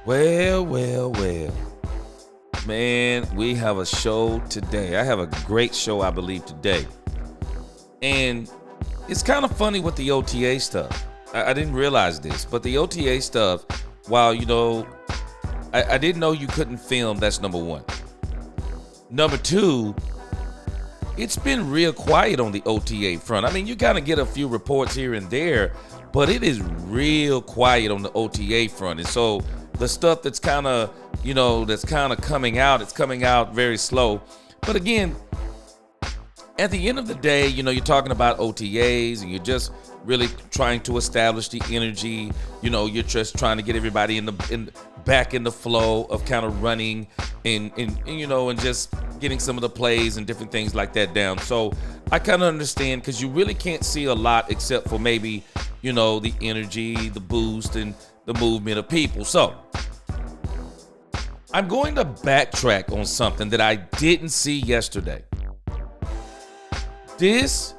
Well. Man, we have a show today. I have a great show, I believe, today. And it's kind of funny with the OTA stuff. I didn't realize this, but the OTA stuff, while, I didn't know you couldn't film, that's number one. Number two, it's been real quiet on the OTA front. I mean, you kind of get a few reports here and there, but it is real quiet on the OTA front. And so the stuff that's kind of, coming out, it's coming out very slow. But again, at the end of the day, you're talking about OTAs and you're just really trying to establish the energy. You're just trying to get everybody back in the flow of kind of running and just getting some of the plays and different things like that down. So I kind of understand, because you really can't see a lot except for maybe, the energy, the boost, and the movement of people. So I'm going to backtrack on something that I didn't see yesterday. This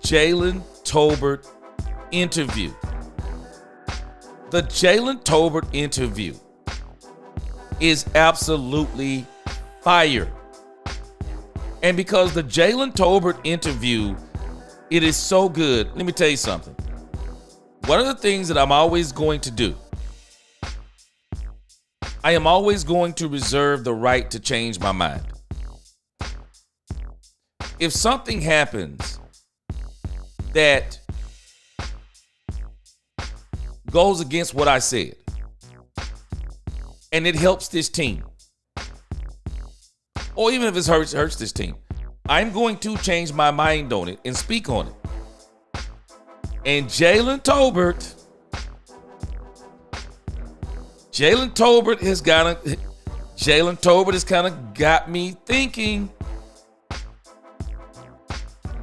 Jalen Tolbert interview. The Jalen Tolbert interview is absolutely fire. And because the Jalen Tolbert interview, it is so good, let me tell you something. One of the things that I'm always going to do, I am always going to reserve the right to change my mind. If something happens that goes against what I said, and it helps this team, or even if it hurts this team, I'm going to change my mind on it and speak on it. And Jalen Tolbert has kind of got me thinking.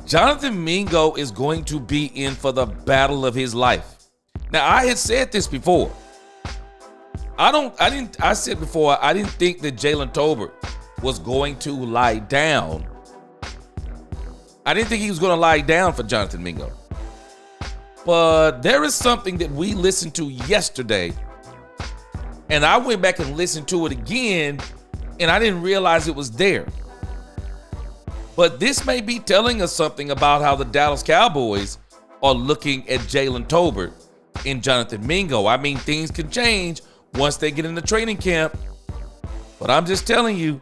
Jonathan Mingo is going to be in for the battle of his life. Now, I had said this before. I said before, I didn't think that Jalen Tolbert was going to lie down. I didn't think he was going to lie down for Jonathan Mingo. But there is something that we listened to yesterday, and I went back and listened to it again, and I didn't realize it was there. But this may be telling us something about how the Dallas Cowboys are looking at Jalen Tolbert and Jonathan Mingo. I mean, things can change once they get into training camp. But I'm just telling you,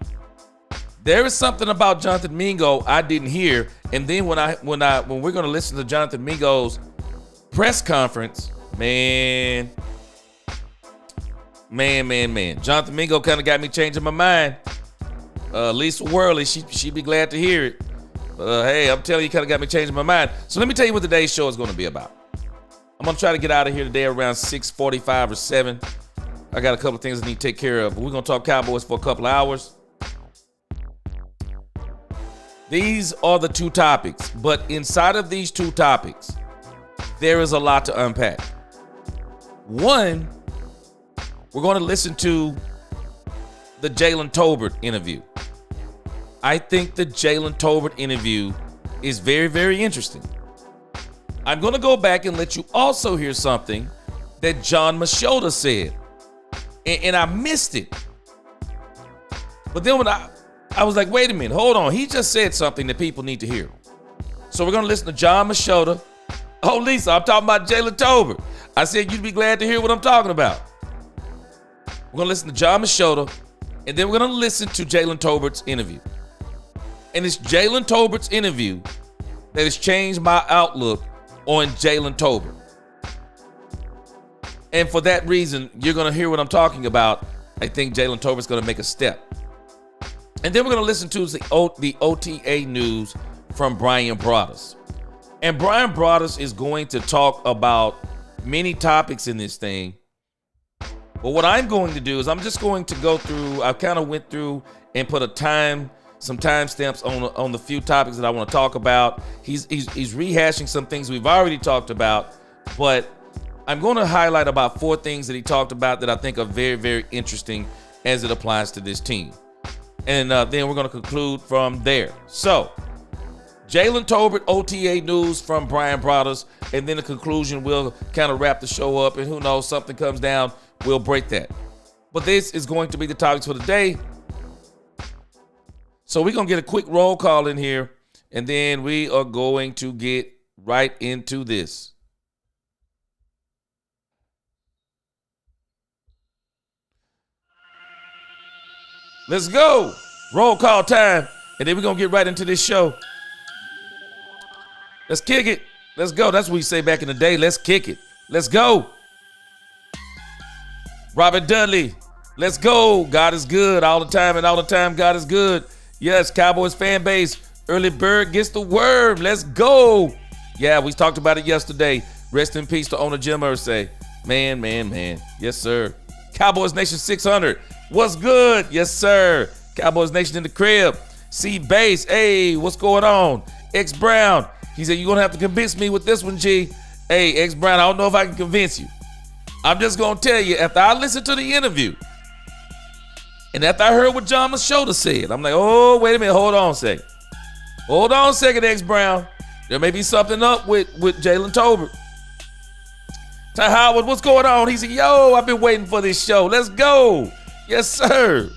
there is something about Jonathan Mingo I didn't hear. And then when we're going to listen to Jonathan Mingo's press conference, man. Jonathan Mingo kind of got me changing my mind. Lisa Worley, she'd be glad to hear it. Hey, I'm telling you, kind of got me changing my mind. So let me tell you what today's show is going to be about. I'm going to try to get out of here today around 6:45 or 7. I got a couple of things I need to take care of. But we're going to talk Cowboys for a couple of hours. These are the two topics. But inside of these two topics, there is a lot to unpack. One, we're going to listen to the Jalen Tolbert interview. I think the Jalen Tolbert interview is very, very interesting. I'm going to go back and let you also hear something that John Machota said. And I missed it. But then when I was like, wait a minute, hold on. He just said something that people need to hear. So we're going to listen to John Machota. Oh, Lisa, I'm talking about Jalen Tolbert. I said you'd be glad to hear what I'm talking about. We're going to listen to John Machota, and then we're going to listen to Jalen Tolbert's interview. And it's Jalen Tolbert's interview that has changed my outlook on Jalen Tolbert. And for that reason, you're going to hear what I'm talking about. I think Jalen Tolbert's going to make a step. And then we're going to listen to the OTA news from Brian Broaddus. And Brian Broaddus is going to talk about many topics in this thing. But what I'm going to do is I'm just going to go through, I kind of went through and put some timestamps on the few topics that I want to talk about. He's rehashing some things we've already talked about, but I'm going to highlight about 4 things that he talked about that I think are very, very interesting as it applies to this team. And then we're going to conclude from there. So, Jalen Tolbert, OTA news from Brian Broaddus, and then the conclusion will kind of wrap the show up. And who knows, something comes down, we'll break that. But this is going to be the topics for the day. So we're going to get a quick roll call in here, and then we are going to get right into this. Let's go. Roll call time. And then we're going to get right into this show. Let's kick it. Let's go. That's what we say back in the day. Let's kick it. Let's go. Robert Dudley. Let's go. God is good all the time, and all the time God is good. Yes, Cowboys fan base. Early bird gets the worm. Let's go. Yeah, we talked about it yesterday. Rest in peace to owner Jim Irsay. Man. Yes, sir. Cowboys Nation 600. What's good? Yes, sir. Cowboys Nation in the crib. C Base. Hey, what's going on? X Brown. He said, you're going to have to convince me with this one, G. Hey, X Brown, I don't know if I can convince you. I'm just going to tell you, after I listened to the interview, and after I heard what John Machota said, I'm like, oh, wait a minute. Hold on a second. Hold on a second, X Brown. There may be something up with Jalen Tolbert. Ty Howard, what's going on? He said, yo, I've been waiting for this show. Let's go. Yes, sir.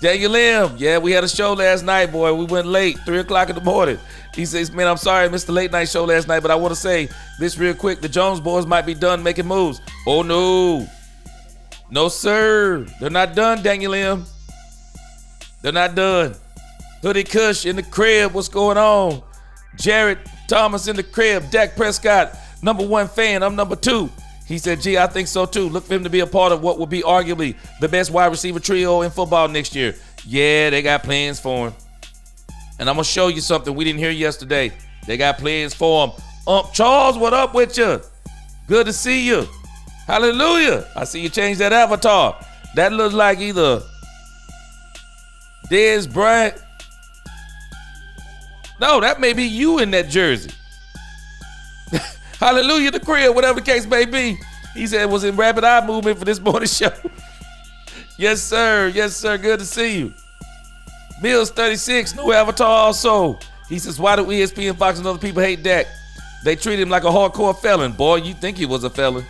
Daniel M. Yeah, we had a show last night, boy. We went late, 3 o'clock in the morning. He says, man, I'm sorry I missed the late night show last night, but I want to say this real quick. The Jones boys might be done making moves. Oh, no. No, sir. They're not done, Daniel M. They're not done. Hoodie Kush in the crib. What's going on? Jared Thomas in the crib. Dak Prescott, number 1 fan. I'm number 2. He said, gee, I think so too. Look for him to be a part of what will be arguably the best wide receiver trio in football next year. Yeah, they got plans for him. And I'm going to show you something we didn't hear yesterday. They got plans for him. Charles, what up with you? Good to see you. Hallelujah. I see you change that avatar. That looks like either Dez Bryant. No, that may be you in that jersey. Hallelujah, the crib, whatever the case may be. He said was in rapid eye movement for this morning show. Yes, sir. Yes, sir. Good to see you. Mills 36, new avatar also. He says, why do ESPN, Fox, and other people hate Dak? They treat him like a hardcore felon. Boy, you think he was a felon.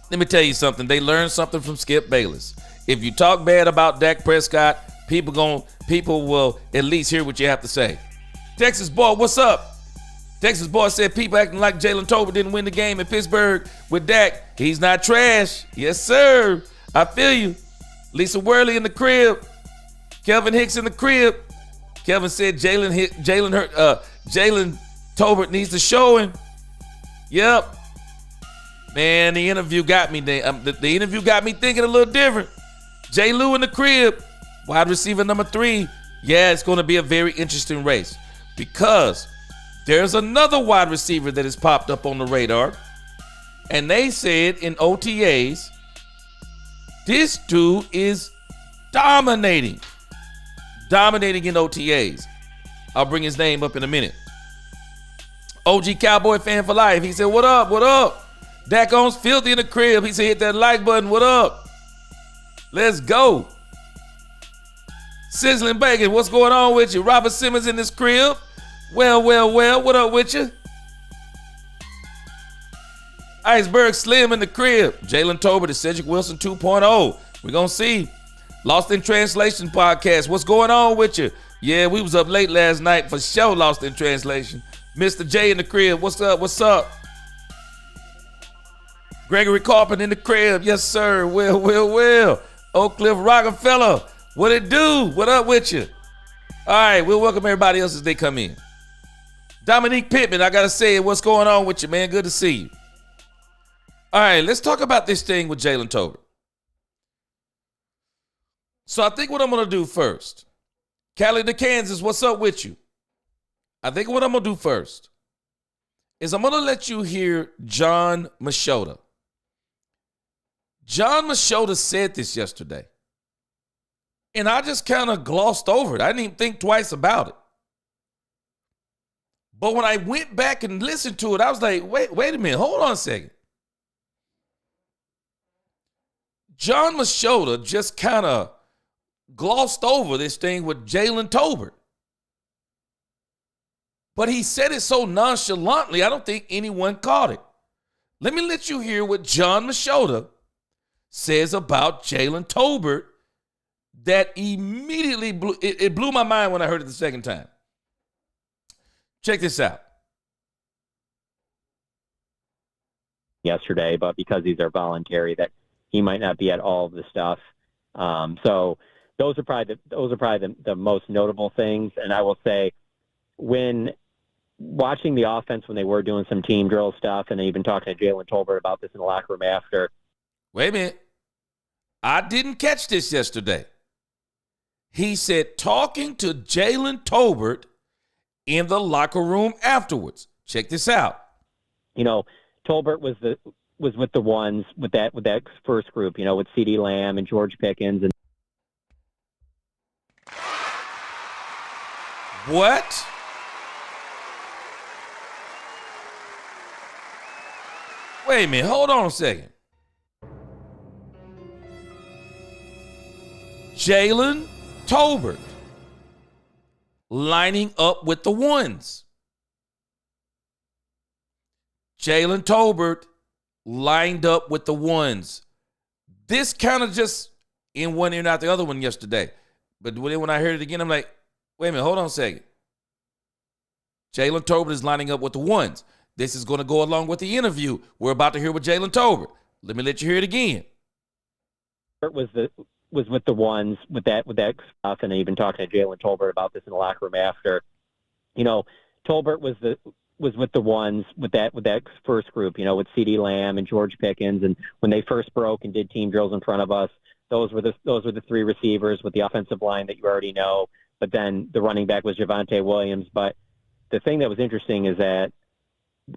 Let me tell you something. They learned something from Skip Bayless. If you talk bad about Dak Prescott, people will at least hear what you have to say. Texas boy, what's up? Texas boy said people acting like Jalen Tolbert didn't win the game in Pittsburgh with Dak. He's not trash. Yes, sir. I feel you. Lisa Worley in the crib. Kelvin Hicks in the crib. Kelvin said Jalen Tolbert needs to show him. Yep. Man, the interview got me. The interview got me thinking a little different. J. Lou in the crib. Wide receiver number 3. Yeah, it's going to be a very interesting race because there's another wide receiver that has popped up on the radar. And they said in OTAs, this dude is dominating. Dominating in OTAs. I'll bring his name up in a minute. OG Cowboy fan for life. He said, what up? What up? Dak owns filthy in the crib. He said, hit that like button. What up? Let's go. Sizzling Bacon, what's going on with you? Robert Simmons in this crib. Well, what up with you? Iceberg Slim in the crib. Jalen Tolbert is Cedric Wilson 2.0. We're going to see. Lost in Translation podcast. What's going on with you? Yeah, we was up late last night for sure. Lost in Translation. Mr. J in the crib. What's up? What's up? Gregory Carpenter in the crib. Yes, sir. Well. Oak Cliff Rockefeller. What it do? What up with you? All right, we'll welcome everybody else as they come in. Dominique Pittman, I got to say, what's going on with you, man? Good to see you. All right, let's talk about this thing with Jalen Tolbert. So I think what I'm going to do first, Cali to Kansas, what's up with you? I think what I'm going to do first is I'm going to let you hear John Machota. John Machota said this yesterday, and I just kind of glossed over it. I didn't even think twice about it. But when I went back and listened to it, I was like, wait a minute, hold on a second. John Machota just kind of glossed over this thing with Jalen Tolbert. But he said it so nonchalantly, I don't think anyone caught it. Let me let you hear what John Machota says about Jalen Tolbert that immediately blew my mind when I heard it the second time. Check this out. Yesterday, but because these are voluntary, that he might not be at all of the stuff. So those are probably the most notable things. And I will say, when watching the offense, when they were doing some team drill stuff, and even talking to Jalen Tolbert about this in the locker room after. Wait a minute. I didn't catch this yesterday. He said talking to Jalen Tolbert in the locker room afterwards. Check this out. Tolbert was with the ones with that first group, with CeeDee Lamb and George Pickens and what? Wait a minute, hold on a second. Jalen Tolbert lining up with the ones. Jalen Tolbert lined up with the ones. This kind of just in one ear and out the other one yesterday. But when I heard it again, I'm like, wait a minute, hold on a second. Jalen Tolbert is lining up with the ones. This is going to go along with the interview we're about to hear with Jalen Tolbert. Let me let you hear it again. Was with the ones with that stuff, and even talking to Jalen Tolbert about this in the locker room after. Tolbert was with the ones with that first group, with CeeDee Lamb and George Pickens, and when they first broke and did team drills in front of us, those were the three receivers with the offensive line that you already know. But then the running back was Javonte Williams. But the thing that was interesting is that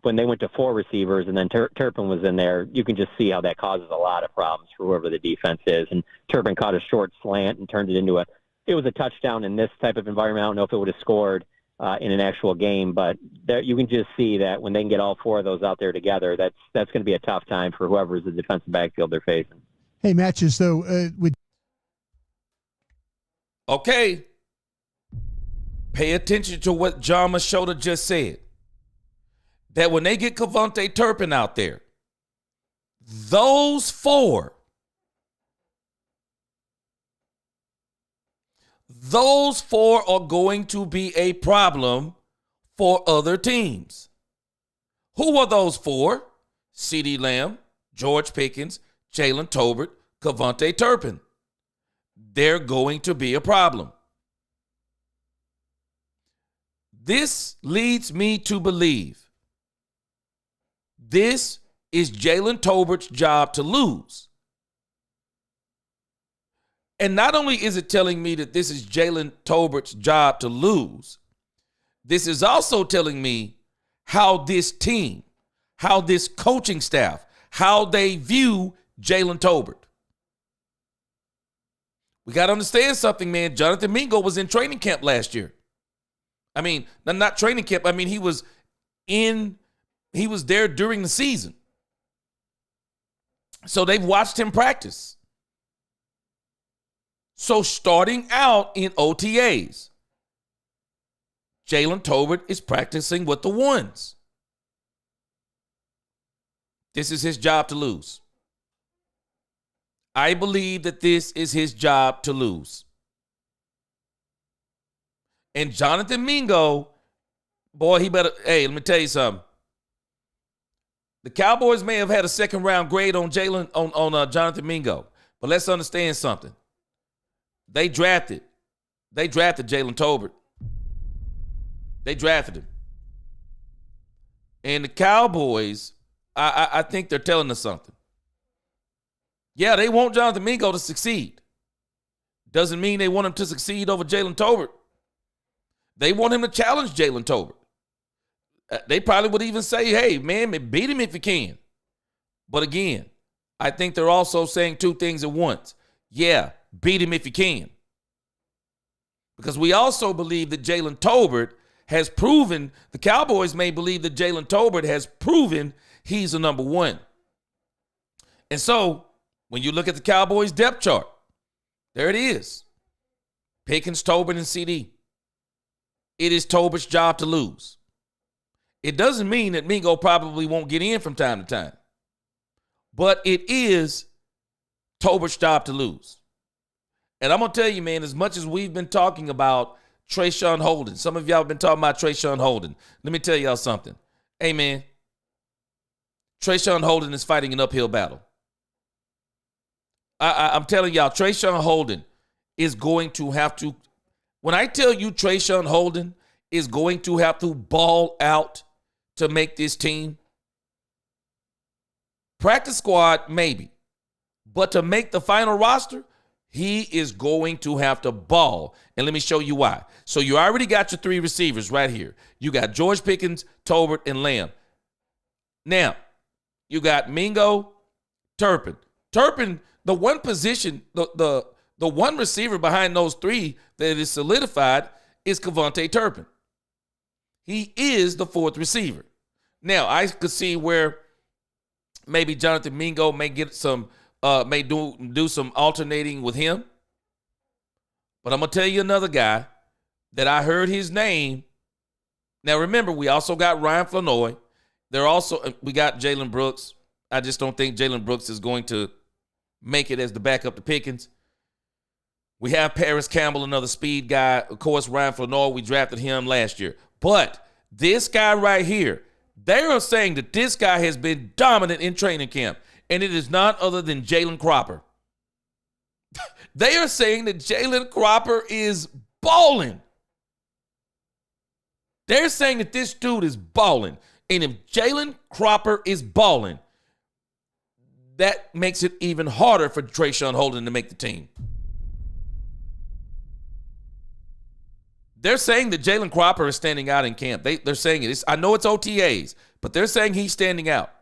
when they went to four receivers and then Turpin was in there, you can just see how that causes a lot of problems for whoever the defense is. And Turpin caught a short slant and turned it into it was a touchdown in this type of environment. I don't know if it would have scored in an actual game, but there, you can just see that when they can get all four of those out there together, that's going to be a tough time for whoever's the defensive backfield they're facing. Hey, Matches, though, Okay. Pay attention to what John Machota just said. That when they get Cavonte Turpin out there, those four are going to be a problem for other teams. Who are those four? CeeDee Lamb, George Pickens, Jalen Tolbert, Cavonte Turpin. They're going to be a problem. This leads me to believe this is Jalen Tolbert's job to lose. And not only is it telling me that this is Jalen Tolbert's job to lose, this is also telling me how this team, how this coaching staff, how they view Jalen Tolbert. We got to understand something, man. Jonathan Mingo was in training camp last year. I mean, not training camp. I mean, he was there during the season. So they've watched him practice. So starting out in OTAs, Jalen Tolbert is practicing with the ones. This is his job to lose. I believe that this is his job to lose. And Jonathan Mingo, boy, he better, hey, let me tell you something. The Cowboys may have had a second round grade on Jonathan Mingo, but let's understand something. They drafted Jalen Tolbert. They drafted him. And the Cowboys, I think they're telling us something. Yeah, they want Jonathan Mingo to succeed. Doesn't mean they want him to succeed over Jalen Tolbert. They want him to challenge Jalen Tolbert. They probably would even say, hey, man, beat him if you can. But again, I think they're also saying two things at once. Yeah, beat him if you can. Because we also believe that Jalen Tolbert has proven, the Cowboys may believe that Jalen Tolbert has proven he's the number one. And so, when you look at the Cowboys depth chart, there it is. Pickens, Tolbert, and CD. It is Tolbert's job to lose. It doesn't mean that Mingo probably won't get in from time to time. But it is Tolbert's job to lose. And I'm going to tell you, man, as much as we've been talking about Trayshawn Holden, some of y'all have been talking about Trayshawn Holden. Let me tell y'all something. Hey, man, Trayshawn Holden is fighting an uphill battle. I'm telling y'all, Trayshawn Holden is going to have to, when I tell you Trayshawn Holden is going to have to ball out to make this team, practice squad, maybe. But to make the final roster, he is going to have to ball. And let me show you why. So you already got your three receivers right here. You got George Pickens, Tolbert, and Lamb. Now, you got Mingo, Turpin. Turpin, the one position, the one receiver behind those three that is solidified is Kevontae Turpin. He is the fourth receiver. Now, I could see where maybe Jonathan Mingo may get some, may do some alternating with him. But I'm going to tell you another guy that I heard his name. Now, remember, we also got Ryan Flanoy. We got Jalen Brooks. I just don't think Jalen Brooks is going to make it as the backup to Pickens. We have Paris Campbell, another speed guy. Of course, Ryan Flanoy, we drafted him last year. But this guy right here, they are saying that this guy has been dominant in training camp, and it is none other than Jalen Cropper. They are saying that Jalen Cropper is balling. They're saying that this dude is balling. And if Jalen Cropper is balling, that makes it even harder for Trayshawn Holden to make the team. They're saying that Jalen Cropper is standing out in camp. They're saying it. I know it's OTAs, but they're saying he's standing out.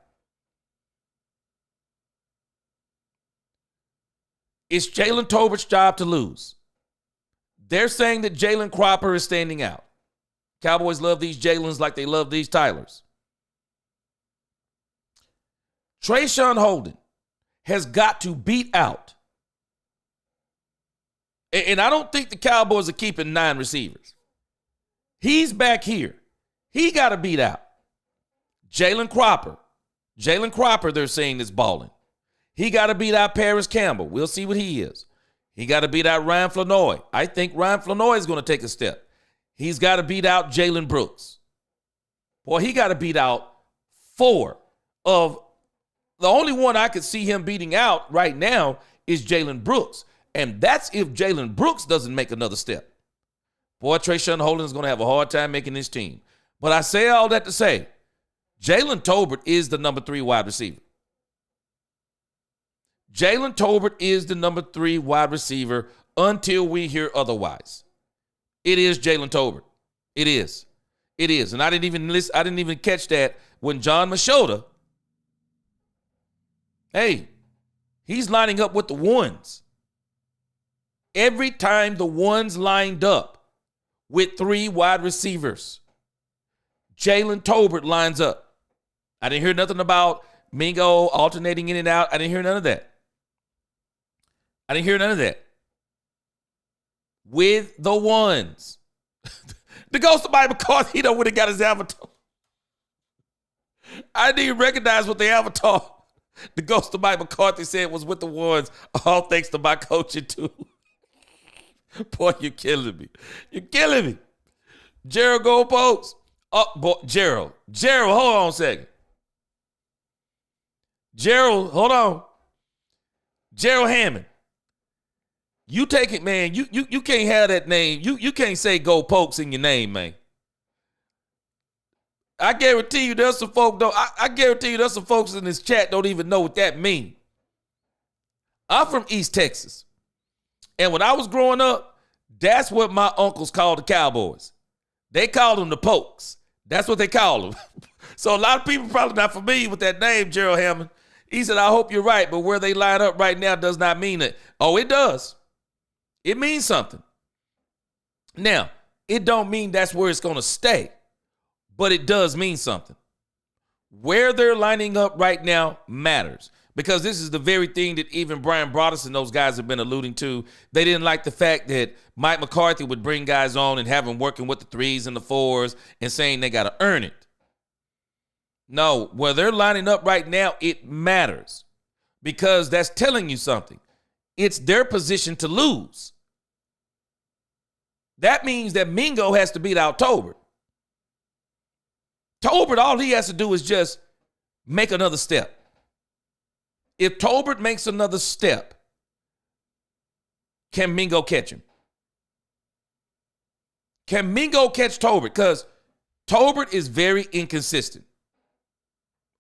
It's Jalen Tolbert's job to lose. They're saying that Jalen Cropper is standing out. Cowboys love these Jalens like they love these Tylers. Trayshawn Holden has got to beat out. And I don't think the Cowboys are keeping 9 receivers. He's back here. He got to beat out Jalen Cropper. Jalen Cropper, they're saying, is balling. He got to beat out Paris Campbell. We'll see what he is. He got to beat out Ryan Flanoy. I think Ryan Flanoy is going to take a step. He's got to beat out Jalen Brooks. Boy, he got to beat out 4 of the only one I could see him beating out right now is Jalen Brooks. And that's if Jalen Brooks doesn't make another step. Boy, Trayshawn Holden is going to have a hard time making this team. But I say all that to say, Jalen Tolbert is the number 3 wide receiver. Jalen Tolbert is the number 3 wide receiver until we hear otherwise. It is Jalen Tolbert. It is. It is. And I didn't even catch that when John Machota, hey, he's lining up with the ones. Every time the ones lined up with 3 wide receivers, Jalen Tolbert lines up. I didn't hear nothing about Mingo alternating in and out. I didn't hear none of that. With the ones. The ghost of Mike McCarthy, would have got his avatar. I didn't even recognize what the avatar. The ghost of Mike McCarthy said was with the ones, all thanks to my coaching too. Boy, you're killing me. You're killing me. Gerald Goldpost. Oh, boy, Gerald, hold on a second. Gerald, hold on. Gerald Hammond. You take it, man. You can't have that name. You can't say Go Pokes in your name, man. I guarantee you there's some folk I guarantee you there's some folks in this chat don't even know what that means. I'm from East Texas. And when I was growing up, that's what my uncles called the Cowboys. They called them the Pokes. That's what they call them. So a lot of people probably not familiar with that name, Gerald Hammond. He said, I hope you're right, but where they line up right now does not mean it. Oh, it does. It means something. Now, it don't mean that's where it's going to stay, but it does mean something. Where they're lining up right now matters, because this is the very thing that even Brian Broaddus and those guys have been alluding to. They didn't like the fact that Mike McCarthy would bring guys on and have them working with the 3s and the 4s and saying they got to earn it. No, where they're lining up right now, it matters, because that's telling you something. it's their position to lose. That means that Mingo has to beat out Tolbert. Tolbert, all he has to do is just make another step. If Tolbert makes another step, can Mingo catch him? Can Mingo catch Tolbert? Because Tolbert is very inconsistent.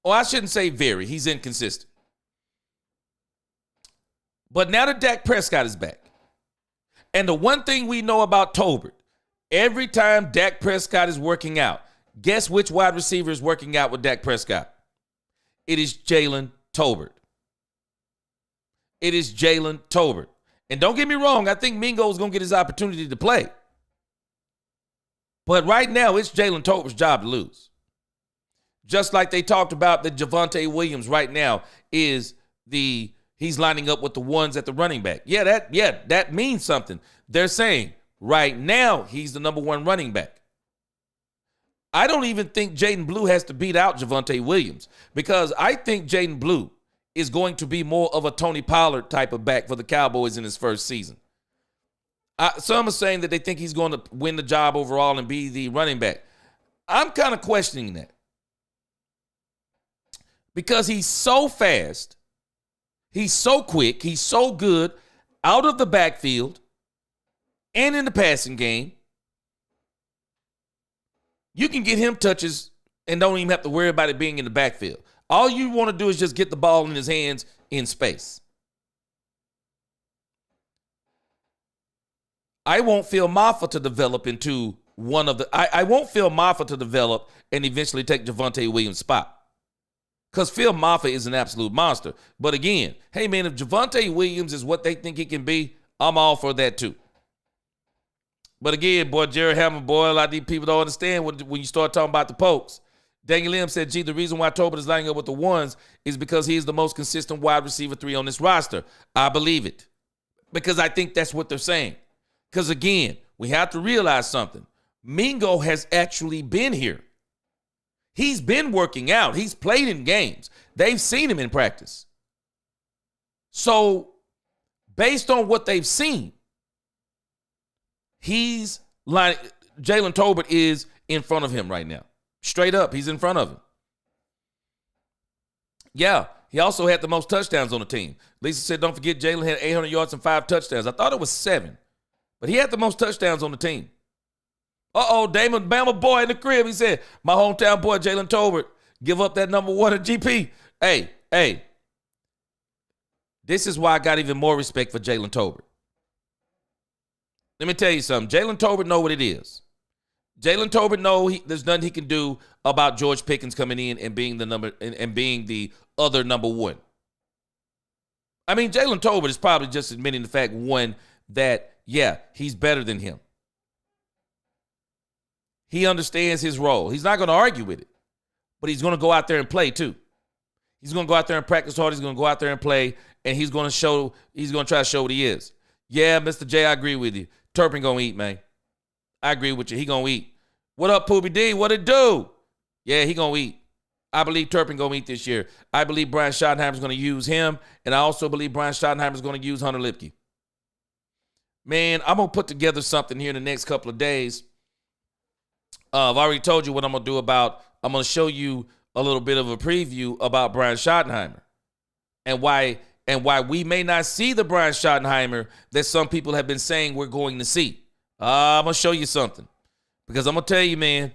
Or I shouldn't say very. He's inconsistent. But now that Dak Prescott is back, and the one thing we know about Tolbert, every time Dak Prescott is working out, guess which wide receiver is working out with Dak Prescott? It is Jalen Tolbert. It is Jalen Tolbert. And don't get me wrong, I think Mingo is going to get his opportunity to play. But right now, it's Jalen Tolbert's job to lose. Just like they talked about that Javonte Williams right now is he's lining up with the ones at the running back. That means something. They're saying right now he's the number one running back. I don't even think Jaden Blue has to beat out Javonte Williams because I think Jaden Blue is going to be more of a Tony Pollard type of back for the Cowboys in his first season. Some are saying that they think he's going to win the job overall and be the running back. I'm kind of questioning that because he's so fast, he's so quick, he's so good out of the backfield and in the passing game. You can get him touches and don't even have to worry about it being in the backfield. All you want to do is just get the ball in his hands in space. I want Phil Maffa to develop into one of the I want Phil Maffa to develop and eventually take Javonte Williams' spot. Because Phil Maffa is an absolute monster. But again, hey man, if Javonte Williams is what they think he can be, I'm all for that too. But again, boy, Jared Hammond, boy, a lot of these people don't understand when you start talking about the pokes. Daniel Lim said, gee, the reason why Tolbert is lining up with the ones is because he is the most consistent wide receiver 3 on this roster. I believe it. Because I think that's what they're saying. Because again, we have to realize something. Mingo has actually been here. He's been working out. He's played in games. They've seen him in practice. So, based on what they've seen, Jalen Tolbert is in front of him right now. Straight up, he's in front of him. Yeah, he also had the most touchdowns on the team. Lisa said, don't forget Jalen had 800 yards and 5 touchdowns. I thought it was 7, but he had the most touchdowns on the team. Damon Bama boy in the crib. He said, my hometown boy, Jalen Tolbert, give up that number 1 at GP. Hey, this is why I got even more respect for Jalen Tolbert. Let me tell you something. Jalen Tolbert know what it is. Jalen Tolbert know there's nothing he can do about George Pickens coming in and being the other number 1. I mean, Jalen Tolbert is probably just admitting the fact, one, that, yeah, he's better than him. He understands his role. He's not going to argue with it, but he's going to go out there and play too. He's going to go out there and practice hard. He's going to go out there and play, and he's going to try to show what he is. Yeah, Mr. J, I agree with you. Turpin going to eat, man. I agree with you. He going to eat. What up, Poobie D? What it do? Yeah, he going to eat. I believe Turpin going to eat this year. I believe Brian Schottenheimer's going to use him, and I also believe Brian Schottenheimer's going to use Hunter Lipke. Man, I'm going to put together something here in the next couple of days. I've already told you what I'm going to do I'm going to show you a little bit of a preview about Brian Schottenheimer and why we may not see the Brian Schottenheimer that some people have been saying we're going to see. I'm going to show you something because I'm going to tell you, man,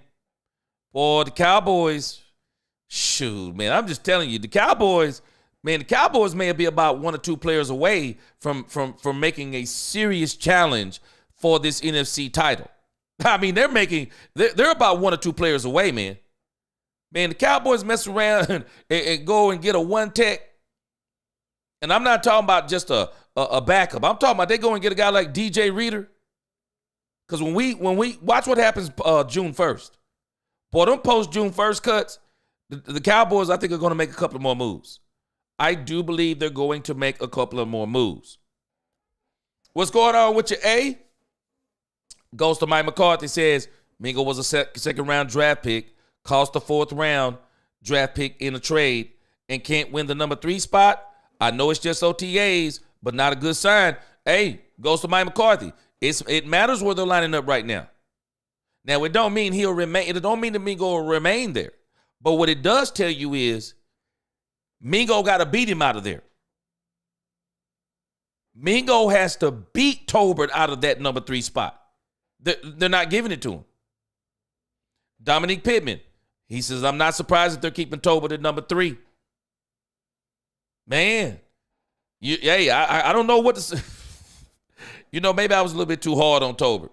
boy, the Cowboys, shoot, man, I'm just telling you, the Cowboys may be about 1 or 2 players away from making a serious challenge for this NFC title. I mean, they're about 1 or 2 players away, man. Man, the Cowboys mess around and go and get a 1 tech. And I'm not talking about just a backup. I'm talking about they go and get a guy like DJ Reader. Because when we watch what happens June 1st. Boy, them post June 1st cuts, the Cowboys, I think, are going to make a couple of more moves. I do believe they're going to make a couple of more moves. What's going on with your A? Goes to Mike McCarthy, says Mingo was a second-round draft pick, cost a 4th round draft pick in a trade, and can't win the number 3 spot. I know it's just OTAs, but not a good sign. Hey, goes to Mike McCarthy. It matters where they're lining up right now. Now, it don't mean he'll remain. It don't mean that Mingo will remain there. But what it does tell you is Mingo got to beat him out of there. Mingo has to beat Tolbert out of that number 3 spot. They're not giving it to him. Dominique Pittman, he says, I'm not surprised that they're keeping Tolbert at number 3. Man, I don't know what to say. Maybe I was a little bit too hard on Tolbert.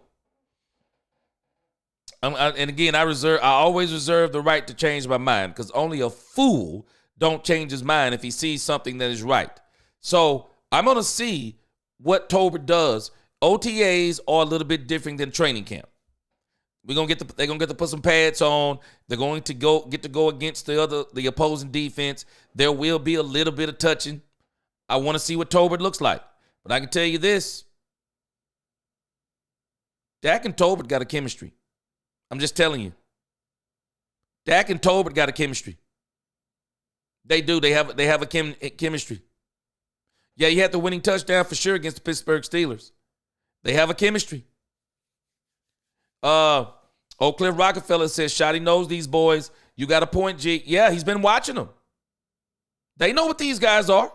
And again, I always reserve the right to change my mind because only a fool don't change his mind if he sees something that is right. So I'm going to see what Tolbert does. OTAs are a little bit different than training camp. They're gonna get to put some pads on. They're going to get to go against the opposing defense. There will be a little bit of touching. I want to see what Tolbert looks like. But I can tell you this. Dak and Tolbert got a chemistry. I'm just telling you. Dak and Tolbert got a chemistry. They do. They have a chemistry. Yeah, he had the winning touchdown for sure against the Pittsburgh Steelers. They have a chemistry. Oak Cliff Rockefeller says, Shotty knows these boys. You got a point, G. Yeah, he's been watching them. They know what these guys are.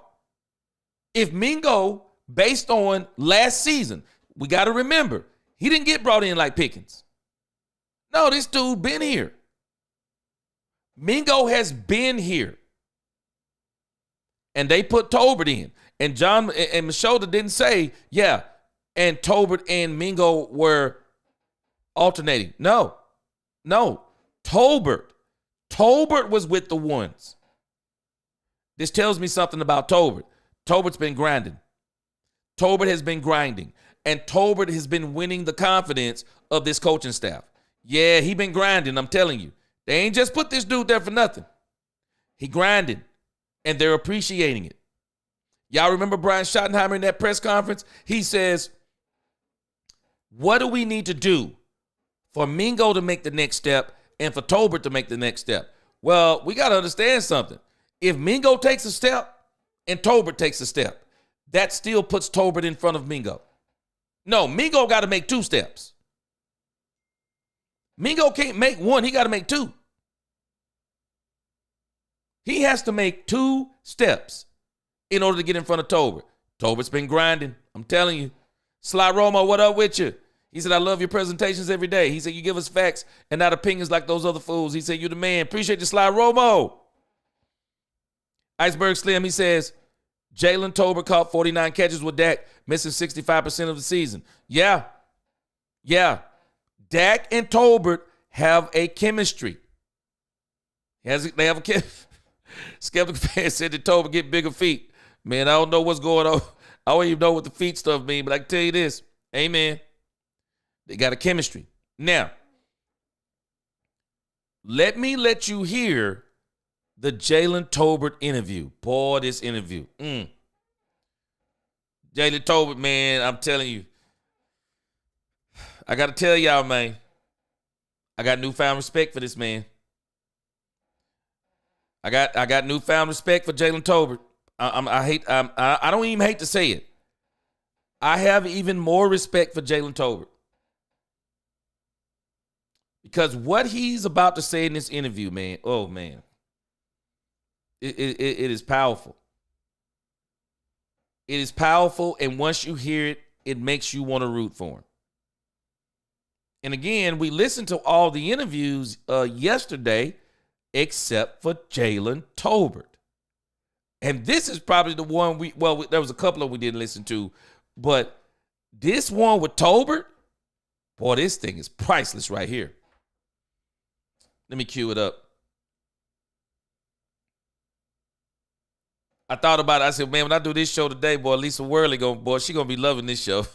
If Mingo, based on last season, we got to remember, he didn't get brought in like Pickens. No, this dude been here. Mingo has been here. And they put Tolbert in. And John and Machota didn't say, yeah, and Tolbert and Mingo were alternating. No. Tolbert was with the ones. This tells me something about Tolbert. Tolbert's been grinding. Tolbert has been grinding. And Tolbert has been winning the confidence of this coaching staff. Yeah, he been grinding, I'm telling you. They ain't just put this dude there for nothing. He grinding, and they're appreciating it. Y'all remember Brian Schottenheimer in that press conference? He says, what do we need to do for Mingo to make the next step and for Tolbert to make the next step? Well, we got to understand something. If Mingo takes a step and Tolbert takes a step, that still puts Tolbert in front of Mingo. No, Mingo got to make 2 steps. Mingo can't make 1. He got to make 2. He has to make 2 steps in order to get in front of Tolbert. Tolbert's been grinding. I'm telling you. Sly Romo, what up with you? He said, I love your presentations every day. He said, you give us facts and not opinions like those other fools. He said, you're the man. Appreciate you, Sly Romo. Iceberg Slim, he says, Jalen Tolbert caught 49 catches with Dak, missing 65% of the season. Yeah. Dak and Tolbert have a chemistry. They have a chemistry. Skeptical fan said that Tolbert get bigger feet. Man, I don't know what's going on. I don't even know what the feet stuff mean, but I can tell you this. Amen. They got a chemistry. Now, let you hear the Jalen Tolbert interview. Boy, this interview. Jalen Tolbert, man, I'm telling you. I got to tell y'all, man. I got newfound respect for this man. I got newfound respect for Jalen Tolbert. I don't even hate to say it. I have even more respect for Jalen Tolbert. Because what he's about to say in this interview, man, oh, man. It is powerful. It is powerful, and once you hear it, it makes you want to root for him. And again, we listened to all the interviews yesterday except for Jalen Tolbert. And this is probably the one there was a couple of we didn't listen to, but this one with Tolbert, boy, this thing is priceless right here. Let me cue it up. I thought about it. I said, man, when I do this show today, boy, Lisa Worley, she going to be loving this show.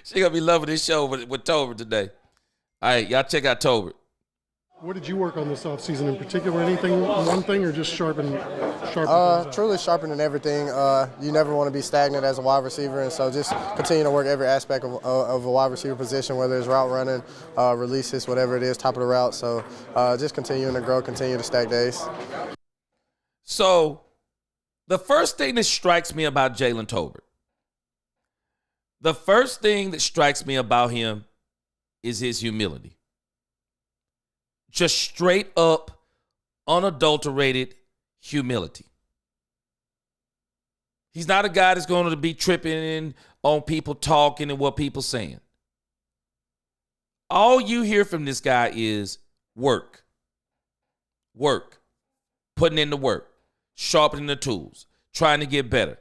She going to be loving this show with Tolbert today. All right, y'all check out Tolbert. What did you work on this offseason in particular? Anything, one thing, or just sharpen? Truly sharpening everything. You never want to be stagnant as a wide receiver, and so just continue to work every aspect of a wide receiver position, whether it's route running, releases, whatever it is, top of the route. So just continuing to grow, continue to stack days. So the first thing that strikes me about Jalen Tolbert, The first thing that strikes me about him is his humility. Just straight up, unadulterated humility. He's not a guy that's going to be tripping on people talking and what people saying. All you hear from this guy is work, putting in the work, sharpening the tools, trying to get better.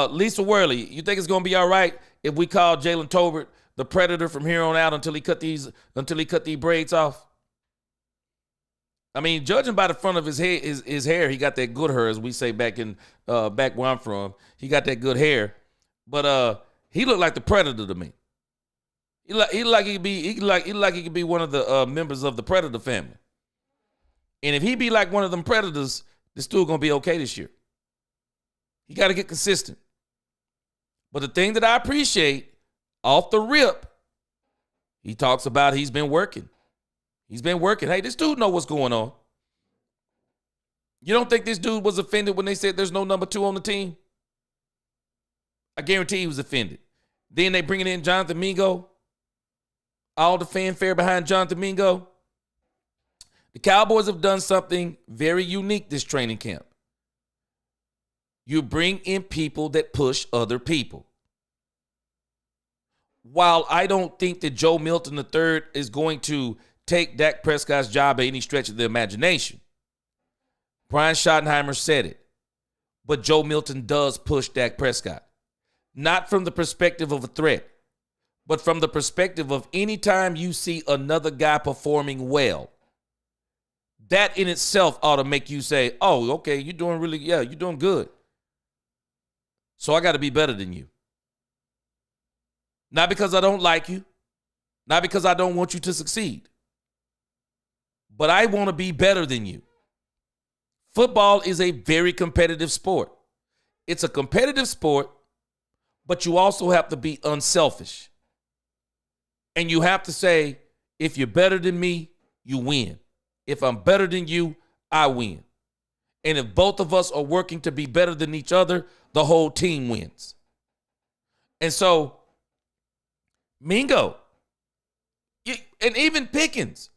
Lisa Worley, you think it's going to be all right if we call Jalen Tolbert the predator from here on out until he cut these braids off? I mean, judging by the front of his hair, he got that good hair, as we say back where I'm from. He got that good hair, but he looked like the predator to me. He could be one of the members of the predator family. And if he be like one of them predators, this dude gonna be okay this year. He got to get consistent. But the thing that I appreciate off the rip, he talks about he's been working. He's been working. Hey, this dude know what's going on. You don't think this dude was offended when they said there's no number 2 on the team? I guarantee he was offended. Then they bringing in Jonathan Mingo. All the fanfare behind Jonathan Mingo. The Cowboys have done something very unique this training camp. You bring in people that push other people. While I don't think that Joe Milton III is going to take Dak Prescott's job by any stretch of the imagination, Brian Schottenheimer said it. But Joe Milton does push Dak Prescott. Not from the perspective of a threat, but from the perspective of any time you see another guy performing well, that in itself ought to make you say, oh, okay, you're doing good. So I got to be better than you. Not because I don't like you, not because I don't want you to succeed, but I want to be better than you. Football is a very competitive sport. It's a competitive sport, but you also have to be unselfish. And you have to say, if you're better than me, you win. If I'm better than you, I win. And if both of us are working to be better than each other, the whole team wins. And so, Mingo, and even Pickens,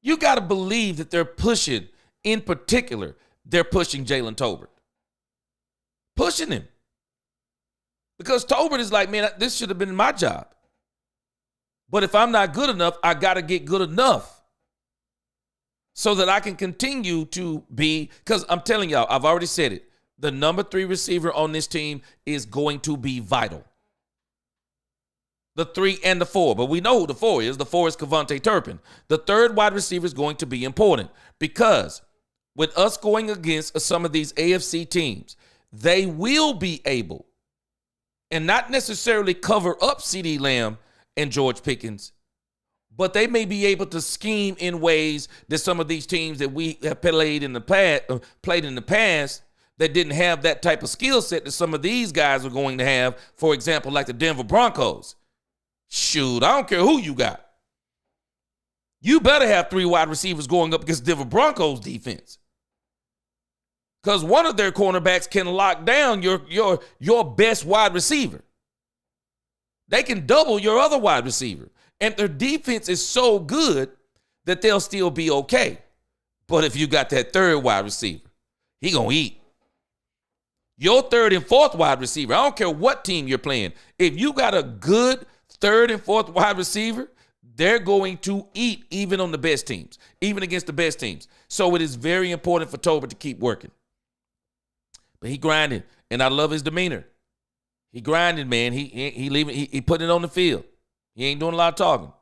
you got to believe that they're pushing, in particular, they're pushing Jalen Tolbert. Pushing him. Because Tolbert is like, man, this should have been my job. But if I'm not good enough, I got to get good enough so that I can continue to be, because I'm telling y'all, I've already said it, the number 3 receiver on this team is going to be vital. The 3 and the 4, but we know who the 4 is. The 4 is Kevontae Turpin. The 3rd wide receiver is going to be important because with us going against some of these AFC teams, they will be able, and not necessarily cover up CeeDee Lamb and George Pickens, but they may be able to scheme in ways that some of these teams that we have played in the past that didn't have that type of skill set that some of these guys are going to have. For example, like the Denver Broncos. Shoot, I don't care who you got. You better have 3 wide receivers going up against Denver Broncos defense, because one of their cornerbacks can lock down your best wide receiver. They can double your other wide receiver. And their defense is so good that they'll still be okay. But if you got that 3rd wide receiver, he going to eat. Your 3rd and 4th wide receiver, I don't care what team you're playing, if you got a good 3rd and 4th wide receiver, they're going to eat even on the best teams, even against the best teams. So it is very important for Tolbert to keep working. But he grinding, and I love his demeanor. He grinding, man. He putting it on the field. He ain't doing a lot of talking.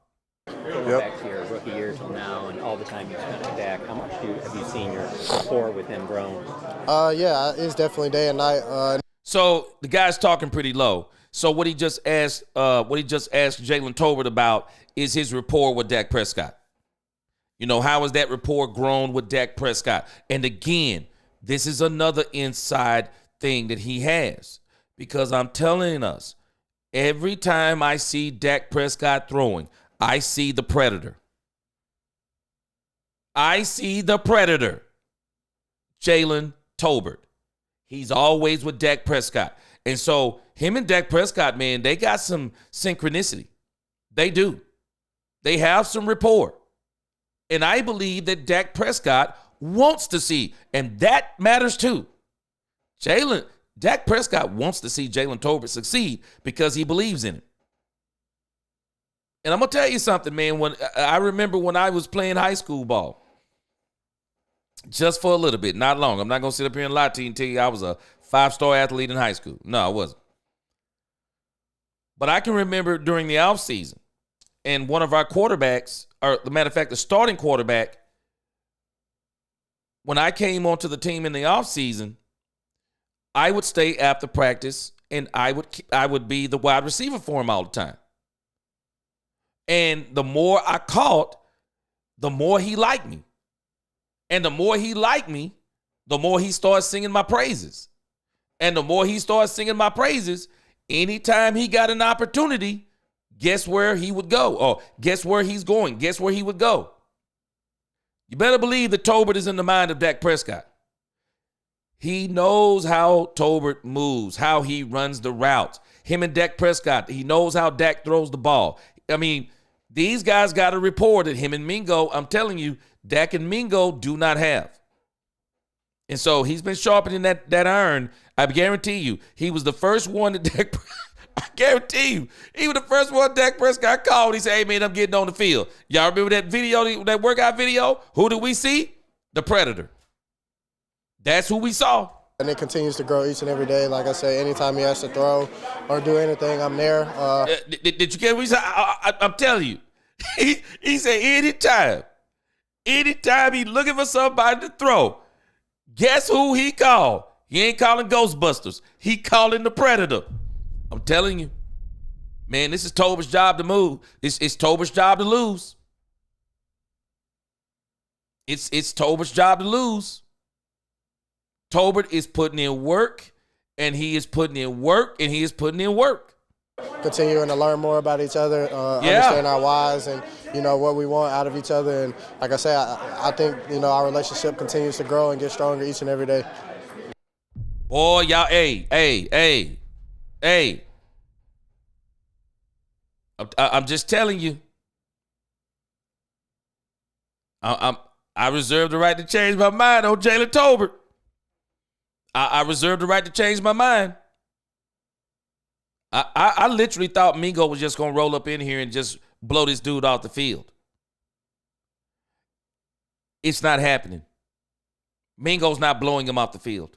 Back to your rookie year till now, and all the time you spent with Dak, how much have you seen your rapport with him grown? Yeah, it's definitely day and night. So the guy's talking pretty low. So what he just asked Jalen Tolbert about is his rapport with Dak Prescott. You know, how has that rapport grown with Dak Prescott? And again, this is another inside thing that he has, because I'm telling us, every time I see Dak Prescott throwing, I see the predator. I see the predator, Jalen Tolbert. He's always with Dak Prescott. And so him and Dak Prescott, man, they got some synchronicity. They do. They have some rapport. And I believe that Dak Prescott wants to see, and that matters too. Dak Prescott wants to see Jalen Tolbert succeed because he believes in him. And I'm going to tell you something, man. When I remember when I was playing high school ball, just for a little bit, not long. I'm not going to sit up here and lie to you and tell you I was a 5-star athlete in high school. No, I wasn't. But I can remember during the offseason, and one of our quarterbacks, or the matter of fact, the starting quarterback, when I came onto the team in the offseason, I would stay after practice, and I would be the wide receiver for him all the time. And the more I caught, the more he liked me. And the more he liked me, the more he started singing my praises. And the more he started singing my praises, anytime he got an opportunity, guess where he would go? Or guess where he's going? Guess where he would go? You better believe that Tolbert is in the mind of Dak Prescott. He knows how Tolbert moves, how he runs the routes. Him and Dak Prescott, he knows how Dak throws the ball. I mean, these guys got a rapport that him and Mingo, I'm telling you, Dak and Mingo do not have. And so he's been sharpening that iron. I guarantee you, he was the first one that Dak, I guarantee you, he was the first one Dak Prescott called. He said, hey, man, I'm getting on the field. Y'all remember that video, that workout video? Who did we see? The Predator. That's who we saw. And it continues to grow each and every day. Like I said, anytime he has to throw or do anything, I'm there. Did you get what he said? I'm telling you. He said anytime he looking for somebody to throw, guess who he called? He ain't calling Ghostbusters. He calling the Predator. I'm telling you. Man, this is Tolbert's job to move. It's Tolbert's job to lose. It's Tolbert's job to lose. Tolbert is putting in work, and he is putting in work, and he is putting in work. Continuing to learn more about each other, understand our whys and, what we want out of each other. And like I said, I think, our relationship continues to grow and get stronger each and every day. Boy, y'all, hey. I'm just telling you. I reserve the right to change my mind on Jalen Tolbert. I reserve the right to change my mind. I literally thought Mingo was just going to roll up in here and just blow this dude off the field. It's not happening. Mingo's not blowing him off the field.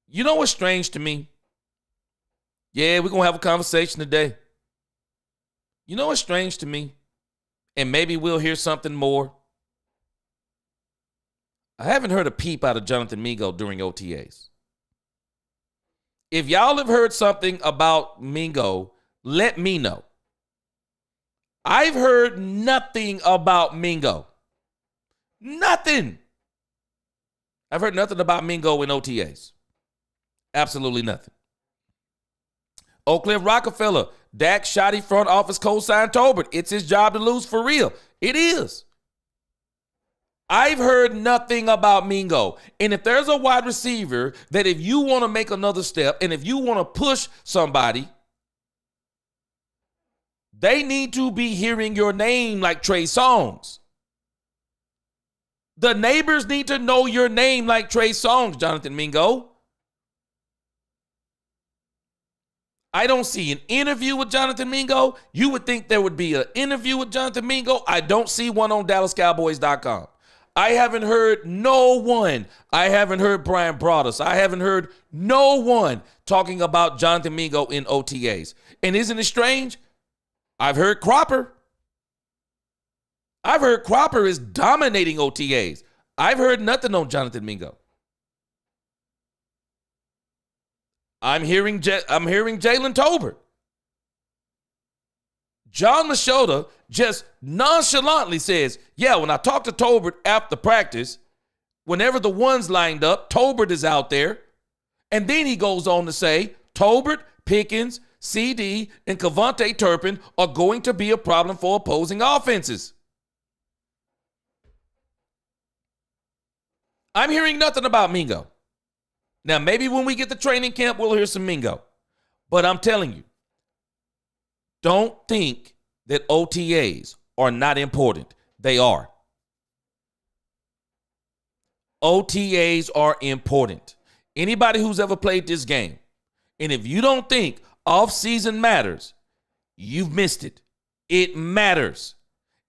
You know what's strange to me? Yeah, we're going to have a conversation today. You know what's strange to me? And maybe we'll hear something more. I haven't heard a peep out of Jonathan Mingo during OTAs. If y'all have heard something about Mingo, let me know. I've heard nothing about Mingo. Nothing. I've heard nothing about Mingo in OTAs. Absolutely nothing. Oak Cliff Rockefeller, Dak shoddy front office co-signed Tolbert. It's his job to lose for real. It is. I've heard nothing about Mingo. And if there's a wide receiver that if you want to make another step and if you want to push somebody, they need to be hearing your name like Trey Songz. The neighbors need to know your name like Trey Songz, Jonathan Mingo. I don't see an interview with Jonathan Mingo. You would think there would be an interview with Jonathan Mingo. I don't see one on DallasCowboys.com. I haven't heard no one. I haven't heard Brian Broaddus. I haven't heard no one talking about Jonathan Mingo in OTAs. And isn't it strange? I've heard Cropper. I've heard Cropper is dominating OTAs. I've heard nothing on Jonathan Mingo. I'm hearing Jalen Tolbert. John Machota just nonchalantly says, yeah, when I talked to Tolbert after practice, whenever the ones lined up, Tolbert is out there. And then he goes on to say, Tolbert, Pickens, CD, and Kevontae Turpin are going to be a problem for opposing offenses. I'm hearing nothing about Mingo. Now, maybe when we get to training camp, we'll hear some Mingo. But I'm telling you, don't think that OTAs are not important. They are. OTAs are important. Anybody who's ever played this game, and if you don't think off-season matters, you've missed it. It matters.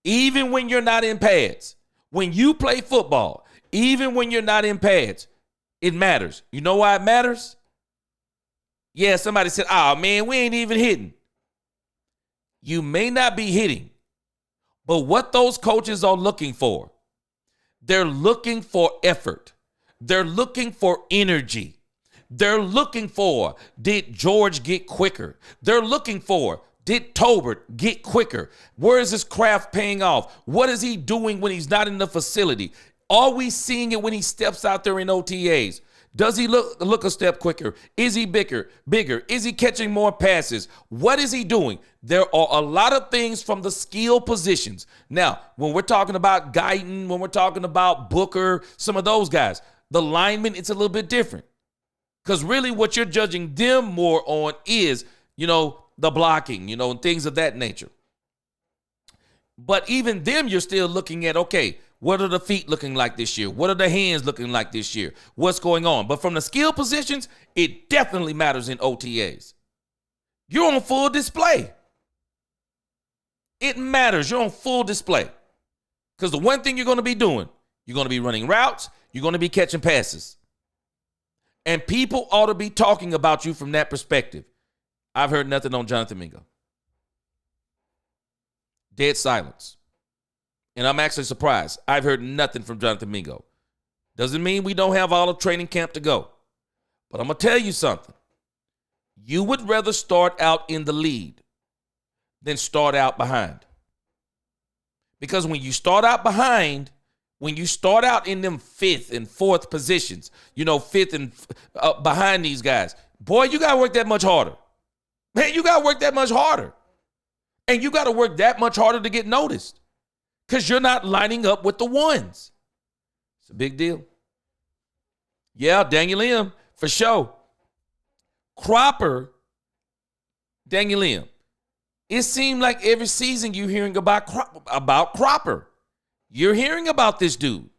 Even when you're not in pads. When you play football, even when you're not in pads, it matters. You know why it matters? Yeah, somebody said, oh, man, we ain't even hitting. You may not be hitting, but what those coaches are looking for, they're looking for effort. They're looking for energy. They're looking for, did George get quicker? They're looking for, did Tolbert get quicker? Where is his craft paying off? What is he doing when he's not in the facility? Are we seeing it when he steps out there in OTAs? Does he look a step quicker? Is he bigger? Is he catching more passes? What is he doing? There are a lot of things from the skill positions. Now, when we're talking about Guyton, when we're talking about Booker, some of those guys, the linemen, it's a little bit different. Because really what you're judging them more on is, the blocking, and things of that nature. But even them, you're still looking at, okay, what are the feet looking like this year? What are the hands looking like this year? What's going on? But from the skill positions, it definitely matters in OTAs. You're on full display. It matters. You're on full display. Because the one thing you're going to be doing, you're going to be running routes, you're going to be catching passes. And people ought to be talking about you from that perspective. I've heard nothing on Jonathan Mingo. Dead silence. And I'm actually surprised. I've heard nothing from Jonathan Mingo. Doesn't mean we don't have all of training camp to go. But I'm going to tell you something. You would rather start out in the lead than start out behind. Because when you start out behind, when you start out in them fifth and fourth positions, fifth and behind these guys, boy, you got to work that much harder. Man, you got to work that much harder. And you got to work that much harder to get noticed. Because you're not lining up with the ones. It's a big deal. Yeah, Daniel M, for sure. Cropper, Daniel M. It seemed like every season you're hearing about Cropper. You're hearing about this dude.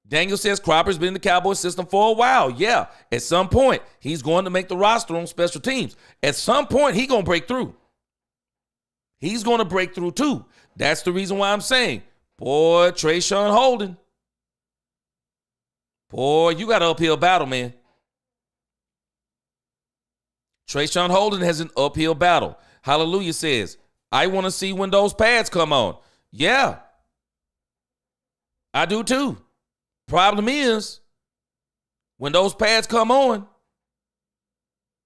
Daniel says Cropper's been in the Cowboys system for a while. Yeah, at some point, he's going to make the roster on special teams. At some point, he's going to break through. He's going to break through too. That's the reason why I'm saying, boy, Trayshawn Holden. Boy, you got an uphill battle, man. Trayshawn Holden has an uphill battle. Hallelujah says, I want to see when those pads come on. Yeah, I do too. Problem is, when those pads come on,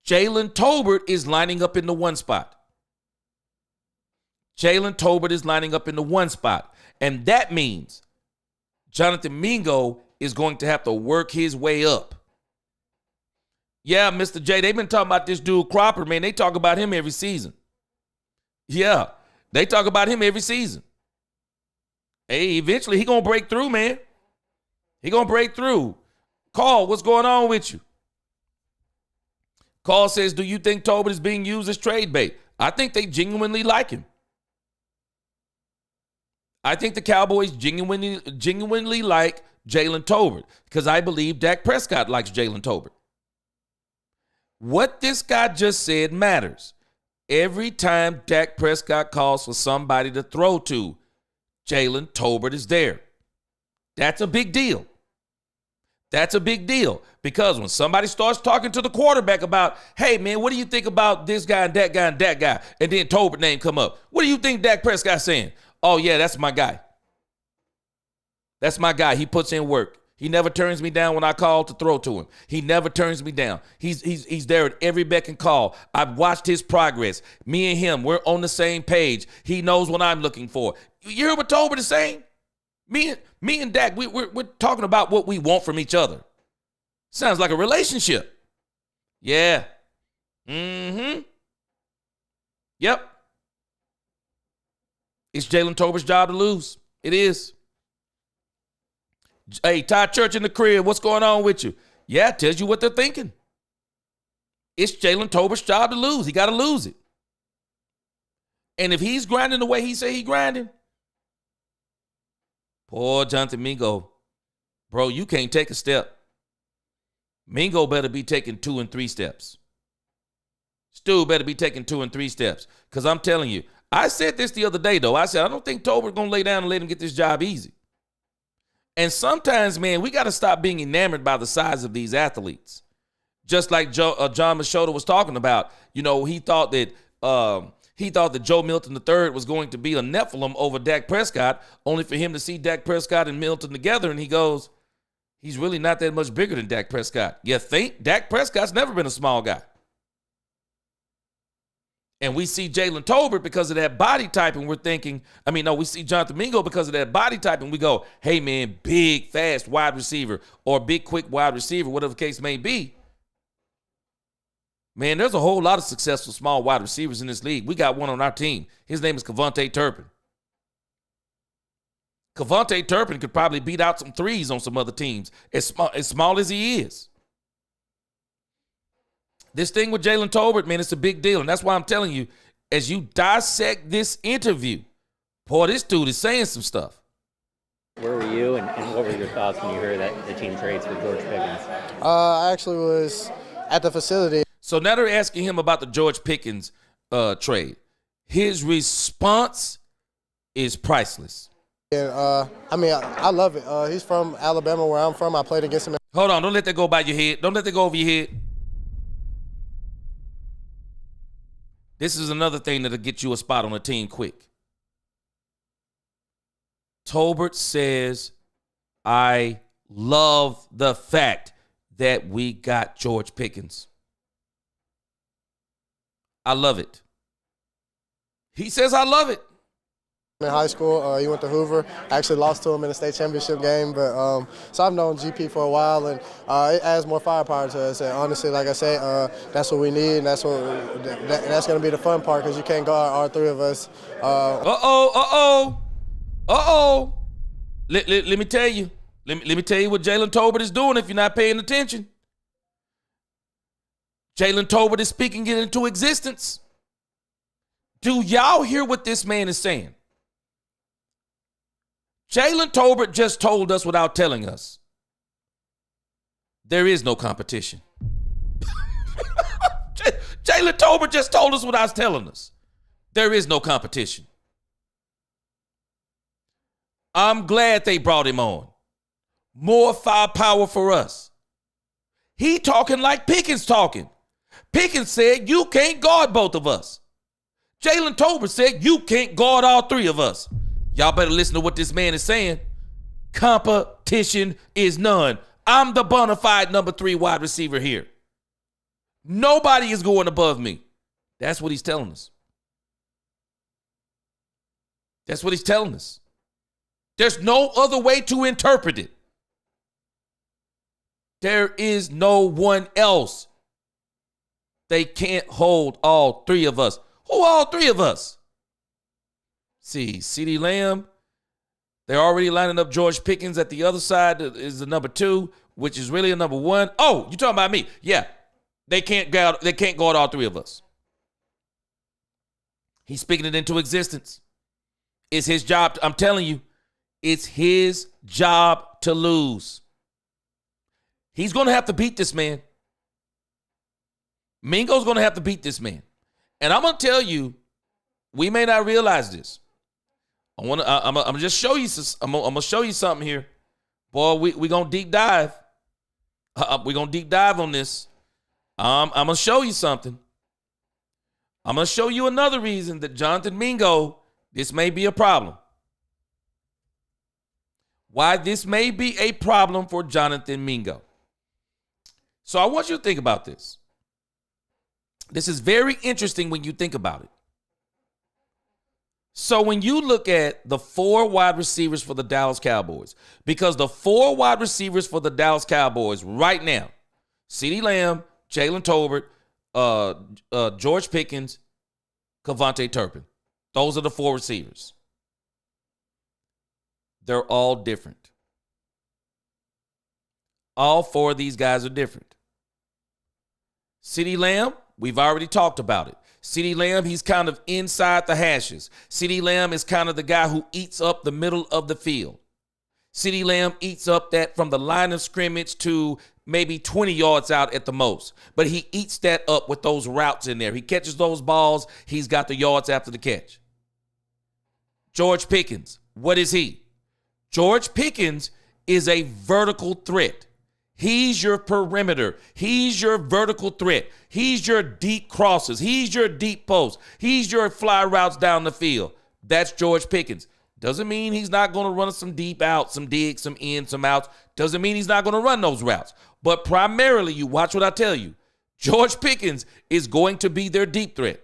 Jalen Tolbert is lining up in the one spot. Jalen Tolbert is lining up in the one spot. And that means Jonathan Mingo is going to have to work his way up. Yeah, Mr. J, they've been talking about this dude Cropper, man. They talk about him every season. Yeah, they talk about him every season. Hey, eventually he going to break through, man. He going to break through. Carl, what's going on with you? Carl says, do you think Tolbert is being used as trade bait? I think they genuinely like him. I think the Cowboys genuinely like Jalen Tolbert because I believe Dak Prescott likes Jalen Tolbert. What this guy just said matters. Every time Dak Prescott calls for somebody to throw to, Jalen Tolbert is there. That's a big deal. That's a big deal because when somebody starts talking to the quarterback about, hey, man, what do you think about this guy and that guy and that guy? And then Tolbert name come up. What do you think Dak Prescott's saying? Oh, yeah, that's my guy. That's my guy. He puts in work. He never turns me down when I call to throw to him. He never turns me down. He's there at every beck and call. I've watched his progress. Me and him, we're on the same page. He knows what I'm looking for. You hear what Tolbert is saying? Me and Dak, we're talking about what we want from each other. Sounds like a relationship. Yeah. Mm-hmm. Yep. It's Jalen Tolbert's job to lose. It is. Hey, Ty Church in the crib, what's going on with you? Yeah, it tells you what they're thinking. It's Jalen Tolbert's job to lose. He got to lose it. And if he's grinding the way he say he grinding, poor Jonathan Mingo, bro, you can't take a step. Mingo better be taking 2 and 3 steps. Stu better be taking 2 and 3 steps. Because I'm telling you, I said this the other day, though. I said, I don't think Tolbert's going to lay down and let him get this job easy. And sometimes, man, we got to stop being enamored by the size of these athletes. Just like John Machota was talking about. You know, he thought that Joe Milton III was going to be a Nephilim over Dak Prescott, only for him to see Dak Prescott and Milton together, and he goes, he's really not that much bigger than Dak Prescott. You think? Dak Prescott's never been a small guy. And we see Jalen Tolbert because of that body type, and we're thinking, we see Jonathan Mingo because of that body type, and we go, hey, man, big, fast wide receiver or big, quick wide receiver, whatever the case may be. Man, there's a whole lot of successful small wide receivers in this league. We got one on our team. His name is Kevontae Turpin. Kevontae Turpin could probably beat out some threes on some other teams, as small as he is. This thing with Jalen Tolbert, man, it's a big deal. And that's why I'm telling you, as you dissect this interview, boy, this dude is saying some stuff. Where were you, and what were your thoughts when you heard that the team trades for George Pickens? I actually was at the facility. So now they're asking him about the George Pickens trade. His response is priceless. And, I love it. He's from Alabama, where I'm from. I played against him. Hold on. Don't let that go by your head. Don't let that go over your head. This is another thing that'll get you a spot on a team quick. Tolbert says, I love the fact that we got George Pickens. I love it. He says, I love it. In high school, he went to Hoover. I actually lost to him in the state championship game, but so I've known GP for a while, and it adds more firepower to us. And honestly, like I say, that's what we need, and that's going to be the fun part, because you can't guard all 3 of us. Let me tell you. Let me tell you what Jalen Tolbert is doing if you're not paying attention. Jalen Tolbert is speaking it into existence. Do y'all hear what this man is saying? Jalen Tolbert just told us without telling us. There is no competition. Jalen Tolbert just told us without telling us. There is no competition. I'm glad they brought him on. More firepower for us. He talking like Pickens talking. Pickens said, you can't guard both of us. Jalen Tolbert said, you can't guard all 3 of us. Y'all better listen to what this man is saying. Competition is none. I'm the bona fide number 3 wide receiver here. Nobody is going above me. That's what he's telling us. That's what he's telling us. There's no other way to interpret it. There is no one else. They can't hold all 3 of us. Who all 3 of us? See, CeeDee Lamb. They're already lining up George Pickens at the other side is the number 2, which is really a number 1. Oh, you talking about me? Yeah, they can't guard all 3 of us. He's speaking it into existence. It's his job. I'm telling you, it's his job to lose. He's going to have to beat this man. Mingo's going to have to beat this man. And I'm going to tell you, we may not realize this. I'm gonna just show you. I'm gonna show you something here, boy. We gonna deep dive. We gonna deep dive on this. I'm gonna show you something. I'm gonna show you another reason that Jonathan Mingo, this may be a problem. Why this may be a problem for Jonathan Mingo. So I want you to think about this. This is very interesting when you think about it. So when you look at the 4 wide receivers for the Dallas Cowboys, because the 4 wide receivers for the Dallas Cowboys right now, CeeDee Lamb, Jalen Tolbert, George Pickens, Kevontae Turpin. Those are the 4 receivers. They're all different. All four of these guys are different. CeeDee Lamb, we've already talked about it. CeeDee Lamb, he's kind of inside the hashes. CeeDee Lamb is kind of the guy who eats up the middle of the field. CeeDee Lamb eats up that from the line of scrimmage to maybe 20 yards out at the most. But he eats that up with those routes in there. He catches those balls. He's got the yards after the catch. George Pickens, what is he? George Pickens is a vertical threat. He's your perimeter. He's your vertical threat. He's your deep crosses. He's your deep posts. He's your fly routes down the field. That's George Pickens. Doesn't mean he's not going to run some deep outs, some digs, some ins, some outs. Doesn't mean he's not going to run those routes. But primarily, you watch what I tell you. George Pickens is going to be their deep threat.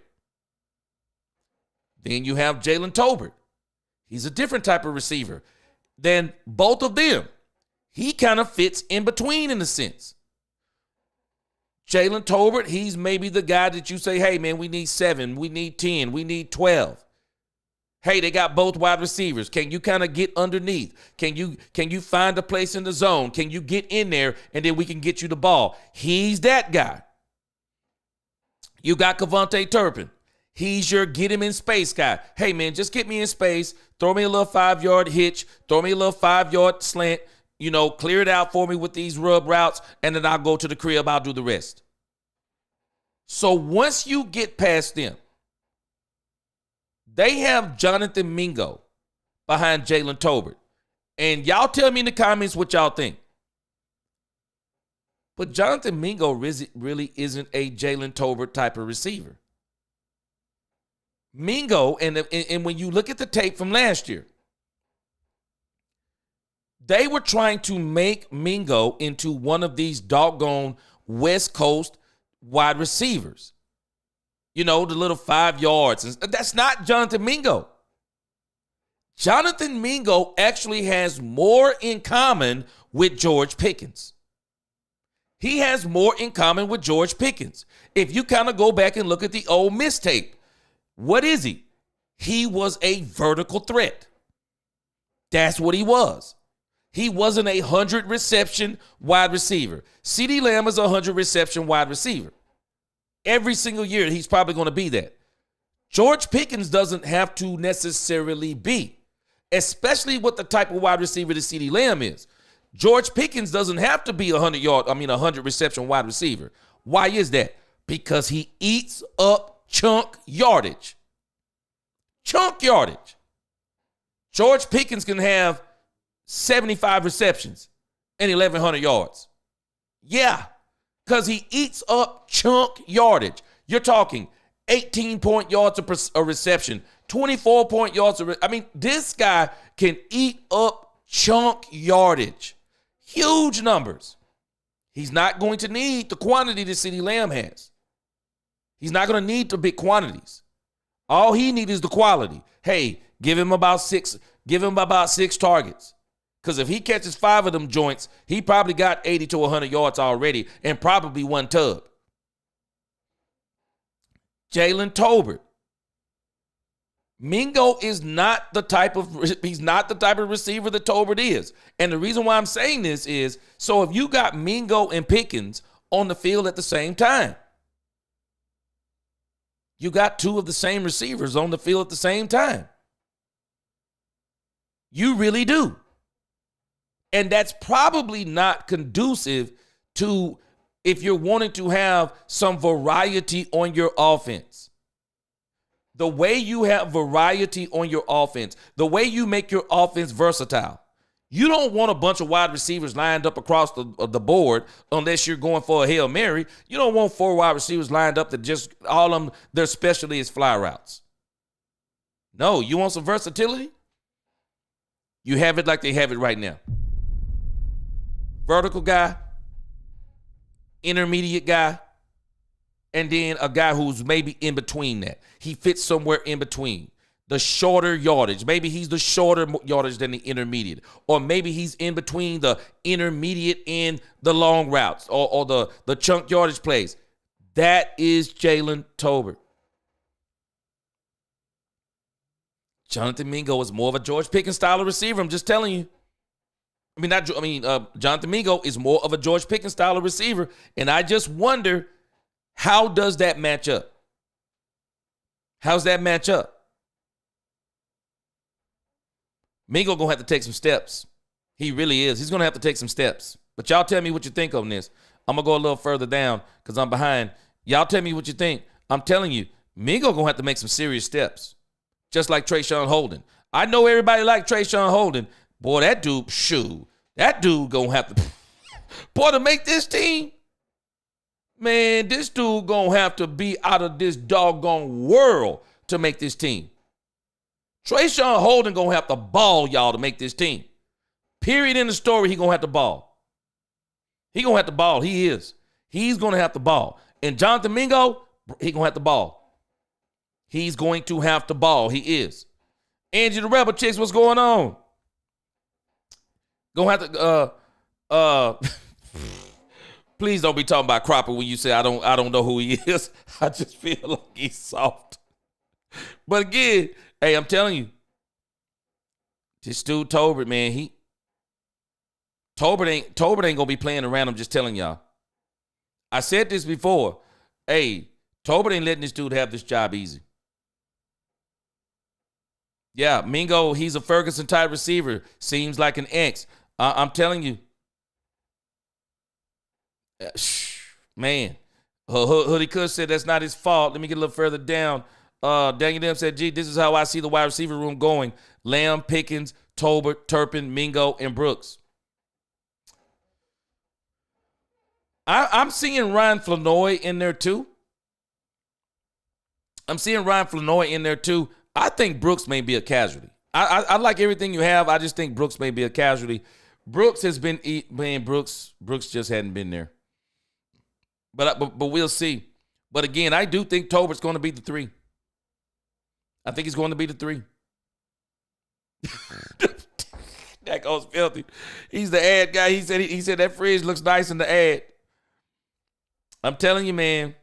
Then you have Jalen Tolbert. He's a different type of receiver than both of them. He kind of fits in between in a sense. Jalen Tolbert, he's maybe the guy that you say, hey, man, we need 7, we need 10, we need 12. Hey, they got both wide receivers. Can you kind of get underneath? Can you find a place in the zone? Can you get in there and then we can get you the ball? He's that guy. You got Kevontae Turpin. He's your get him in space guy. Hey, man, just get me in space. Throw me a little 5-yard hitch. Throw me a little 5-yard slant. Clear it out for me with these rub routes, and then I'll go to the crib. I'll do the rest. So once you get past them, they have Jonathan Mingo behind Jalen Tolbert. And y'all tell me in the comments what y'all think. But Jonathan Mingo really isn't a Jalen Tolbert type of receiver. Mingo, and when you look at the tape from last year, they were trying to make Mingo into one of these doggone West Coast wide receivers. The little 5 yards. That's not Jonathan Mingo. Jonathan Mingo actually has more in common with George Pickens. He has more in common with George Pickens. If you kind of go back and look at the Ole Miss tape, what is he? He was a vertical threat. That's what he was. He wasn't a 100 reception wide receiver. CeeDee Lamb is a 100 reception wide receiver. Every single year, he's probably going to be that. George Pickens doesn't have to necessarily be, especially with the type of wide receiver that CeeDee Lamb is. George Pickens doesn't have to be a 100 reception wide receiver. Why is that? Because he eats up chunk yardage. Chunk yardage. George Pickens can have 75 receptions and 1,100 yards. Yeah, because he eats up chunk yardage. You're talking 18-point yards a reception, 24-point yards. This guy can eat up chunk yardage. Huge numbers. He's not going to need the quantity that CeeDee Lamb has. He's not going to need the big quantities. All he needs is the quality. Hey, give him about six targets. Because if he catches 5 of them joints, he probably got 80 to 100 yards already and probably 1 tub. Jalen Tolbert. Mingo is not the type of receiver that Tolbert is. And the reason why I'm saying this is, so if you got Mingo and Pickens on the field at the same time, you got 2 of the same receivers on the field at the same time. You really do. And that's probably not conducive to if you're wanting to have some variety on your offense. The way you have variety on your offense, the way you make your offense versatile, you don't want a bunch of wide receivers lined up across the board unless you're going for a Hail Mary. You don't want 4 wide receivers lined up that just all of them, their specialty is fly routes. No, you want some versatility? You have it like they have it right now. Vertical guy, intermediate guy, and then a guy who's maybe in between that. He fits somewhere in between. The shorter yardage. Maybe he's the shorter yardage than the intermediate. Or maybe he's in between the intermediate and the long routes or the chunk yardage plays. That is Jalen Tolbert. Jonathan Mingo is more of a George Pickens style of receiver. I'm just telling you. Jonathan Mingo is more of a George Pickens style of receiver, and I just wonder, how does that match up? How's that match up? Mingo going to have to take some steps. He really is. He's going to have to take some steps. But y'all tell me what you think on this. I'm going to go a little further down because I'm behind. Y'all tell me what you think. I'm telling you, Mingo going to have to make some serious steps, just like Trayshawn Holden. I know everybody like Trayshawn Holden. Boy, that dude going to have to, boy, to make this team, man, this dude going to have to be out of this doggone world to make this team. Trayshawn Holden going to have to ball, y'all, to make this team. Period in the story, he going to have to ball. He going to have to ball. He is. He's going to have to ball. And Jonathan Mingo, he going to have to ball. He's going to have to ball. He is. Angie the Rebel Chicks, what's going on? Gonna have to please don't be talking about Cropper when you say I don't know who he is. I just feel like he's soft. But again, hey, I'm telling you, this dude Tolbert, man, Tolbert ain't gonna be playing around. I'm just telling y'all. I said this before. Hey, Tolbert ain't letting this dude have this job easy. Yeah, Mingo, he's a Ferguson type receiver. Seems like an X. I'm telling you. Man. Hoodie Kush said that's not his fault. Let me get a little further down. Daniel Dem said, gee, this is how I see the wide receiver room going. Lamb, Pickens, Tolbert, Turpin, Mingo, and Brooks. I'm seeing Ryan Flanoy in there too. I think Brooks may be a casualty. I like everything you have. I just think Brooks may be a casualty. Brooks has been, man, Brooks just hadn't been there. But we'll see. But again, I do think Tolbert's going to be the 3. I think he's going to be the 3. That goes filthy. He's the ad guy. He said that fridge looks nice in the ad. I'm telling you, man,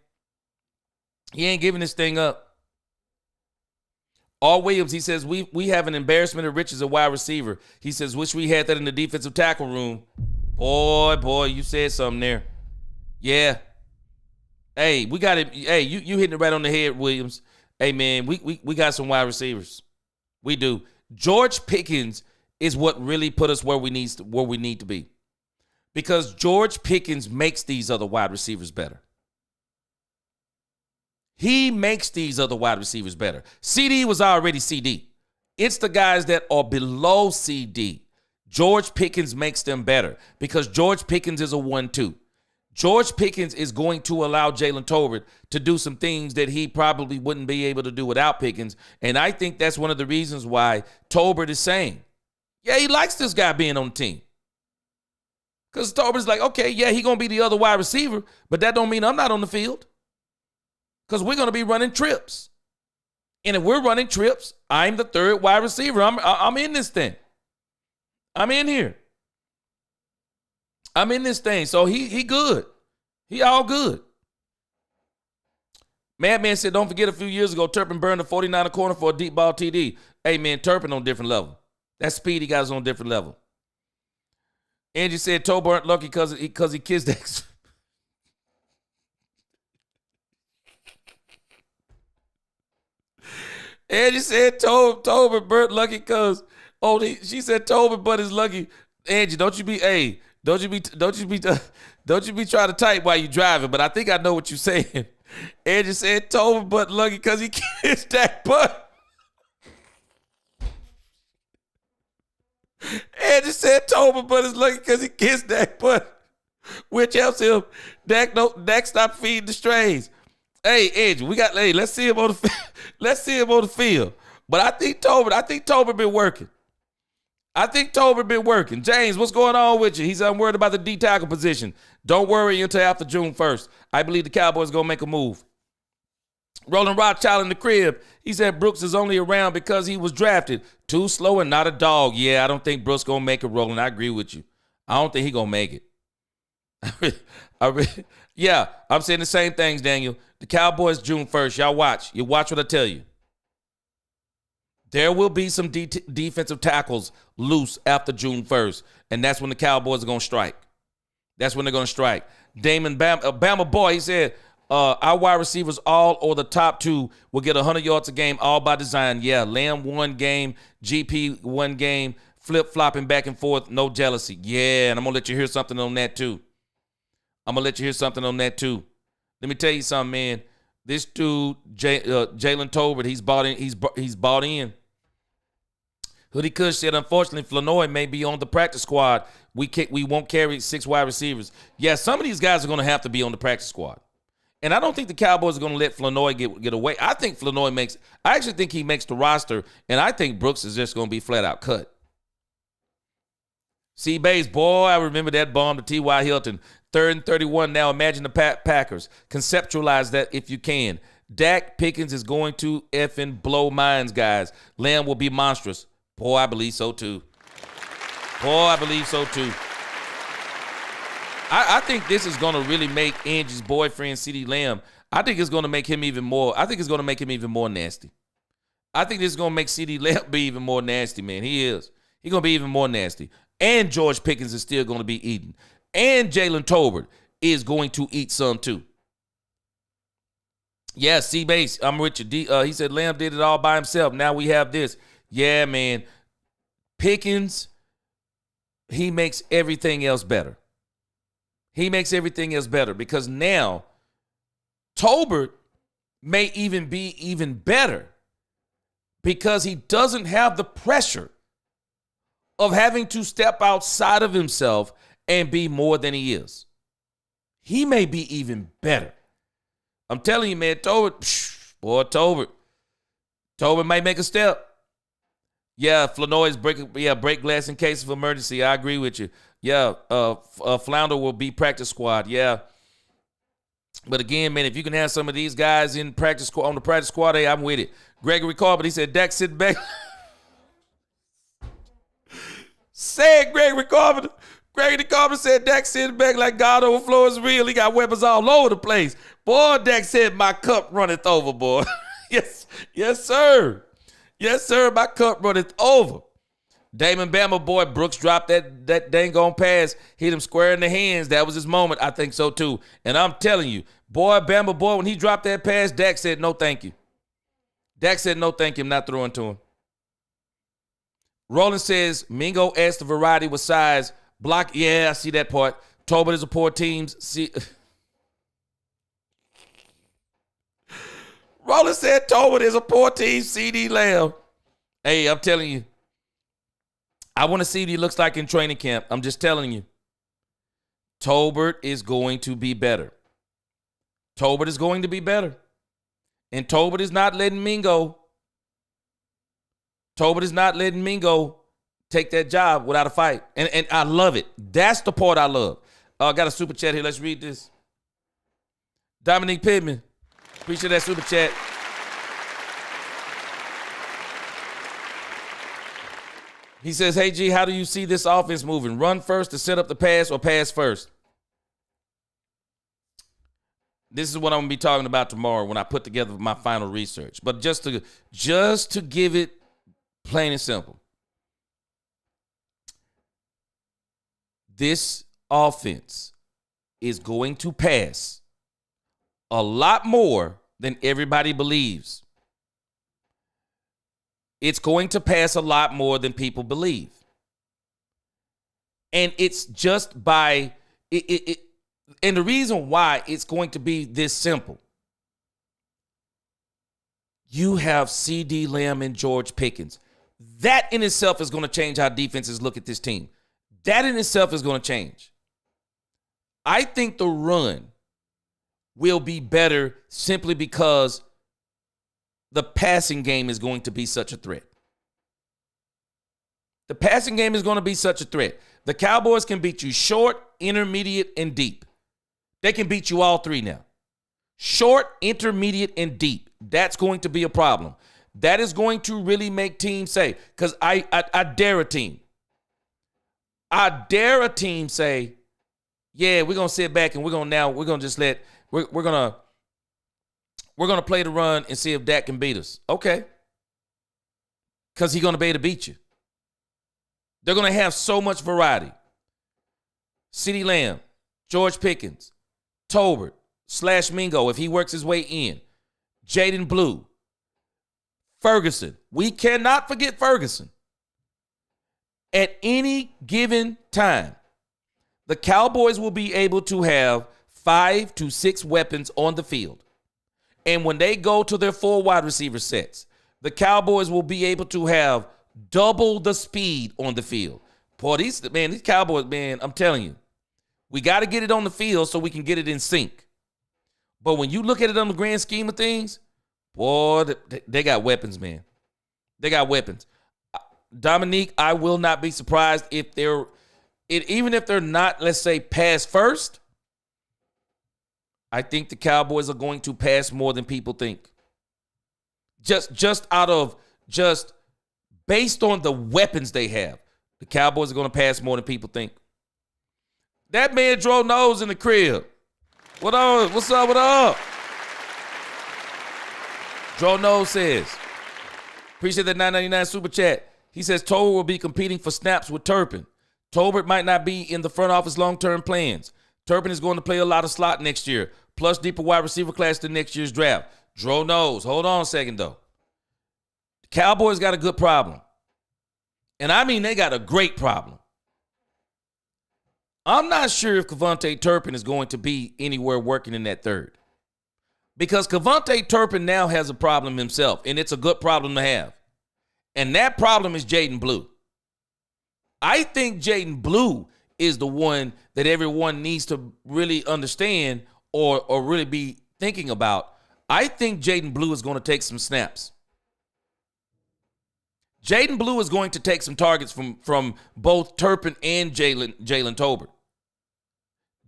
he ain't giving this thing up. All Williams, he says, we have an embarrassment of riches at wide receiver. He says, wish we had that in the defensive tackle room. Boy, you said something there. Yeah. Hey, we got it. Hey, you hitting it right on the head, Williams. Hey, man, we got some wide receivers. We do. George Pickens is what really put us where we need to be. Because George Pickens makes these other wide receivers better. He makes these other wide receivers better. CD was already CD. It's the guys that are below CD. George Pickens makes them better because George Pickens is a 1-2. George Pickens is going to allow Jalen Tolbert to do some things that he probably wouldn't be able to do without Pickens. And I think that's one of the reasons why Tolbert is saying, yeah, he likes this guy being on the team. Because Tolbert's like, okay, yeah, he going to be the other wide receiver, but that don't mean I'm not on the field. Because we're going to be running trips. And if we're running trips, I'm the third wide receiver. I'm in this thing. I'm in here. I'm in this thing. So he good. He all good. Madman said, don't forget a few years ago, Turpin burned the 49er corner for a deep ball TD. Hey, man, Turpin on a different level. That speed he got is on a different level. Angie said Tolbert lucky because he kissed that. Angie said Tolbert burnt lucky because she said Tolbert but is lucky. Angie, don't you be trying to type while you driving, but I think I know what you're saying. Angie said Tolbert but lucky because he kissed that butt. Angie said Tolbert but is lucky because he kissed that butt, which helps him. Dak stop feeding the strays. Hey, Angie, let's see him on the field. But I think Tolbert been working. James, what's going on with you? He's unworried about the D tackle position. Don't worry until after June 1st. I believe the Cowboys going to make a move. Roland Rothschild in the crib. He said Brooks is only around because he was drafted. Too slow and not a dog. Yeah, I don't think Brooks going to make it, Roland. I agree with you. I don't think he going to make it. Yeah, I'm saying the same things, Daniel. The Cowboys June 1st. Y'all watch. You watch what I tell you. There will be some defensive tackles loose after June 1st, and that's when the Cowboys are going to strike. That's when they're going to strike. Damon Bama Boy, he said, our wide receivers all or the top two will get 100 yards a game, all by design. Yeah, Lamb one game, GP one game, flip-flopping back and forth, no jealousy. Yeah, and I'm going to let you hear something on that too. Let me tell you something, man. This dude, Jalen Tolbert, he's bought in. Hoodie Kush said, unfortunately, Flanoy may be on the practice squad. We won't carry 6 wide receivers. Yeah, some of these guys are going to have to be on the practice squad. And I don't think the Cowboys are going to let Flanoy get away. I actually think he makes the roster, and I think Brooks is just going to be flat out cut. C. Bays, boy, I remember that bomb to T.Y. Hilton. 3rd and 31 now. Imagine the Packers. Conceptualize that if you can. Dak Pickens is going to effing blow minds, guys. Lamb will be monstrous. Boy, I believe so too. I think this is going to really make Angie's boyfriend, CeeDee Lamb, I think it's going to make him even more nasty. I think this is going to make CeeDee Lamb be even more nasty, man. He is. He's going to be even more nasty. And George Pickens is still going to be eating. And Jalen Tolbert is going to eat some too. Yeah, C-Base, I'm with you. He said Lamb did it all by himself. Now we have this. Yeah, man. Pickens, he makes everything else better. Because now Tolbert may even be even better because he doesn't have the pressure of having to step outside of himself and be more than he is. He may be even better. I'm telling you, man, Tolbert might make a step. Yeah, Flanoy's break glass in case of emergency. I agree with you. Yeah, Flounder will be practice squad. Yeah. But again, man, if you can have some of these guys in practice on the practice squad, hey, I'm with it. Gregory Corbett, he said, Dak sit back. Said Gregory Corbett. Gregory Corbett said Dak sitting back like God overflow is real. He got weapons all over the place. Boy, Dak said, my cup runneth over, boy. Yes, sir. Yes, sir, my cup runneth over. Damon Bama boy, Brooks dropped that dang on pass, hit him square in the hands. That was his moment. I think so too. And I'm telling you, boy, Bama boy, when he dropped that pass, Dak said no thank you. I'm not throwing to him. Roland says, Mingo asked the variety with size. Block, yeah, I see that part. Tolbert is a poor team. Roland said Tolbert is a poor team, CeeDee Lamb. Hey, I'm telling you. I want to see what he looks like in training camp. I'm just telling you. Tolbert is going to be better. And Tolbert is not letting Mingo. Take that job without a fight. And I love it. That's the part I love. I got a super chat here. Let's read this. Dominique Pittman. Appreciate that super chat. He says, hey, G, how do you see this offense moving? Run first to set up the pass or pass first? This is what I'm going to be talking about tomorrow when I put together my final research. But just to give it plain and simple. This offense is going to pass a lot more than everybody believes. It's going to pass a lot more than people believe. And it's just by it. And the reason why it's going to be this simple. You have CeeDee Lamb and George Pickens. That in itself is going to change how defenses look at this team. That in itself is going to change. I think the run will be better simply because the passing game is going to be such a threat. The passing game is going to be such a threat. The Cowboys can beat you short, intermediate, and deep. They can beat you all three now. Short, intermediate, and deep. That's going to be a problem. That is going to really make teams say, because I dare a team. I dare a team say, yeah, we're going to sit back and we're going to just let, we're going to play the run and see if Dak can beat us. Okay. because he's going to be able to beat you. They're going to have so much variety. CeeDee Lamb, George Pickens, Tolbert / Mingo if he works his way in, Jaden Blue, Ferguson. We cannot forget Ferguson. At any given time, the Cowboys will be able to have 5 to 6 weapons on the field. And when they go to their 4 wide receiver sets, the Cowboys will be able to have double the speed on the field. Boy, these Cowboys, man, I'm telling you, we got to get it on the field so we can get it in sync. But when you look at it on the grand scheme of things, boy, they got weapons, man. They got weapons. Dominique, I will not be surprised if even if they're not, let's say, pass first. I think the Cowboys are going to pass more than people think. Just based on the weapons they have, the Cowboys are going to pass more than people think. That man drove nose in the crib. What up? What's up? What up? Dro Nose says, appreciate that $9.99 super chat. He says Tolbert will be competing for snaps with Turpin. Tolbert might not be in the front office long-term plans. Turpin is going to play a lot of slot next year, plus deeper wide receiver class than next year's draft. Dro Nose, hold on a second, though. The Cowboys got a good problem. And I mean, they got a great problem. I'm not sure if Kevontae Turpin is going to be anywhere working in that third. Because Kevontae Turpin now has a problem himself, and it's a good problem to have. And that problem is Jaden Blue. I think Jaden Blue is the one that everyone needs to really understand or really be thinking about. I think Jaden Blue is going to take some snaps. Jaden Blue is going to take some targets from both Turpin and Jalen Tolbert.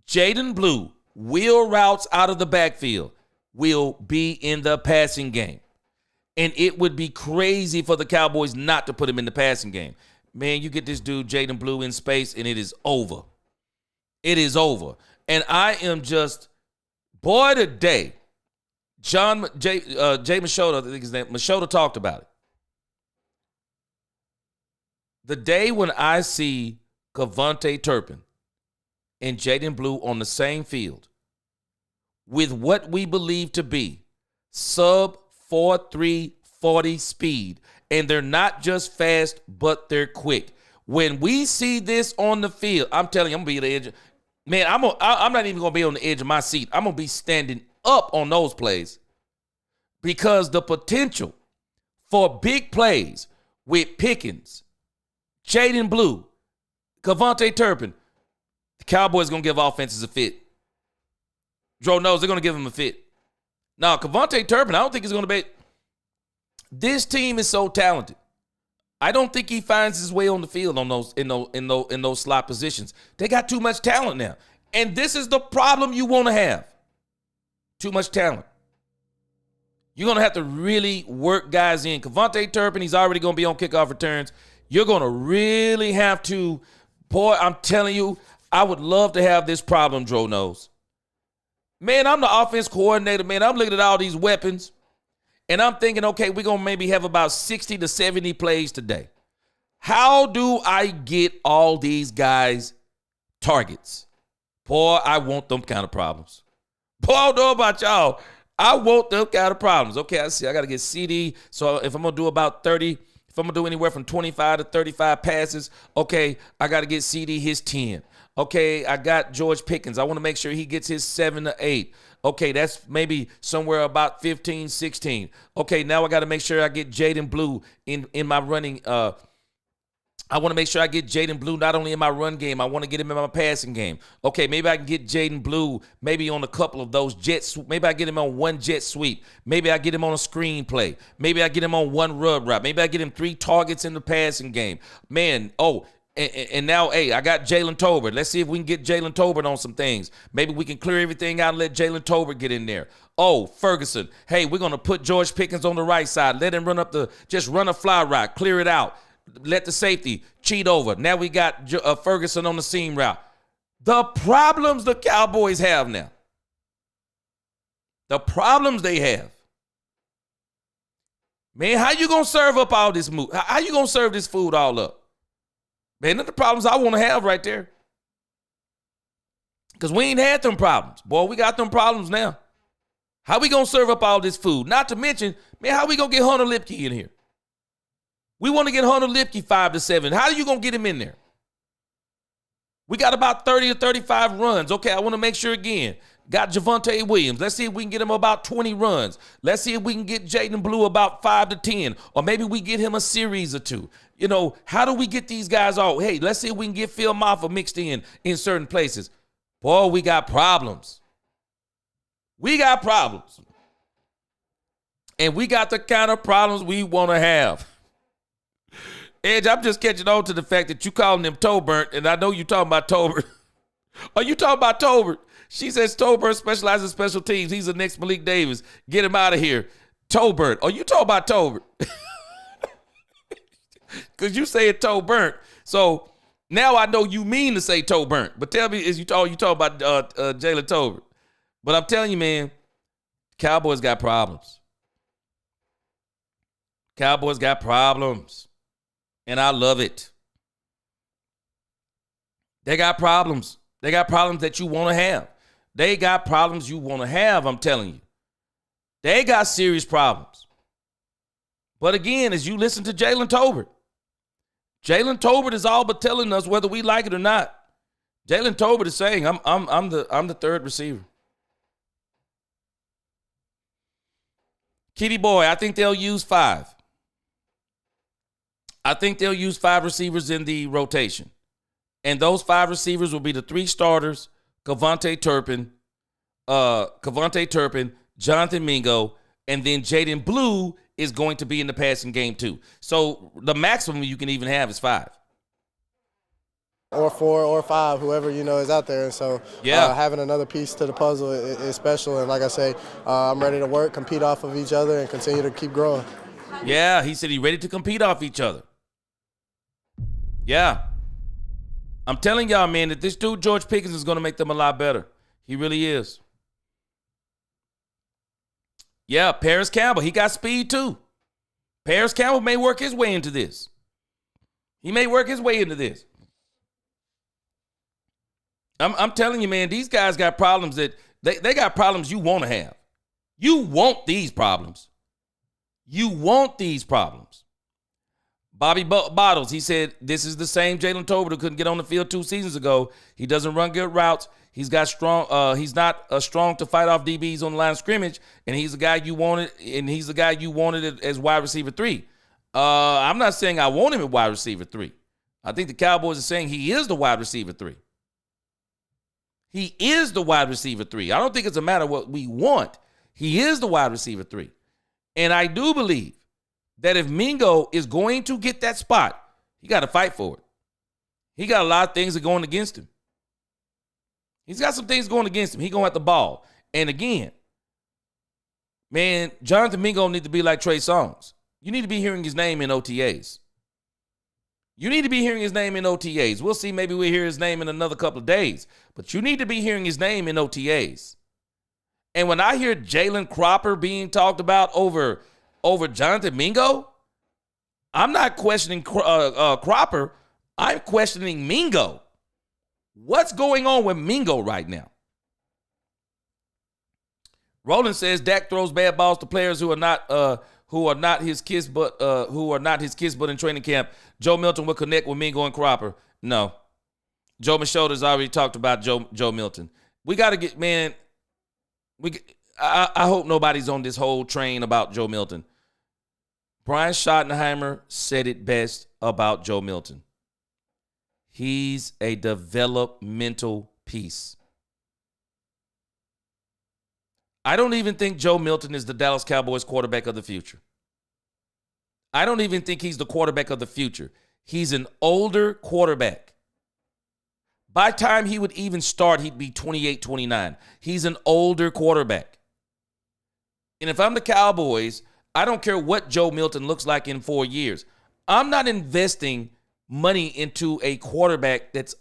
Jaden Blue wheel routes out of the backfield will be in the passing game. And it would be crazy for the Cowboys not to put him in the passing game. Man, you get this dude, Jaden Blue, in space, and it is over. It is over. And I am just, boy, today, Jay Machota, I think his name, Machota talked about it. The day when I see Kevontae Turpin and Jaden Blue on the same field with what we believe to be sub 4.3 40 speed, and they're not just fast, but they're quick. When we see this on the field, I'm telling you, I'm going to be at the edge. Man, I'm not even going to be on the edge of my seat. I'm going to be standing up on those plays because the potential for big plays with Pickens, Jaden Blue, Kevontae Turpin, the Cowboys going to give offenses a fit. Dro knows they're going to give him a fit. Now, Kevontae Turpin, I don't think he's going to be. This team is so talented. I don't think he finds his way on the field on in those slot positions. They got too much talent now. And this is the problem you want to have. Too much talent. You're going to have to really work guys in. Kevontae Turpin, he's already going to be on kickoff returns. You're going to really have to, boy, I'm telling you, I would love to have this problem, Dro knows. Man, I'm the offense coordinator, man. I'm looking at all these weapons, and I'm thinking, okay, we're going to maybe have about 60 to 70 plays today. How do I get all these guys targets? Boy, I want them kind of problems. Boy, I don't know about y'all. I want them kind of problems. Okay, I see. I got to get CD. So if I'm going to do about 30, if I'm going to do anywhere from 25 to 35 passes, okay, I got to get CD his 10. Okay, I got George Pickens. I want to make sure he gets his 7 to 8. Okay, that's maybe somewhere about 15, 16. Okay, now I got to make sure I get Jaden Blue in my running. I want to make sure I get Jaden Blue not only in my run game, I want to get him in my passing game. Okay, maybe I can get Jaden Blue maybe on a couple of those jets. Maybe I get him on one jet sweep. Maybe I get him on a screen play. Maybe I get him on one rub route. Maybe I get him 3 targets in the passing game. Man, and now, hey, I got Jalen Tolbert. Let's see if we can get Jalen Tolbert on some things. Maybe we can clear everything out and let Jalen Tolbert get in there. Oh, Ferguson. Hey, we're going to put George Pickens on the right side. Let him just run a fly route. Clear it out. Let the safety cheat over. Now we got Ferguson on the seam route. The problems the Cowboys have now. The problems they have. Man, how you going to serve up all this food? How you going to serve this food all up? Man, that's the problems I want to have right there. Because we ain't had them problems. Boy, we got them problems now. How we going to serve up all this food? Not to mention, man, how we going to get Hunter Lipke in here? We want to get Hunter Lipke 5 to 7. How are you going to get him in there? We got about 30 or 35 runs. Okay, I want to make sure again. Got Javonte Williams. Let's see if we can get him about 20 runs. Let's see if we can get Jaden Blue about 5 to 10. Or maybe we get him a series or two. You know, how do we get these guys all? Hey, let's see if we can get Phil Maffa mixed in certain places. Boy, we got problems. We got problems. And we got the kind of problems we want to have. Edge, I'm just catching on to the fact that you calling him Tolbert, and I know you talking about Tolbert. Are you talking about Tolbert? She says Tolbert specializes in special teams. He's the next Malik Davis. Get him out of here. Tolbert. Are you talking about Tolbert? Because you say it Tolbert. So now I know you mean to say Tolbert. But tell me, is you talking about Jalen Tolbert? But I'm telling you, man, Cowboys got problems. Cowboys got problems. And I love it. They got problems. They got problems that you want to have. They got problems you want to have, I'm telling you. They got serious problems. But again, as you listen to Jalen Tolbert is all but telling us whether we like it or not. Jalen Tolbert is saying, I'm the third receiver. Kitty boy, I think they'll use 5. I think they'll use 5 receivers in the rotation. And those 5 receivers will be the 3 starters, Kevontae Turpin, Jonathan Mingo, and then Jaden Blue is going to be in the passing game too. So the maximum you can even have is 5. Or 4 or 5, whoever, is out there. And so having another piece to the puzzle is special. And like I say, I'm ready to work, compete off of each other, and continue to keep growing. Yeah, he said he's ready to compete off each other. Yeah. I'm telling y'all, man, that this dude, George Pickens, is going to make them a lot better. He really is. Yeah, Paris Campbell, he got speed too. Paris Campbell may work his way into this. He may work his way into this. I'm telling you, man, these guys got problems that they got problems you want to have. You want these problems. You want these problems. Bobby Bottles, he said, this is the same Jalen Tolbert who couldn't get on the field 2 seasons ago. He doesn't run good routes. He's not strong to fight off DBs on the line of scrimmage, and he's the guy you wanted, as wide receiver 3. I'm not saying I want him at wide receiver 3. I think the Cowboys are saying he is the wide receiver 3. He is the wide receiver 3. I don't think it's a matter of what we want. He is the wide receiver 3. And I do believe that if Mingo is going to get that spot, he got to fight for it. He got a lot of things that are going against him. He's got some things going against him. He going at the ball. And again, man, Jonathan Mingo need to be like Trey Songz. You need to be hearing his name in OTAs. You need to be hearing his name in OTAs. We'll see. Maybe we'll hear his name in another couple of days. But you need to be hearing his name in OTAs. And when I hear Jalen Cropper being talked about over Jonathan Mingo, I'm not questioning Cropper. I'm questioning Mingo. What's going on with Mingo right now? Roland says Dak throws bad balls to players who are not his kids, but in training camp. Joe Milton will connect with Mingo and Cropper. No, Joe Michaud's already talked about Joe Milton. We got to get, man. I hope nobody's on this whole train about Joe Milton. Brian Schottenheimer said it best about Joe Milton. He's a developmental piece. I don't even think Joe Milton is the Dallas Cowboys quarterback of the future. I don't even think he's the quarterback of the future. He's an older quarterback. By the time he would even start, he'd be 28, 29. He's an older quarterback. And if I'm the Cowboys, I don't care what Joe Milton looks like in 4 years. I'm not investing money into a quarterback that's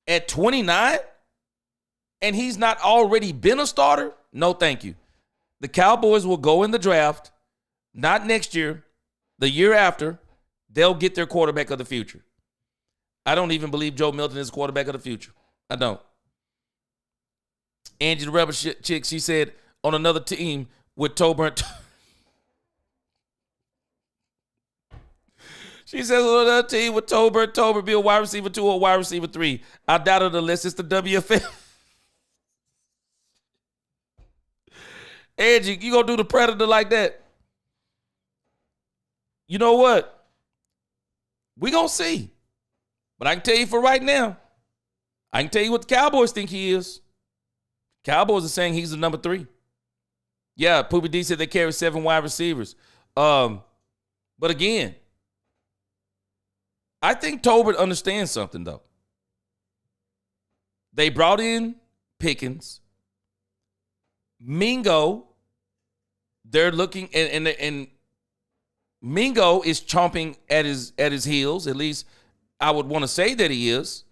at 29 and he's not already been a starter. No, thank you. The Cowboys will go in the draft. not next year, the year after, they'll get their quarterback of the future. I don't even believe Joe Milton is quarterback of the future. I don't. Angie the Rebel chick, she said on another team with Tolbert. She says on another team with Tolbert be a wide receiver 2 or a wide receiver 3. I doubt it unless it's the WFL. Angie, you gonna do the Predator like that? You know what? We gonna see. But I can tell you for right now, I can tell you what the Cowboys think he is. Cowboys are saying he's the number 3. Yeah, Poopy D said they carry 7 wide receivers. But again, I think Tolbert understands something, though. They brought in Pickens. Mingo, they're looking, and Mingo is chomping at his heels. At least I would want to say that he is.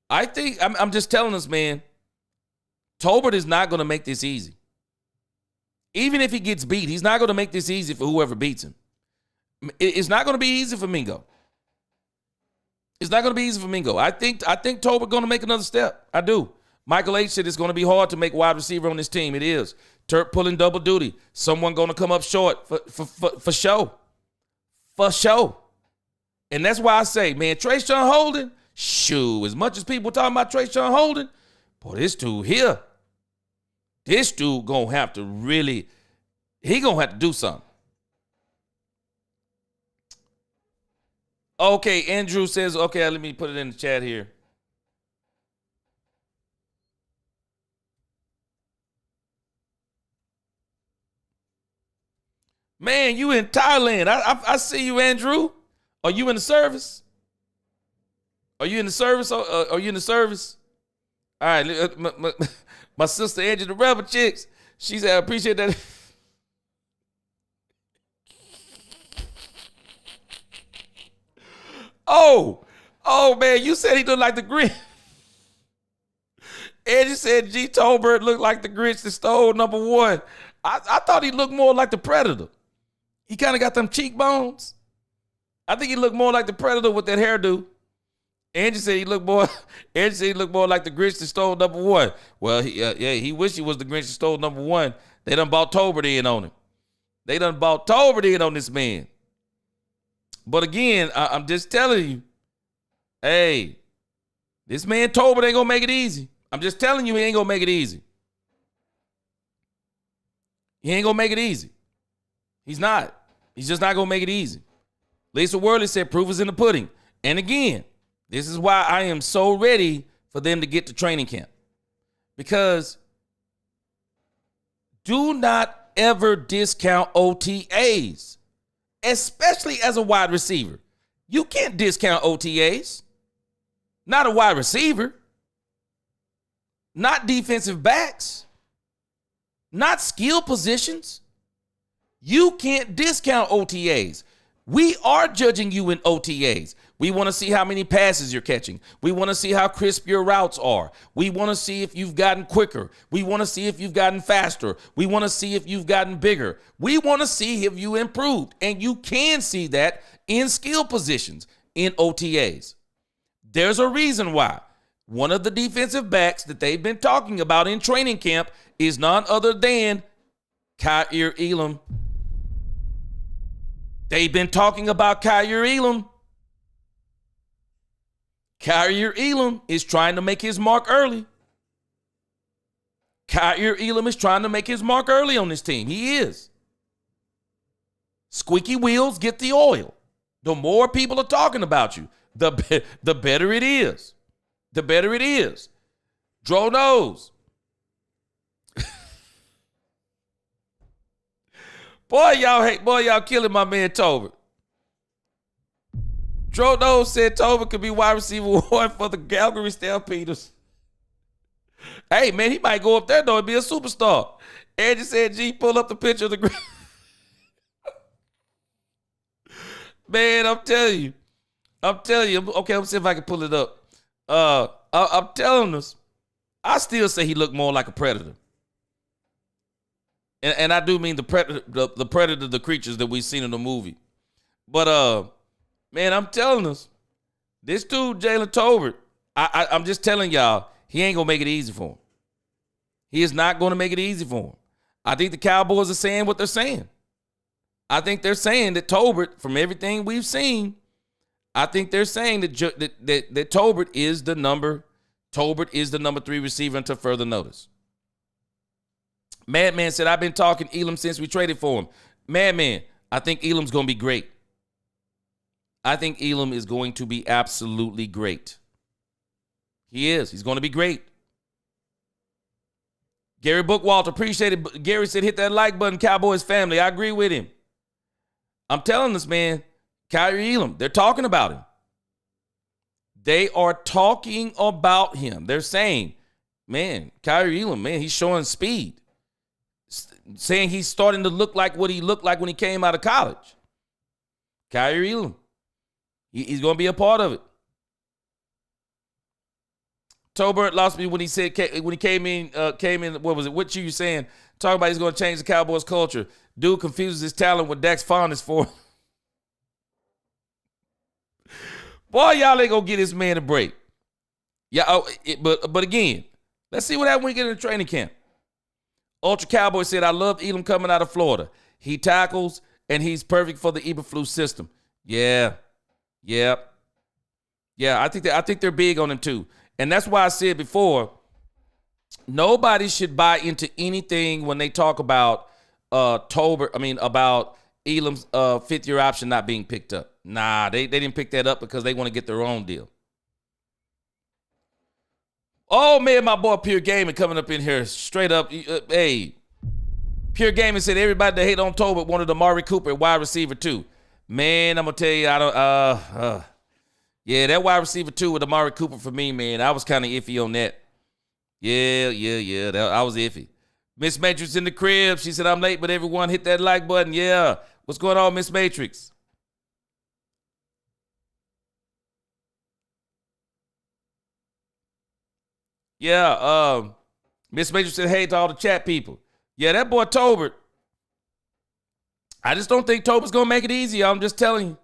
I think, I'm just telling us, man, Tolbert is not going to make this easy. Even if he gets beat, he's not going to make this easy for whoever beats him. It's not going to be easy for Mingo. It's not going to be easy for Mingo. I think Tolbert going to make another step. I do. Michael H. said it's going to be hard to make wide receiver on this team. It is. Turk pulling double duty. Someone going to come up short for show. For show. And that's why I say, man, Trayshawn Holden, shoo, as much as people talking about Trayshawn Holden, boy, this dude here, this dude going to have to really, he going to have to do something. Okay, Andrew says, okay, let me put it in the chat here. Man, you in Thailand. I see you, Andrew. Are you in the service? Are you in the service? Are you in the service? All right, my sister Angie the Rebel Chicks, she said, I appreciate that. Oh man, you said he looked like the Grinch. Angie said G. Tolbert looked like the Grinch that stole number 1. I thought he looked more like the Predator. He kind of got them cheekbones. I think he looked more like the Predator with that hairdo. Angie said he looked more like the Grinch that stole number 1. Well, he wished he was the Grinch that stole number 1. They done bought Tolbert in on him. They done bought Tolbert in on this man. But again, I'm just telling you, hey, this man Tolbert ain't gonna make it easy. I'm just telling you, he ain't gonna make it easy. He ain't gonna make it easy. He's not. He's just not gonna make it easy. Lisa Worley said proof is in the pudding. And again, this is why I am so ready for them to get to training camp. Because do not ever discount OTAs, especially as a wide receiver. You can't discount OTAs. Not a wide receiver. Not defensive backs. Not skill positions. You can't discount OTAs. We are judging you in OTAs. We want to see how many passes you're catching. We want to see how crisp your routes are. We want to see if you've gotten quicker. We want to see if you've gotten faster. We want to see if you've gotten bigger. We want to see if you improved. And you can see that in skill positions in OTAs. There's a reason why. One of the defensive backs that they've been talking about in training camp is none other than Kaiir Elam. They've been talking about Kaiir Elam. Kaiir Elam is trying to make his mark early. Kaiir Elam is trying to make his mark early on this team. He is. Squeaky wheels get the oil. The more people are talking about you, the better it is. The better it is. Dro knows. Boy, y'all killing my man Tolbert. Dro knows said Tolbert could be wide receiver 1 for the Calgary Stampeders. Hey, man, he might go up there, though, and be a superstar. Angie said, G, pull up the picture of the Man, I'm telling you. Okay, I'm going to see if I can pull it up. I'm telling us, I still say he looked more like a Predator. And I do mean the predator, the creatures that we've seen in the movie. But man, I'm telling us, this dude Jalen Tolbert, I'm just telling y'all, he ain't gonna make it easy for him. He is not gonna make it easy for him. I think the Cowboys are saying what they're saying. I think they're saying that Tolbert, from everything we've seen, I think they're saying that Tolbert is the number 3 receiver until further notice. Madman said, I've been talking Elam since we traded for him. Madman, I think Elam's going to be great. I think Elam is going to be absolutely great. He is. He's going to be great. Gary Bookwalter, appreciate it. Gary said, hit that like button, Cowboys family. I agree with him. I'm telling this, man, Kyrie Elam, they're talking about him. They are talking about him. They're saying, man, Kyrie Elam, man, he's showing speed. Saying he's starting to look like what he looked like when he came out of college. Kyrie Elam, he's going to be a part of it. Tolbert lost me when he said, when he came in, what was it? What you saying? Talking about he's going to change the Cowboys culture. Dude confuses his talent with Dak's fondness for him. Boy, y'all ain't going to get this man a break. Yeah, but again, let's see what happens when we get in the training camp. Ultra Cowboy said, I love Elam coming out of Florida. He tackles, and he's perfect for the Eberflus system. Yeah. I think they're big on him too. And that's why I said before, nobody should buy into anything when they talk about about Elam's fifth-year option not being picked up. Nah, they didn't pick that up because they want to get their own deal. Oh, man, my boy Pure Gaming coming up in here straight up. Hey, Pure Gaming said everybody that hate on Tolbert wanted Amari Cooper, wide receiver too. Man, I'm going to tell you, I don't yeah, that wide receiver too with Amari Cooper for me, man. I was kind of iffy on that. Yeah. I was iffy. Miss Matrix in the crib. She said, I'm late, but everyone hit that like button. Yeah. What's going on, Miss Matrix? Yeah, Miss Matrix said, hey to all the chat people. Yeah, that boy Tolbert. I just don't think Tolbert's going to make it easy. I'm just telling you.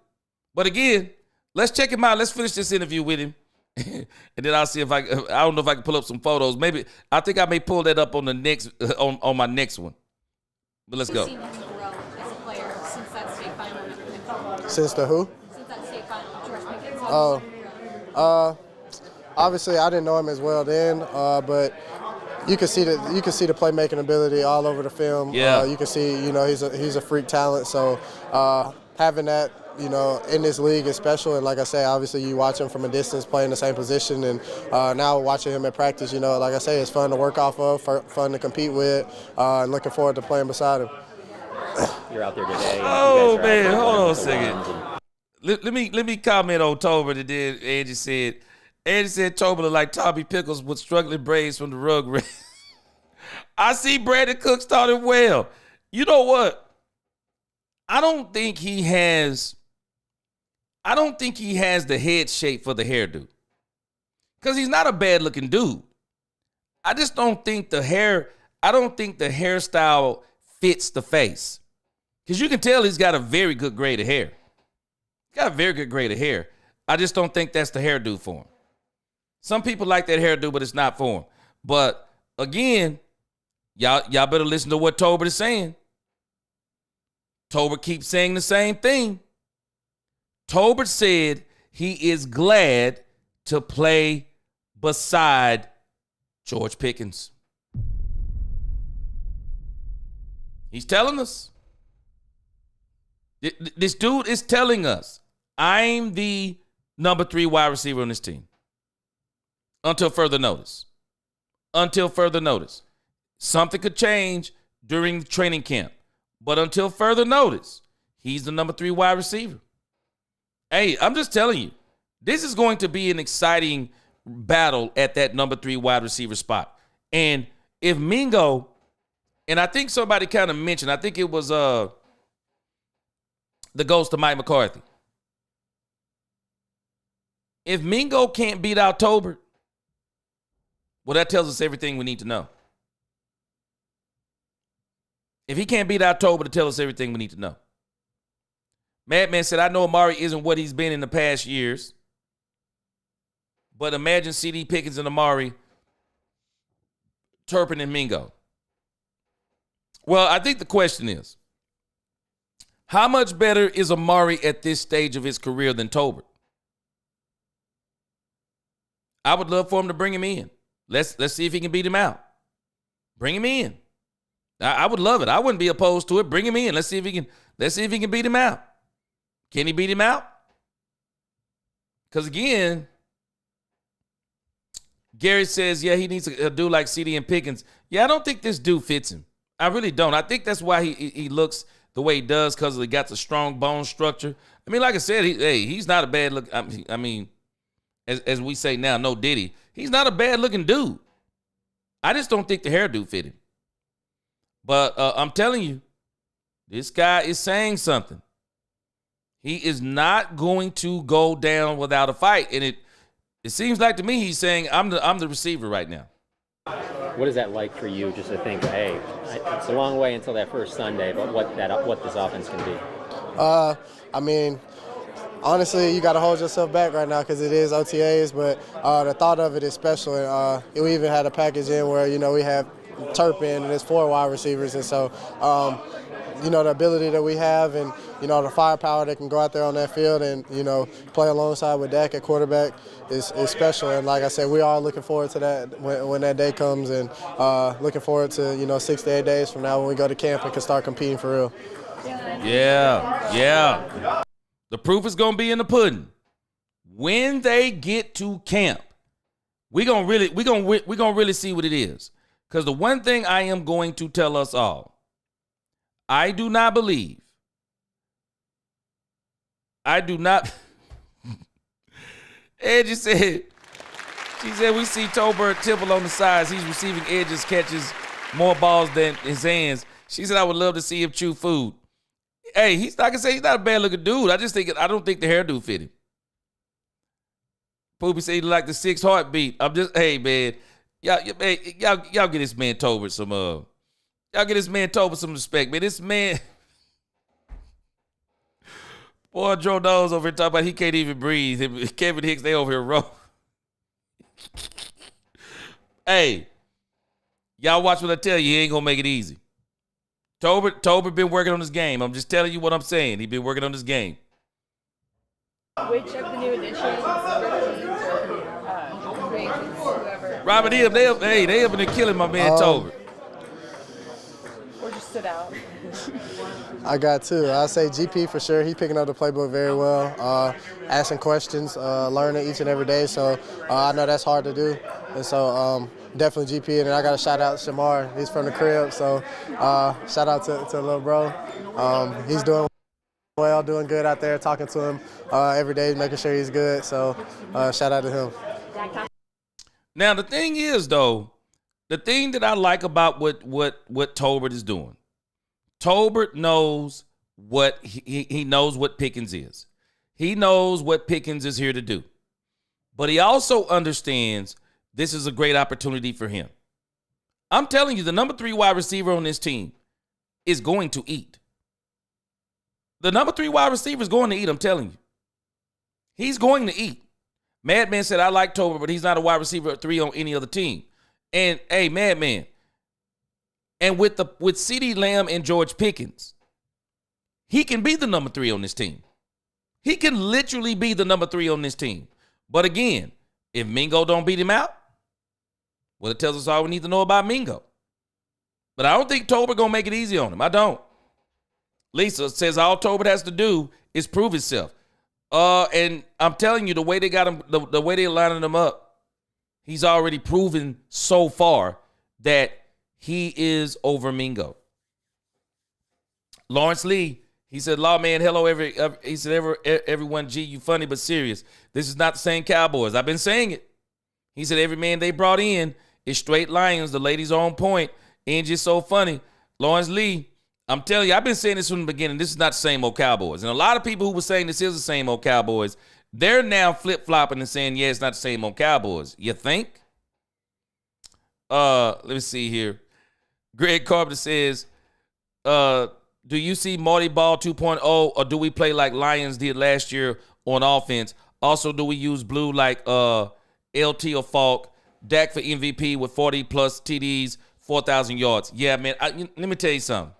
But again, let's check him out. Let's finish this interview with him. And then I'll see if I don't know if I can pull up some photos. Maybe, I think I may pull that up on the next, on my next one. But let's go. Seen him grow as a player since that state final. Since the who? Since that state final, George Pickens. Obviously, I didn't know him as well then, but you can see the playmaking ability all over the film. Yeah. You can see, he's a freak talent. So having that, in this league is special. And like I say, obviously you watch him from a distance playing the same position, and now watching him at practice, like I say, it's fun to work off of, fun to compete with, and looking forward to playing beside him. You're out there today. Oh man, hold on a second. Let me comment on Tolbert. And then Angie said Tolbert looked like Tommy Pickles with struggling braids from the Rugrats. I see Brandon Cook started well. You know what? I don't think he has the head shape for the hairdo. Because he's not a bad looking dude. I just don't think the hairstyle fits the face. Because you can tell he's got a very good grade of hair. I just don't think that's the hairdo for him. Some people like that hairdo, but it's not for him. But again, y'all better listen to what Tolbert is saying. Tolbert keeps saying the same thing. Tolbert said he is glad to play beside George Pickens. He's telling us. This dude is telling us, I'm the number 3 wide receiver on this team. Until further notice. Something could change during the training camp. But until further notice, he's the number 3 wide receiver. Hey, I'm just telling you, this is going to be an exciting battle at that number 3 wide receiver spot. And if Mingo, and I think somebody kind of mentioned, I think it was the ghost of Mike McCarthy. If Mingo can't beat out Tolbert, well, that tells us everything we need to know. if he can't beat October to tell us everything we need to know. Madman said, I know Amari isn't what he's been in the past years, but imagine CD Pickens and Amari, Turpin and Mingo. Well, I think the question is, how much better is Amari at this stage of his career than Tolbert? I would love for him to bring him in. Let's see if he can beat him out. Bring him in. I would love it. I wouldn't be opposed to it. Bring him in. Let's see if he can beat him out. Can he beat him out? Because again, Gary says, yeah, he needs a dude like CD and Pickens. Yeah, I don't think this dude fits him. I really don't. I think that's why he looks the way he does, because he got the strong bone structure. I mean, like I said, he's not a bad look. I mean, as we say now, no Diddy. He's not a bad looking dude. I just don't think the hairdo fit him. But I'm telling you, this guy is saying something. He is not going to go down without a fight, and it seems like to me he's saying I'm the receiver right now. What is that like for you, just to think, hey, it's a long way until that first Sunday, but what this offense can be? I mean, honestly, you got to hold yourself back right now because it is OTAs, but the thought of it is special. And we even had a package in where, we have Turpin and it's 4 wide receivers. And so, the ability that we have and, the firepower that can go out there on that field and, play alongside with Dak at quarterback is special. And like I said, we are looking forward to that when that day comes, and looking forward to, 6 to 8 days from now when we go to camp and can start competing for real. Yeah. The proof is going to be in the pudding. When they get to camp, we're going to really see what it is. Because the one thing I am going to tell us all, I do not. Edge said, she said, we see Tolbert Temple on the sides. He's receiving edges, catches more balls than his hands. She said, I would love to see him chew food. Hey, he's not a bad looking dude. I don't think the hairdo fit him. Poopy said he like the 6 heartbeat. Hey man, y'all get this man Tolbert some respect, man. This man, boy, Joe knows over here talking about he can't even breathe. Kevin Hicks, they over here roll. Hey, y'all watch what I tell you. He ain't gonna make it easy. Tolbert been working on his game. I'm just telling you what I'm saying. He been working on his game. Which of the new additions, rookies or Ravens, whoever? Robert Hill, they up in there killing my man Tolbert. Or just stood out? I got 2. I'll say GP for sure. He's picking up the playbook very well, asking questions, learning each and every day. So I know that's hard to do. And so definitely GP. And then I got to shout out Shamar. He's from the crib. So shout out to little bro. He's doing well, doing good out there, talking to him every day, making sure he's good. So shout out to him. Now, the thing is, though, the thing that I like about what Tolbert is doing, Tolbert knows what he knows what Pickens is. He knows what Pickens is here to do. But he also understands this is a great opportunity for him. I'm telling you, the number 3 wide receiver on this team is going to eat. The number 3 wide receiver is going to eat, I'm telling you. He's going to eat. Madman said, I like Tolbert, but he's not a wide receiver 3 on any other team. And, hey, Madman, and with CeeDee Lamb and George Pickens, he can be the number 3 on this team. He can literally be the number 3 on this team. But again, if Mingo don't beat him out, well, it tells us all we need to know about Mingo. But I don't think Tolbert going to make it easy on him. I don't. Lisa says all Tolbert has to do is prove himself. And I'm telling you, the way they got him, the way they're lining him up, he's already proven so far that he is over Mingo. Lawrence Lee, he said, Lawman, hello, he said, everyone, G, you funny but serious. This is not the same Cowboys. I've been saying it. He said, every man they brought in is straight Lions. The ladies are on point. Ain't just so funny. Lawrence Lee, I'm telling you, I've been saying this from the beginning. This is not the same old Cowboys. And a lot of people who were saying this is the same old Cowboys, they're now flip-flopping and saying, yeah, it's not the same old Cowboys. You think? Let me see here. Greg Carpenter says, Do you see Marty Ball 2.0, or do we play like Lions did last year on offense? Also, do we use blue like LT or Falk? Dak for MVP with 40-plus TDs, 4,000 yards. Yeah, man, let me tell you something.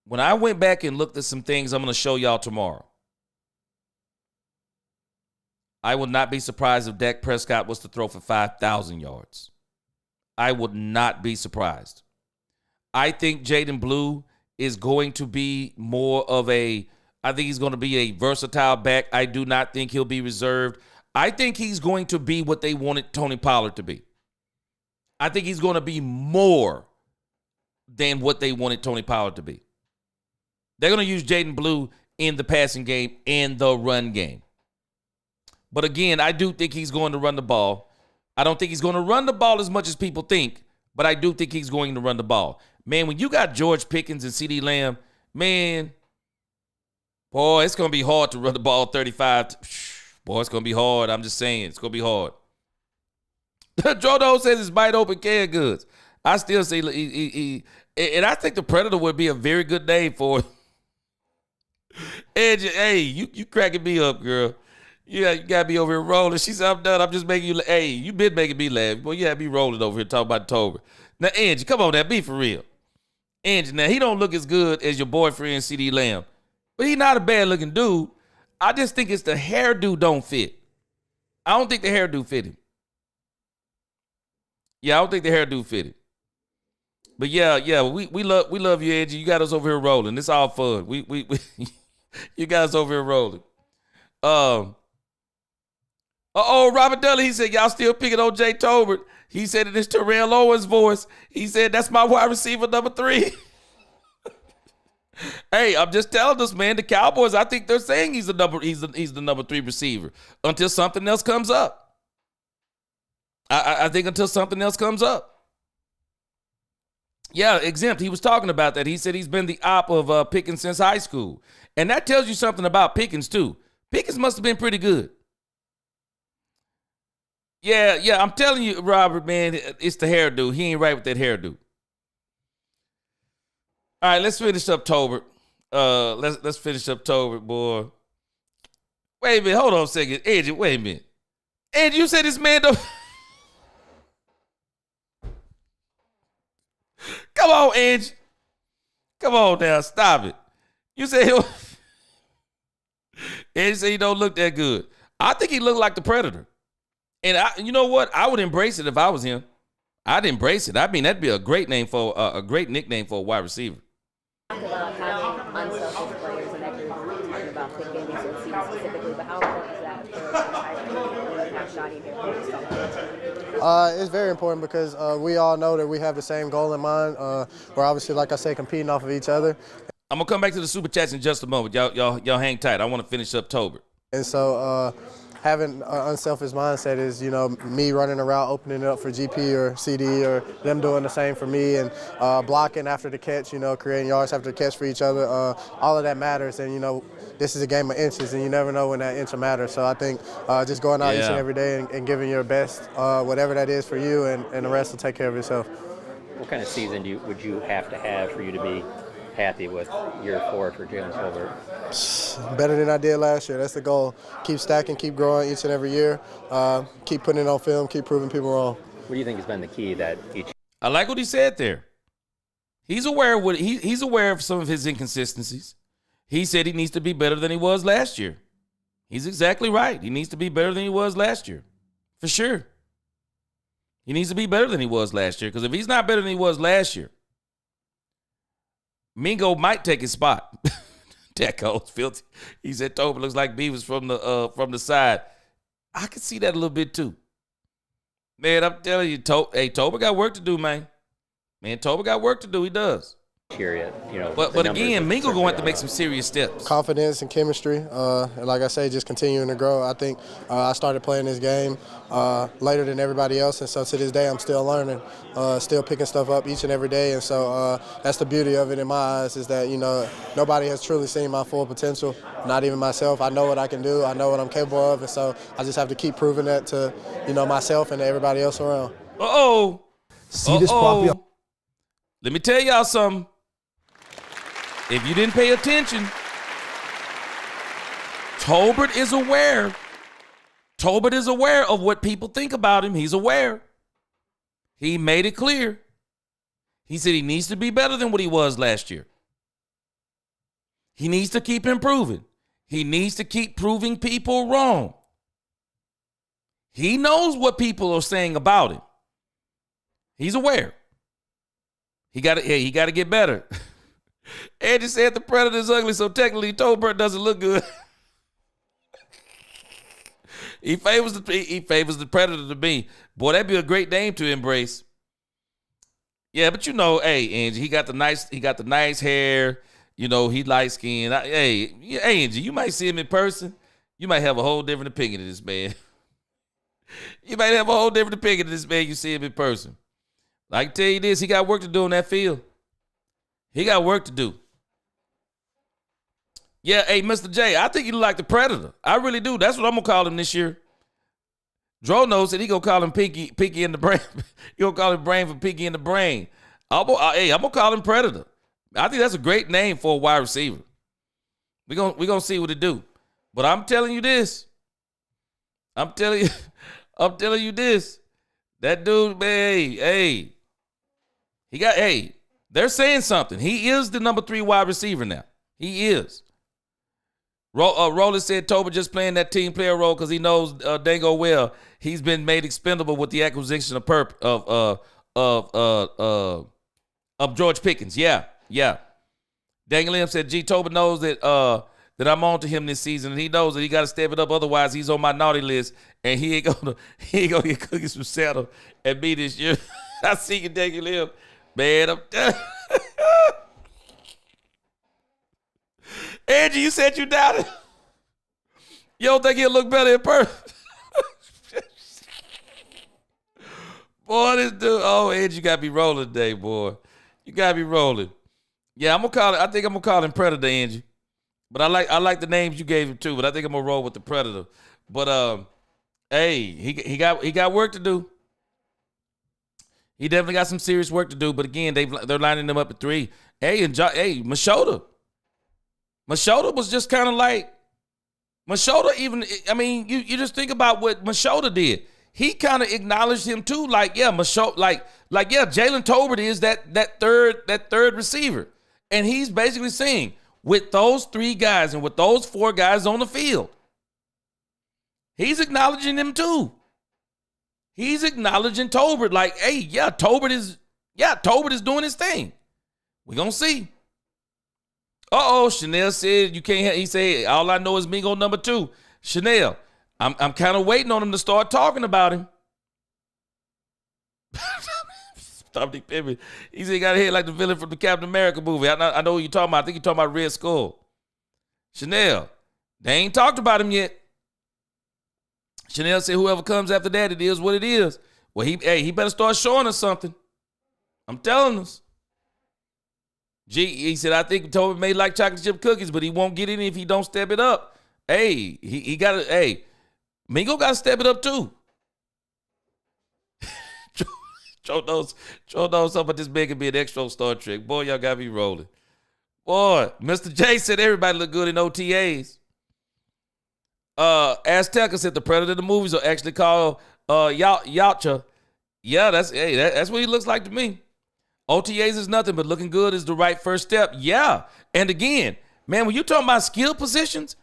When I went back and looked at some things I'm going to show y'all tomorrow, I would not be surprised if Dak Prescott was to throw for 5,000 yards. I would not be surprised. I think Jaden Blue is going to be more of I think he's going to be a versatile back. I do not think he'll be reserved. I think he's going to be what they wanted Tony Pollard to be. I think he's going to be more than what they wanted Tony Pollard to be. They're going to use Jaden Blue in the passing game and the run game. But again, I do think he's going to run the ball. I don't think he's going to run the ball as much as people think, but I do think he's going to run the ball. Man, when you got George Pickens and CeeDee Lamb, man, boy, it's going to be hard to run the ball 35. Boy, it's going to be hard. I'm just saying, it's going to be hard. Jordo says it's bite open canned goods. I still say and I think the Predator would be a very good name for it. Edge, hey, you cracking me up, girl. Yeah, you got me over here rolling. She said, I'm done. I'm just making you, hey, you been making me laugh. Boy, you had me rolling over here talking about Tolbert. Now, Angie, come on now, be for real. Angie, now, he don't look as good as your boyfriend, CeeDee Lamb. But he not a bad-looking dude. I just think it's the hairdo don't fit. I don't think the hairdo fit him. Yeah, I don't think the hairdo fit him. But yeah, we love you, Angie. You got us over here rolling. It's all fun. We you guys over here rolling. Robert Dudley, he said, y'all still picking on Jay Tolbert. He said in his Terrell Owens voice, he said, that's my wide receiver number 3. Hey, I'm just telling us, man, the Cowboys, I think they're saying he's the number 3 receiver until something else comes up. I think until something else comes up. Yeah, Exempt, he was talking about that. He said he's been the op of Pickens since high school. And that tells you something about Pickens, too. Pickens must have been pretty good. Yeah, I'm telling you, Robert, man, it's the hairdo. He ain't right with that hairdo. All right, let's finish up Tolbert. Let's finish up Tolbert, boy. Wait a minute, hold on a second. Angie, wait a minute. Angie, you said this man don't... Come on, Angie. Come on now, stop it. You said he'll... Angie said he don't look that good. I think he looked like the Predator. And you know what? I would embrace it if I was him. I'd embrace it. I mean, that'd be a great name for a great nickname for a wide receiver. Talk about having unselfish players, and that you're talking about Pickens and season specifically, but how important is that for the entire team when you have Shotty here? It's very important because we all know that we have the same goal in mind. We're obviously, like I say, competing off of each other. I'm gonna come back to the super chats in just a moment. Y'all hang tight. I want to finish up Tolbert. And so having an unselfish mindset is, me running a route, opening it up for GP or CD, or them doing the same for me, and blocking after the catch, creating yards after the catch for each other. All of that matters, and, this is a game of inches, and you never know when that inch will matter. So I think just going out each and every day and giving your best, whatever that is for you, and the rest will take care of itself. What kind of season would you have to have for you to be happy with year 4 for Jalen Tolbert? Better than I did last year. That's the goal. Keep stacking, keep growing each and every year. Keep putting it on film, keep proving people wrong. What do you think has been the key that each? I like what he said there. He's aware of he's aware of some of his inconsistencies. He said he needs to be better than he was last year. He's exactly right. He needs to be better than he was last year. For sure. He needs to be better than he was last year, because if he's not better than he was last year, Mingo might take his spot. That goes filthy. He said Tolbert looks like Beavers from the side. I can see that a little bit too. Man, I'm telling you, Tolbert got work to do, man. Tolbert got work to do. He does. Period. But again, Mingo going to have to make some serious steps. Confidence and chemistry, and like I say, just continuing to grow. I think I started playing this game later than everybody else, and so to this day I'm still learning, still picking stuff up each and every day, and so that's the beauty of it in my eyes, is that nobody has truly seen my full potential, not even myself. I know what I can do, I know what I'm capable of, and so I just have to keep proving that to myself and to everybody else around. See this property. Let me tell y'all something. if you didn't pay attention, Tolbert is aware. Tolbert is aware of what people think about him. He's aware. He made it clear. He said he needs to be better than what he was last year. He needs to keep improving. He needs to keep proving people wrong. He knows what people are saying about him. He's aware. He got to get better. Andy said the Predator's ugly, so technically Tolbert doesn't look good. He favors the Predator to me. Boy, that'd be a great name to embrace. Yeah, but hey, Angie, he got the nice hair. He light skinned. Hey, Angie, you might see him in person. You might have a whole different opinion of this man. You might have a whole different opinion of this man. You see him in person. I can tell you this, he got work to do on that field. He got work to do. Yeah, hey, Mr. J, I think you look like the Predator. I really do. That's what I'm going to call him this year. Dro knows that he going to call him Pinky in the brain. He going to call him Brain for Pinky in the brain. I'm going to call him Predator. I think that's a great name for a wide receiver. We're gonna see what it do. But I'm telling you this. I'm telling you this. That dude, man, they're saying something. He is the number 3 wide receiver now. He is. Roland said Tolbert just playing that team player role because he knows Dango well. He's been made expendable with the acquisition of George Pickens. Yeah. Daniel Lim said Tolbert knows that I'm on to him this season, and he knows that he got to step it up. Otherwise, he's on my naughty list, and he ain't gonna get cookies from Santa and me this year. I see you, Daniel Lim. Man, I'm Angie, you said you doubted. You don't think he'll look better in person? Boy, this dude. Oh, Angie, you got to be rolling today, boy. You got to be rolling. Yeah, I think I'm going to call him Predator, Angie. But I like the names you gave him, too. But I think I'm going to roll with the Predator. But, hey, he got work to do. He definitely got some serious work to do. But, again, they're lining him up at 3. Hey, Machota. Machota was just kind of like, you just think about what Machota did. He kind of acknowledged him too, Jalen Tolbert is that third receiver. And he's basically saying, with those 3 guys and with those 4 guys on the field, he's acknowledging them too. He's acknowledging Tolbert like, hey, Tolbert is doing his thing. We're going to see. Chanel said you can't. He said all I know is Mingo number 2. Chanel, I'm kind of waiting on him to start talking about him. Dominic Pippen, he said he got a head like the villain from the Captain America movie. I know what you're talking about. I think you're talking about Red Skull. Chanel, they ain't talked about him yet. Chanel said whoever comes after that, it is what it is. Well, he better start showing us something. I'm telling us. He said, I think Tolbert may like chocolate chip cookies, but he won't get any if he don't step it up. Hey, he got to, Mingo got to step it up too. Joe knows something about this man could be an extra on Star Trek. Boy, y'all got to be rolling. Boy, Mr. J said everybody look good in OTAs. Azteca said the Predator of the movies are actually called Yacha. Yeah, that's what he looks like to me. OTAs is nothing, but looking good is the right first step. Yeah. And again, man, when you're talking about skill positions,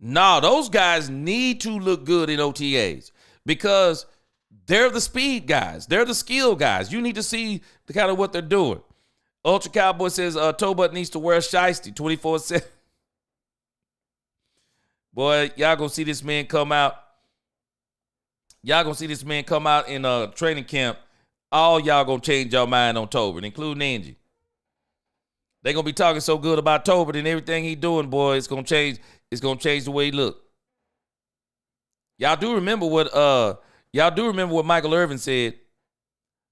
those guys need to look good in OTAs because they're the speed guys. They're the skill guys. You need to see the kind of what they're doing. Ultra Cowboy says Tolbert needs to wear shiesty 24/7. Boy, y'all gonna see this man come out. Y'all gonna see this man come out in training camp. All y'all gonna change your mind on Tolbert, including Angie. They gonna be talking so good about Tolbert and everything he doing, boy. It's gonna change. It's gonna change the way he look. Y'all do remember what Michael Irvin said.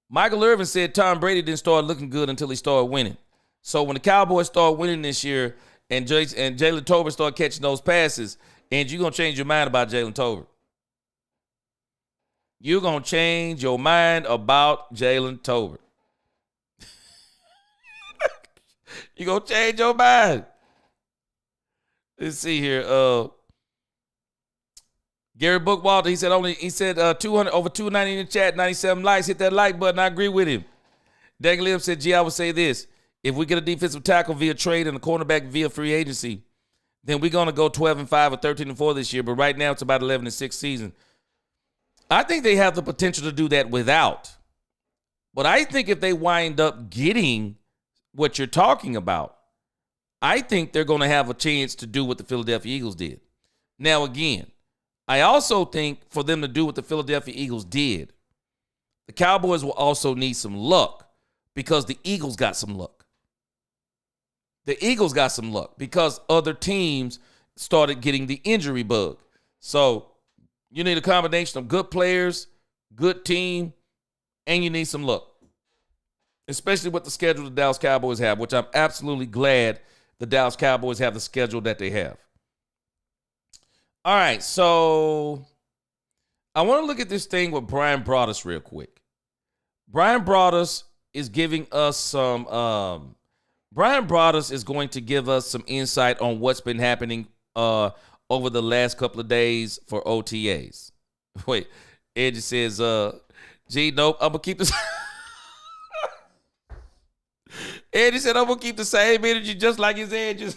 Michael Irvin said Tom Brady didn't start looking good until he started winning. So when the Cowboys start winning this year and Jalen Tolbert start catching those passes, and you're gonna change your mind about Jalen Tolbert. You're going to change your mind about Jalen Tolbert. You gonna change your mind. Let's see here. Gary Bookwalter, he said 200 over 290 in the chat, 97 likes. Hit that like button. I agree with him. Dag Lim said, I would say this. If we get a defensive tackle via trade and a cornerback via free agency, then we're gonna go 12-5 or 13-4 this year. But right now it's about 11-6 season. I think they have the potential to do that without. But I think if they wind up getting what you're talking about, I think they're going to have a chance to do what the Philadelphia Eagles did. Now, again, I also think for them to do what the Philadelphia Eagles did, the Cowboys will also need some luck because the Eagles got some luck. The Eagles got some luck because other teams started getting the injury bug. So you need a combination of good players, good team, and you need some luck, especially with the schedule the Dallas Cowboys have, which I'm absolutely glad the Dallas Cowboys have the schedule that they have. All right, so I want to look at this thing with Brian Broaddus real quick. Brian Broaddus is giving us some Brian Broaddus is going to give us some insight on what's been happening over the last couple of days for OTAs. Wait, Edge says, G, nope, I'm going to keep this. Eddie said, I'm going to keep the same energy just like his edges.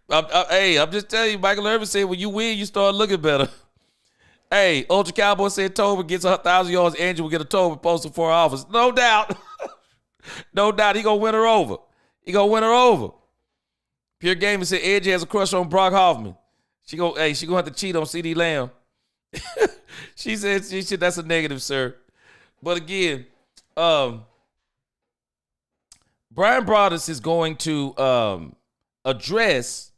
Hey, I'm just telling you, Michael Irvin said, when you win, you start looking better. Hey, Ultra Cowboy said Tolbert gets 1,000 yards. Andrew will get a Tolbert posted for our office. No doubt. No doubt. He going to win her over. He going to win her over. Pure Gamer said Edge has a crush on Brock Hoffman. She going to have to cheat on CD Lamb. She said that's a negative, sir. But again, Brian Broaddus is going to address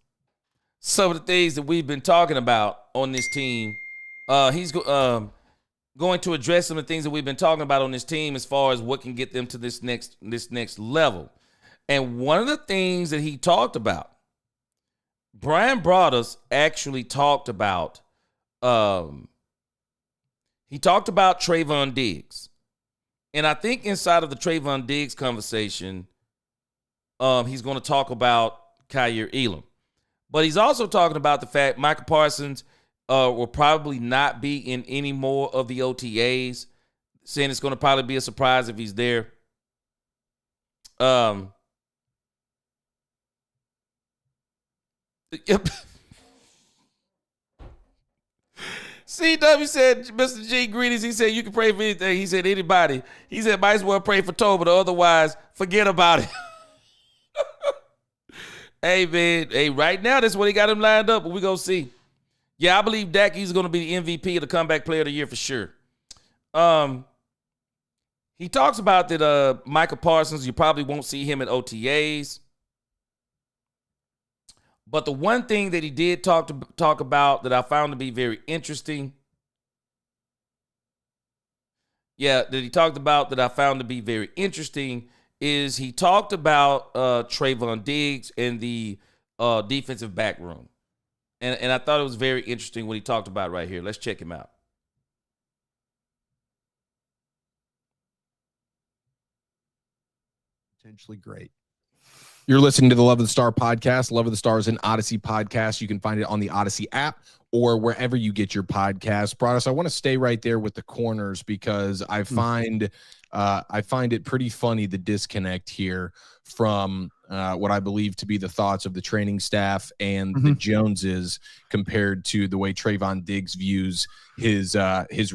some of the things that we've been talking about on this team. He's going to address some of the things that we've been talking about on this team as far as what can get them to this next level. And one of the things that he talked about, Brian Broaddus actually talked about, Trayvon Diggs. And I think inside of the Trayvon Diggs conversation, he's going to talk about Kyer Elam. But he's also talking about the fact Micah Parsons will probably not be in any more of the OTAs, saying it's going to probably be a surprise if he's there. CW said, Mr. G Greenies, he said, you can pray for anything. He said, anybody. He said, might as well pray for Tolbert, otherwise, forget about it. Hey, man. Hey, right now, that's what he got him lined up, but we're going to see. Yeah, I believe Dak, he's going to be the MVP of the comeback player of the year for sure. He talks about that Micah Parsons, you probably won't see him at OTAs. But the one thing that he did talk about that I found to be very interesting, that he talked about that I found to be very interesting is he talked about Trayvon Diggs and the defensive back room. And I thought it was very interesting what he talked about right here. Let's check him out. Potentially great. You're listening to the Love of the Star podcast. Love of the Star is an Odyssey podcast. You can find it on the Odyssey app or wherever you get your podcasts. Broaddus, I want to stay right there with the corners because I find it pretty funny, the disconnect here from what I believe to be the thoughts of the training staff and the Joneses compared to the way Trayvon Diggs views his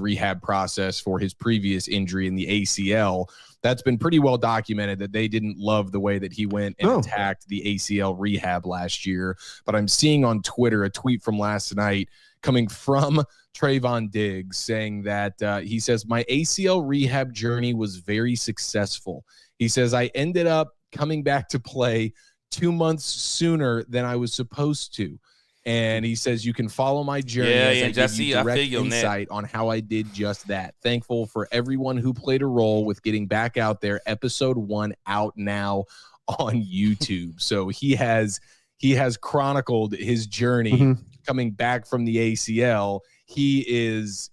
rehab process for his previous injury in the ACL. That's been pretty well documented that they didn't love the way that he went and attacked the ACL rehab last year. But I'm seeing on Twitter a tweet from last night coming from Trayvon Diggs saying that he says, my ACL rehab journey was very successful. He says, I ended up coming back to play 2 months sooner than I was supposed to. And he says, you can follow my journey as I give you direct insight on how I did just that. Thankful for everyone who played a role with getting back out there. Episode 1 out now on YouTube. So he has chronicled his journey coming back from the ACL. He is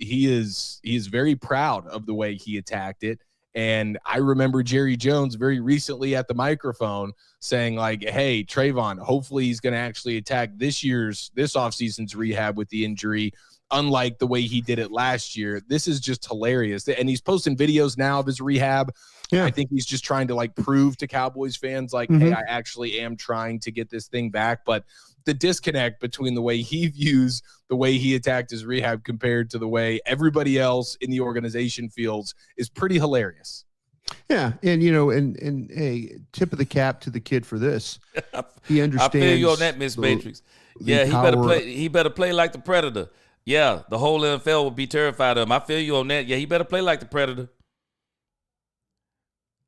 very proud of the way he attacked it. And I remember Jerry Jones very recently at the microphone saying like, hey, Trayvon, hopefully he's going to actually attack this offseason's rehab with the injury, unlike the way he did it last year. This is just hilarious. And he's posting videos now of his rehab. Yeah. I think he's just trying to like prove to Cowboys fans like, hey, I actually am trying to get this thing back. But the disconnect between the way he views the way he attacked his rehab compared to the way everybody else in the organization feels is pretty hilarious. Yeah, and and hey, tip of the cap to the kid for this. He understands. I feel you on that, Miss Matrix. Yeah, he better play like the Predator. Yeah, the whole NFL will be terrified of him. I feel you on that. Yeah, he better play like the Predator.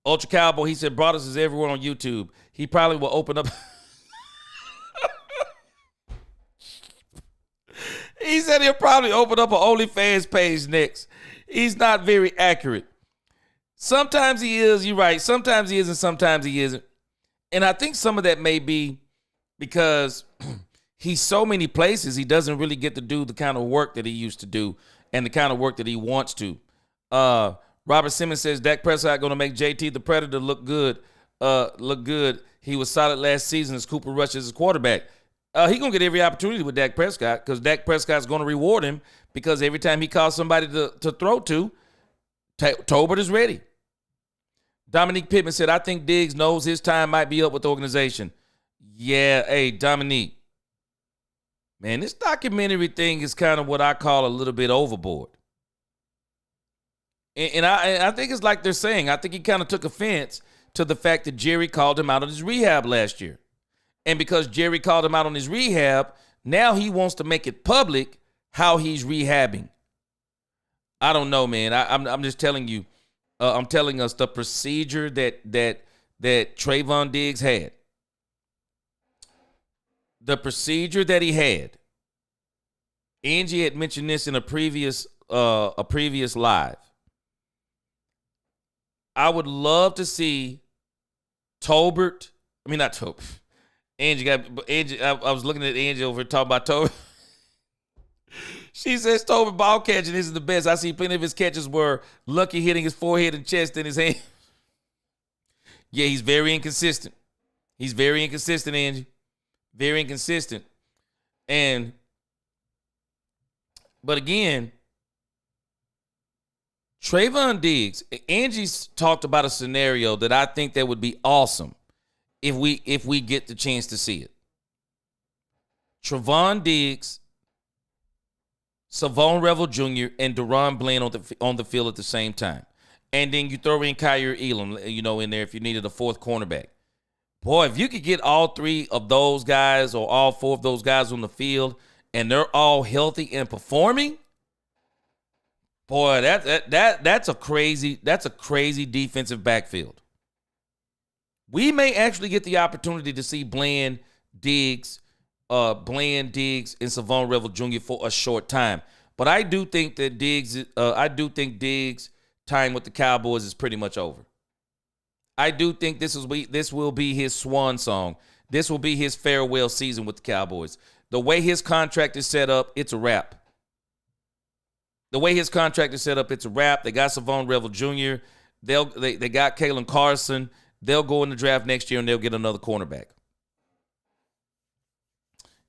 Ultra Cowboy, he said, Brothers is everywhere on YouTube. He probably will open up. He said he'll probably open up an OnlyFans page next. He's not very accurate. Sometimes he is, you're right. Sometimes he is and sometimes he isn't. And I think some of that may be because he's so many places, he doesn't really get to do the kind of work that he used to do and the kind of work that he wants to. Robert Simmons says Dak Prescott going to make JT the Predator look good. He was solid last season as Cooper Rush is his quarterback. He's going to get every opportunity with Dak Prescott because Dak Prescott's going to reward him because every time he calls somebody to throw to, Tolbert is ready. Dominique Pittman said, I think Diggs knows his time might be up with the organization. Yeah, hey, Dominique. Man, this documentary thing is kind of what I call a little bit overboard. And I think it's like they're saying, I think he kind of took offense to the fact that Jerry called him out on his rehab last year. And because Jerry called him out on his rehab, now he wants to make it public how he's rehabbing. I don't know, man. I'm just telling you. I'm telling us the procedure that Trayvon Diggs had. The procedure that he had. Angie had mentioned this in a previous live. I would love to see Tolbert. I mean, not Tolbert. Angie, I was looking at Angie over talking about Tolbert. She says Tolbert ball catching isn't the best. I see plenty of his catches were Lucky hitting his forehead and chest in his hand. Yeah, he's very inconsistent. He's very inconsistent, Angie. Very inconsistent. But again, Trayvon Diggs, Angie's talked about a scenario that I think that would be awesome if we get the chance to see it. Trayvon Diggs, Savon Revel Jr., and Deron Bland on the field at the same time. And then you throw in Kyer Elam, in there if you needed a fourth cornerback. Boy, if you could get all three of those guys or all four of those guys on the field and they're all healthy and performing, boy, that's a crazy defensive backfield. We may actually get the opportunity to see Bland, Diggs, and Savon Revel Jr. for a short time. But I do think that Diggs' time with the Cowboys is pretty much over. I do think this will be his swan song. This will be his farewell season with the Cowboys. The way his contract is set up, it's a wrap. The way his contract is set up, it's a wrap. They got Savon Revel Jr. They got Kalen Carson. They'll go in the draft next year and they'll get another cornerback.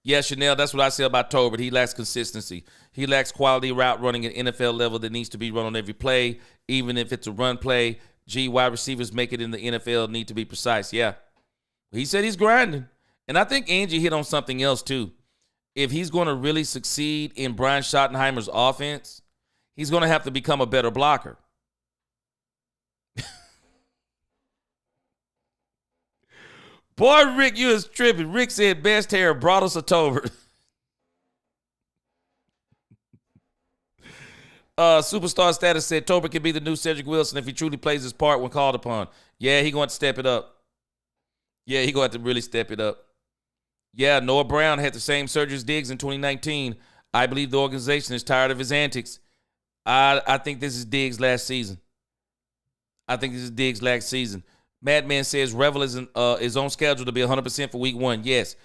Yeah, Chanel, that's what I say about Tolbert. He lacks consistency. He lacks quality route running at NFL level that needs to be run on every play, even if it's a run play. Wide receivers make it in the NFL need to be precise. Yeah. He said he's grinding. And I think Angie hit on something else, too. If he's going to really succeed in Brian Schottenheimer's offense, he's going to have to become a better blocker. Boy, Rick, you is tripping. Rick said best hair brought us a Tolbert. Superstar Status said Tolbert can be the new Cedric Wilson if he truly plays his part when called upon. Yeah, he going to step it up. Yeah, he going to have to really step it up. Yeah, Noah Brown had the same surgery as Diggs in 2019. I believe the organization is tired of his antics. I think this is Diggs' last season. Madman says Revel is on schedule to be 100% for week 1. Yes.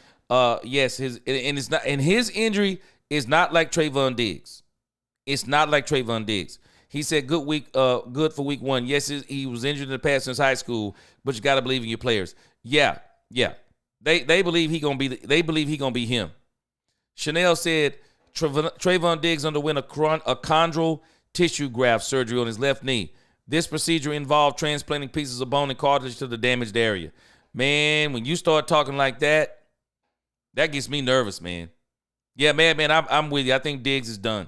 Yes, his injury is not like Trayvon Diggs. It's not like Trayvon Diggs. He said good for week 1. Yes, he was injured in the past since high school, but you got to believe in your players. Yeah. They believe he gonna be him. Chanel said Trayvon Diggs underwent a chondral tissue graft surgery on his left knee. This procedure involved transplanting pieces of bone and cartilage to the damaged area. Man, when you start talking like that, that gets me nervous, man. Yeah, man, I'm with you. I think Diggs is done.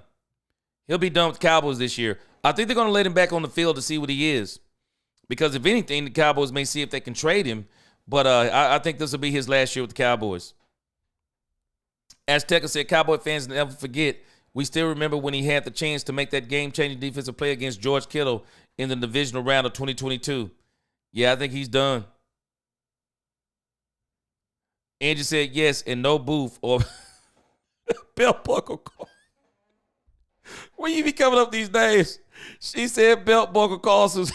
He'll be done with the Cowboys this year. I think they're going to let him back on the field to see what he is. Because if anything, the Cowboys may see if they can trade him. But I think this will be his last year with the Cowboys. Azteca said, Cowboy fans never forget. We still remember when he had the chance to make that game-changing defensive play against George Kittle in the divisional round of 2022. Yeah, I think he's done. Angie said, yes, and no Booth or belt buckle call. Where you be coming up these days? She said belt buckle costs.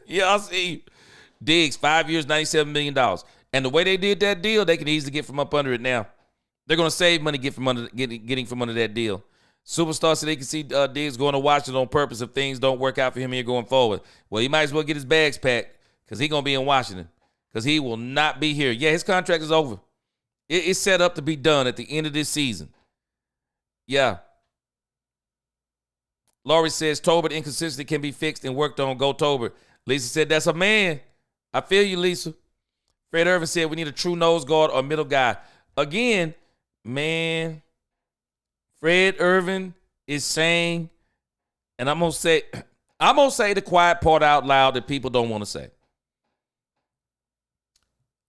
Yeah, I see. Diggs, 5 years, $97 million. And the way they did that deal, they can easily get from up under it now. They're going to save money getting from under that deal. Superstar said they can see Diggs going to Washington on purpose if things don't work out for him here going forward. Well, he might as well get his bags packed because he's going to be in Washington because he will not be here. Yeah, his contract is over. It's set up to be done at the end of this season. Yeah. Laurie says Tolbert inconsistency can be fixed and worked on. Go Tolbert. Lisa said that's a man. I feel you, Lisa. Fred Irvin said we need a true nose guard or middle guy. Again, man, Fred Irvin is saying, and I'm gonna say the quiet part out loud that people don't want to say.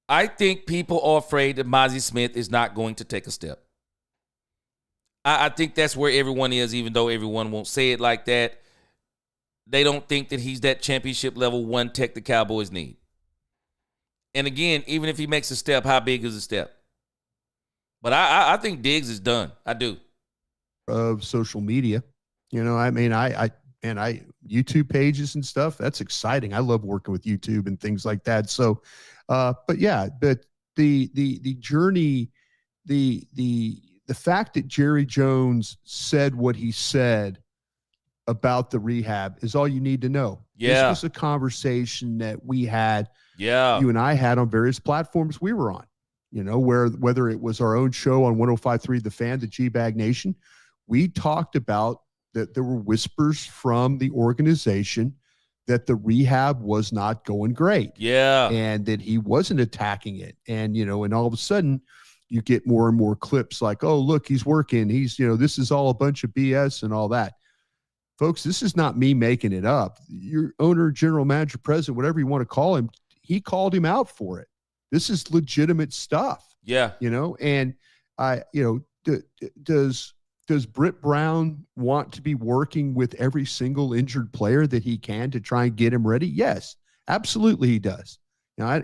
I think people are afraid that Mozzie Smith is not going to take a step. I think that's where everyone is, even though everyone won't say it like that. They don't think that he's that championship level one tech the Cowboys need. And again, even if he makes a step, how big is a step? But I think Diggs is done. I do. Of social media, I mean, I YouTube pages and stuff. That's exciting. I love working with YouTube and things like that. So, but yeah, but the journey, the fact that Jerry Jones said what he said about the rehab is all you need to know. Yeah. This was a conversation that we had. Yeah. You and I had on various platforms we were on, whether it was our own show on 105.3 The Fan, the G-Bag Nation, we talked about that there were whispers from the organization that the rehab was not going great. Yeah. And that he wasn't attacking it. And, and all of a sudden you get more and more clips like, oh, look, he's working. He's, this is all a bunch of BS and all that. Folks, this is not me making it up. Your owner, general manager, president, whatever you want to call him, he called him out for it. This is legitimate stuff. Yeah. And does Britt Brown want to be working with every single injured player that he can to try and get him ready? Yes, absolutely he does. I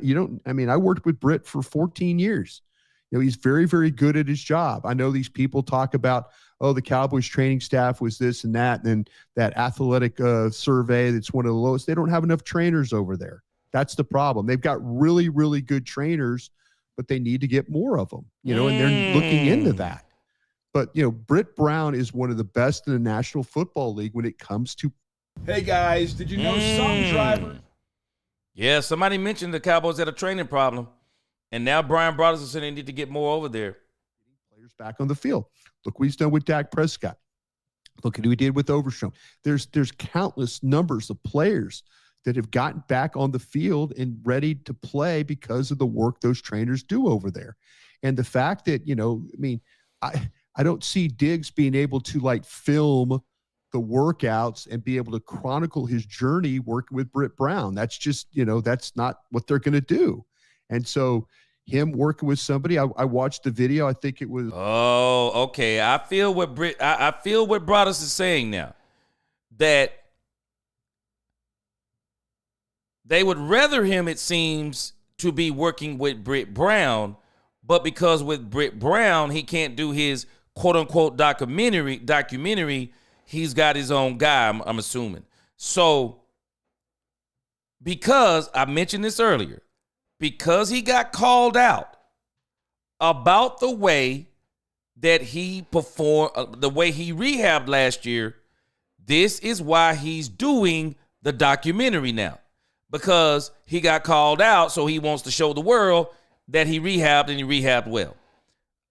worked with Britt for 14 years. He's very, very good at his job. I know these people talk about, oh, the Cowboys training staff was this and that, and that athletic survey that's one of the lowest. They don't have enough trainers over there. That's the problem. They've got really, really good trainers, but they need to get more of them, and they're looking into that. But, Britt Brown is one of the best in the National Football League when it comes to. Hey, guys, did you know some drivers? Yeah, somebody mentioned the Cowboys had a training problem. And now Brian Brothers is saying they need to get more over there. Players back on the field. Look what he's done with Dak Prescott. Look at who he did with Overstrom. There's countless numbers of players that have gotten back on the field and ready to play because of the work those trainers do over there. And the fact that, I don't see Diggs being able to film the workouts and be able to chronicle his journey working with Britt Brown. That's just, that's not what they're going to do. And so him working with somebody, I watched the video. I think it was. Oh, okay. I feel what I feel what Brothers is saying now, that they would rather him, it seems, to be working with Britt Brown, but because with Britt Brown, he can't do his quote unquote documentary, he's got his own guy, I'm assuming. So, because I mentioned this earlier, because he got called out about the way that he performed, the way he rehabbed last year, This is why he's doing the documentary now, because he got called out, so he wants to show the world that he rehabbed and he rehabbed well.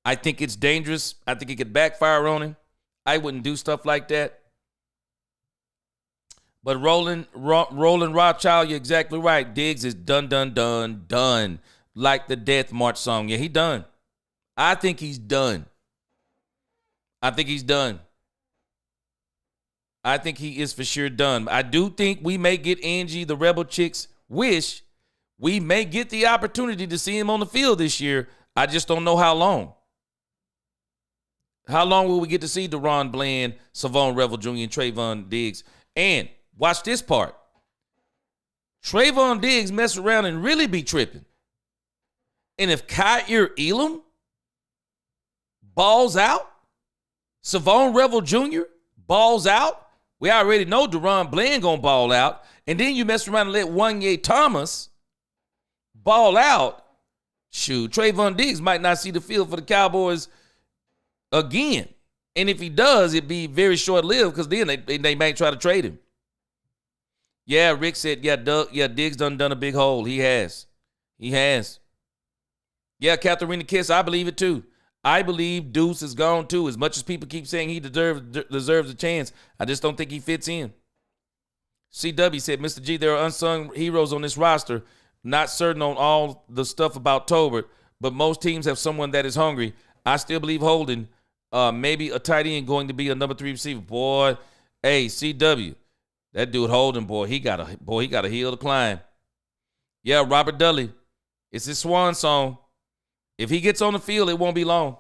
I think it's dangerous. I think it could backfire on him. I wouldn't do stuff like that. But Roland Rothschild, you're exactly right. Diggs is done. Like the Death March song. Yeah, he done. I think he's done. I think he is for sure done. I do think we may get Angie, the Rebel Chick's wish. We may get the opportunity to see him on the field this year. I just don't know how long. How long will we get to see DaRon Bland, Savon Revel Jr., and Trayvon Diggs? And watch this part. Trayvon Diggs mess around and really be tripping. And if Kyer Elam balls out, Savon Revel Jr. balls out, we already know DaRon Bland gonna ball out, and then you mess around and let Wanye Thomas ball out. Shoot, Trayvon Diggs might not see the field for the Cowboys again. And if he does, it'd be very short-lived, because then they might try to trade him. Yeah, Rick said, Diggs done a big hole. He has. Yeah, Katharina Kiss, I believe it too. I believe Deuce is gone too. As much as people keep saying he deserves a chance, I just don't think he fits in. CW said, Mr. G, there are unsung heroes on this roster. Not certain on all the stuff about Tolbert, but most teams have someone that is hungry. I still believe Holden, maybe a tight end, going to be a number 3 receiver. Boy, hey, CW, that dude Holden, boy, he got a hill to climb. Yeah, Robert Dudley, it's his swan song. If he gets on the field, it won't be long.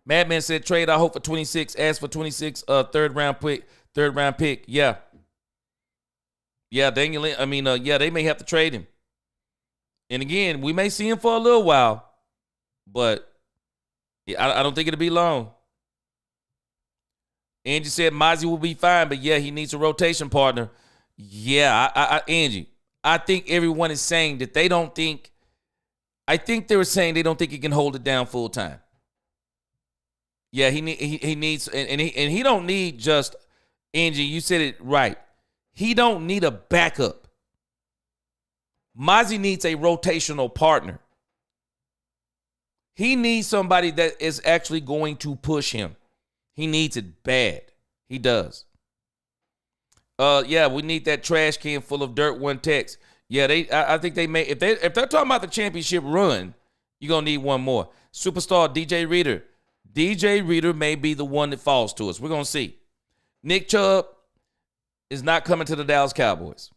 Madman said, trade, I hope for 26. Ask for 26, third round pick. Yeah. Yeah, Daniel, they may have to trade him. And again, we may see him for a little while, but I don't think it'll be long. Angie said Mozzie will be fine, but yeah, he needs a rotation partner. Yeah, Angie, I think everyone is saying that they don't think, I think they were saying they don't think he can hold it down full time. Yeah, he needs, and he don't need just, Angie, you said it right. He don't need a backup. Mozzie needs a rotational partner. He needs somebody that is actually going to push him. He needs it bad. He does. Yeah, we need that trash can full of dirt. One text. Yeah, I think they may, if they're talking about the championship run, you're gonna need one more. Superstar DJ Reader. DJ Reader may be the one that falls to us. We're gonna see. Nick Chubb is not coming to the Dallas Cowboys.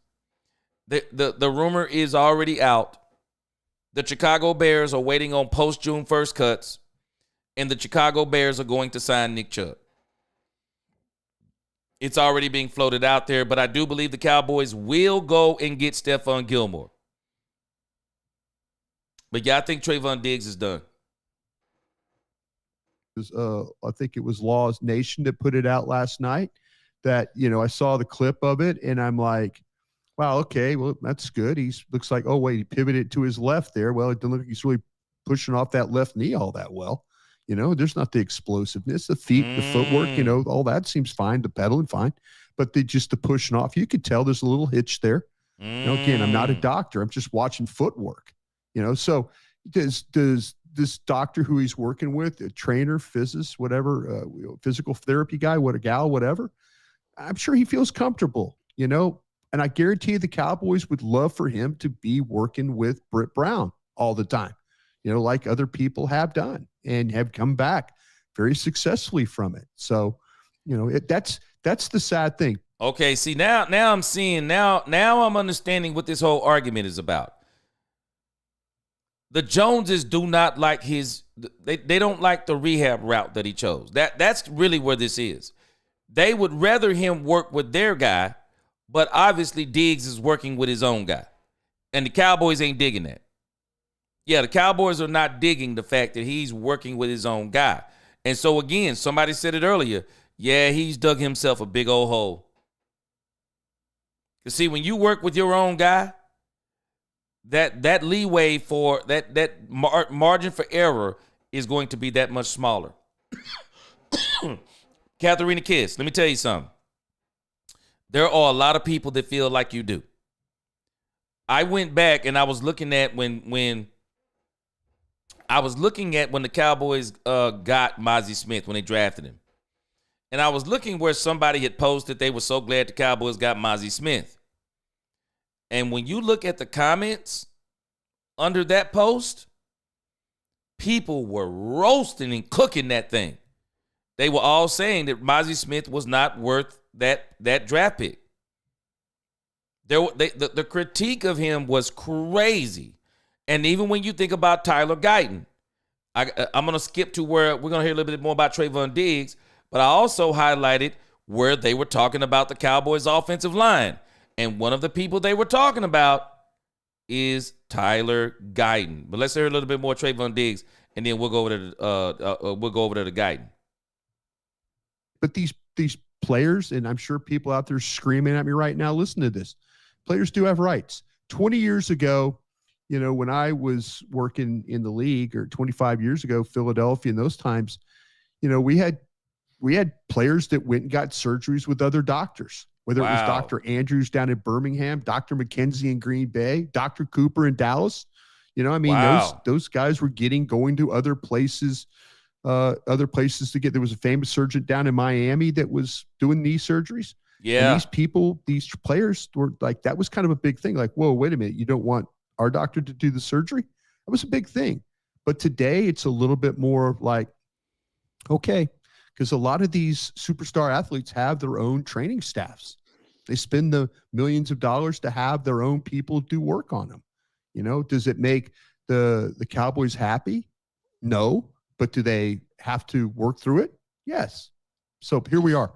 The rumor is already out. The Chicago Bears are waiting on post-June 1st cuts, and the Chicago Bears are going to sign Nick Chubb. It's already being floated out there, but I do believe the Cowboys will go and get Stephon Gilmore. But yeah, I think Trayvon Diggs is done. I think it was Laws Nation that put it out last night that, I saw the clip of it and I'm like, wow, okay, well, that's good. He looks like, oh, wait, he pivoted to his left there. Well, it doesn't look like he's really pushing off that left knee all that well. There's not the explosiveness, the feet, the footwork, all that seems fine, the pedaling fine, but just the pushing off, you could tell there's a little hitch there. Again, I'm not a doctor. I'm just watching footwork, so does this doctor who he's working with, a trainer, physicist, whatever, physical therapy guy, what a gal, whatever, I'm sure he feels comfortable, and I guarantee the Cowboys would love for him to be working with Britt Brown all the time, like other people have done and have come back very successfully from it. So, that's the sad thing. Okay, see, now I'm seeing, now I'm understanding what this whole argument is about. The Joneses do not like they don't like the rehab route that he chose. That's really where this is. They would rather him work with their guy, but obviously Diggs is working with his own guy. And the Cowboys ain't digging that. Yeah, the Cowboys are not digging the fact that he's working with his own guy. And so, again, somebody said it earlier. Yeah, he's dug himself a big old hole. You see, when you work with your own guy, that leeway for that margin for error is going to be that much smaller. Katharina Kiss, let me tell you something. There are a lot of people that feel like you do. I went back and I was looking at when the Cowboys got Mozzie Smith when they drafted him. And I was looking where somebody had posted they were so glad the Cowboys got Mozzie Smith. And when you look at the comments under that post, people were roasting and cooking that thing. They were all saying that Mozzie Smith was not worth that draft pick. The critique of him was crazy. And even when you think about Tyler Guyton, I'm going to skip to where we're going to hear a little bit more about Trayvon Diggs, but I also highlighted where they were talking about the Cowboys' offensive line. And one of the people they were talking about is Tyler Guyton. But let's hear a little bit more Trayvon Diggs, and then we'll go over to the Guyton. But these players, and I'm sure people out there screaming at me right now, listen to this. Players do have rights. 20 years ago, when I was working in the league, or 25 years ago, Philadelphia, in those times, we had players that went and got surgeries with other doctors, whether it was Dr. Andrews down in Birmingham, Dr. McKenzie in Green Bay, Dr. Cooper in Dallas. Those guys were going to other places to get. There was a famous surgeon down in Miami that was doing knee surgeries. Yeah. And these players were like, that was kind of a big thing. Like, whoa, wait a minute. You don't want our doctor to do the surgery? That was a big thing. But today it's a little bit more like, okay, because a lot of these superstar athletes have their own training staffs. They spend the millions of dollars to have their own people do work on them. Does it make the Cowboys happy? No. But do they have to work through it? Yes. So here we are.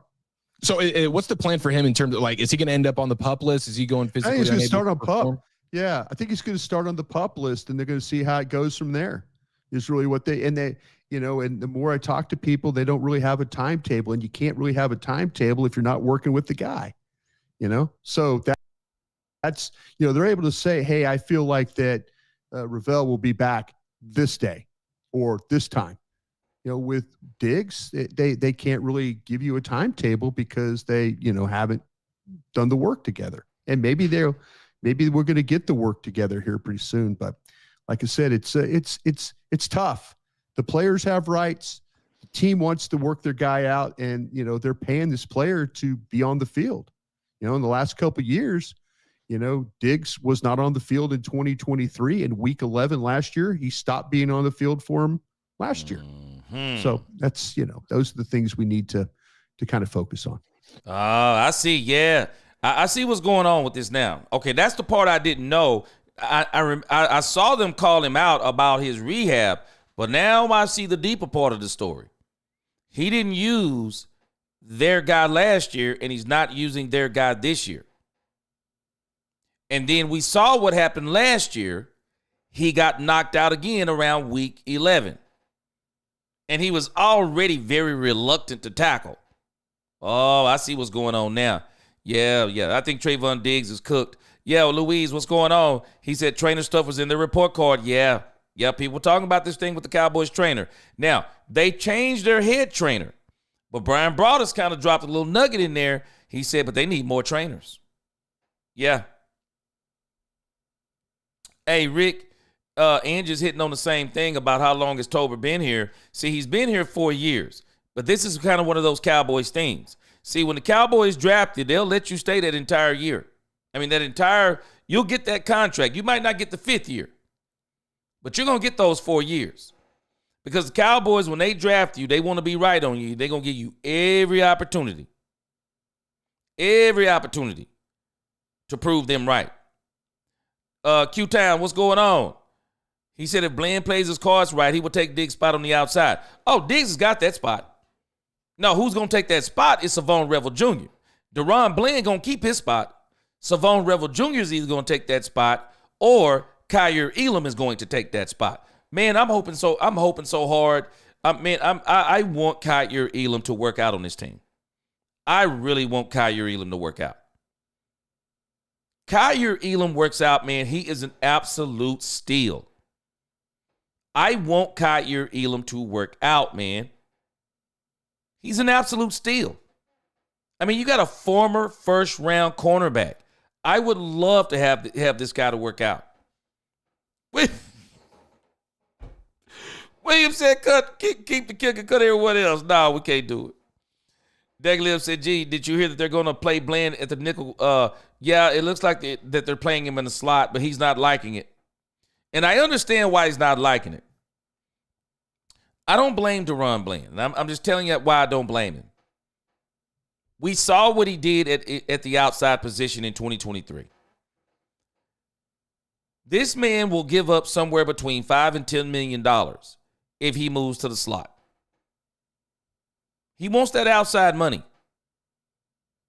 So what's the plan for him in terms of, like, is he going to end up on the PUP list? Is he going physically? I think he's going to start on PUP. Yeah, I think he's going to start on the PUP list, and they're going to see how it goes from there. Is really what and the more I talk to people, they don't really have a timetable, and you can't really have a timetable if you're not working with the guy. So that's they're able to say, hey, I feel like that Ravel will be back this day or this time. With Diggs, they can't really give you a timetable because they, haven't done the work together. And maybe we're going to get the work together here pretty soon. But like I said, it's tough. The players have rights. The team wants to work their guy out, and they're paying this player to be on the field. In the last couple of years, Diggs was not on the field in 2023. In week 11 last year, he stopped being on the field for him last year. So that's, those are the things we need to kind of focus on. I see. Yeah. I see what's going on with this now. Okay. That's the part I didn't know. I saw them call him out about his rehab, but now I see the deeper part of the story. He didn't use their guy last year, and he's not using their guy this year. And then we saw what happened last year. He got knocked out again around week 11. And he was already very reluctant to tackle. Oh, I see what's going on now. Yeah. I think Trayvon Diggs is cooked. Yeah, Louise, what's going on? He said trainer stuff was in the report card. Yeah, people talking about this thing with the Cowboys trainer. Now, they changed their head trainer. But Brian Broaddus kind of dropped a little nugget in there. He said, but they need more trainers. Yeah. Hey, Rick, Angie's hitting on the same thing about how long has Tolbert been here. See, he's been here 4 years, but this is kind of one of those Cowboys things. See, when the Cowboys draft you, they'll let you stay that entire year. I mean, you'll get that contract. You might not get the 5th year, but you're going to get those 4 years. Because the Cowboys, when they draft you, they want to be right on you. They're going to give you every opportunity to prove them right. Q-Town, what's going on? He said if Bland plays his cards right, he will take Diggs' spot on the outside. Oh, Diggs has got that spot. No, who's going to take that spot is Savon Revel Jr. Deron Bland going to keep his spot. Savon Revel Jr. is either going to take that spot or Kyer Elam is going to take that spot. Man, I'm hoping so hard. I want Kyer Elam to work out on this team. I really want Kyer Elam to work out. Kyer Elam works out, man. He is an absolute steal. I want Kyer Elam to work out, man. He's an absolute steal. I mean, you got a former first-round cornerback. I would love to have this guy to work out. William said, keep the kicker, cut everyone else. No, we can't do it. Degliv said, gee, did you hear that they're going to play Bland at the nickel? Yeah, it looks like that they're playing him in the slot, but he's not liking it. And I understand why he's not liking it. I don't blame Deron Bland. I'm just telling you why I don't blame him. We saw what he did at the outside position in 2023. This man will give up somewhere between $5 and $10 million if he moves to the slot. He wants that outside money.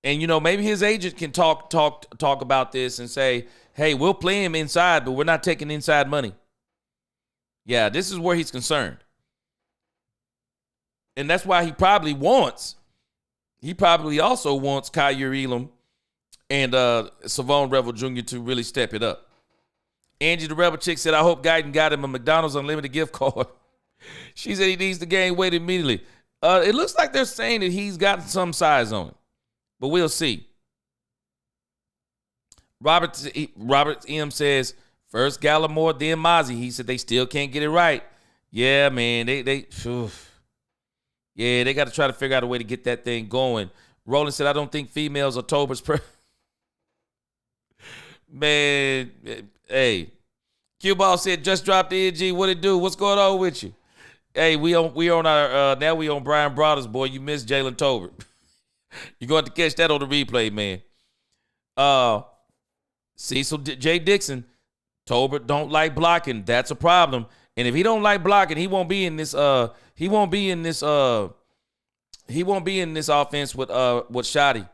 And, you know, maybe his agent can talk about this and say, hey, we'll play him inside, but we're not taking inside money. Yeah, this is where he's concerned. And that's why he probably also wants Kyer Elam and Savon Revel Jr. to really step it up. Angie the Rebel Chick said, I hope Guyton got him a McDonald's unlimited gift card. She said he needs to gain weight immediately. It looks like they're saying that he's got some size on it, but we'll see. Robert M. says, first Gallimore, then Mozzie. He said they still can't get it right. Yeah, man, they got to try to figure out a way to get that thing going. Roland said, I don't think females are Tolbert's Man, hey. Q-Ball said, just dropped the NG. What it do? What's going on with you? Hey, we on Brian Brothers, boy. You missed Jalen Tolbert. You're going to catch that on the replay, man. Cecil J. Dixon, Tolbert don't like blocking. That's a problem. And if he don't like blocking, he won't be in this offense with Shoddy.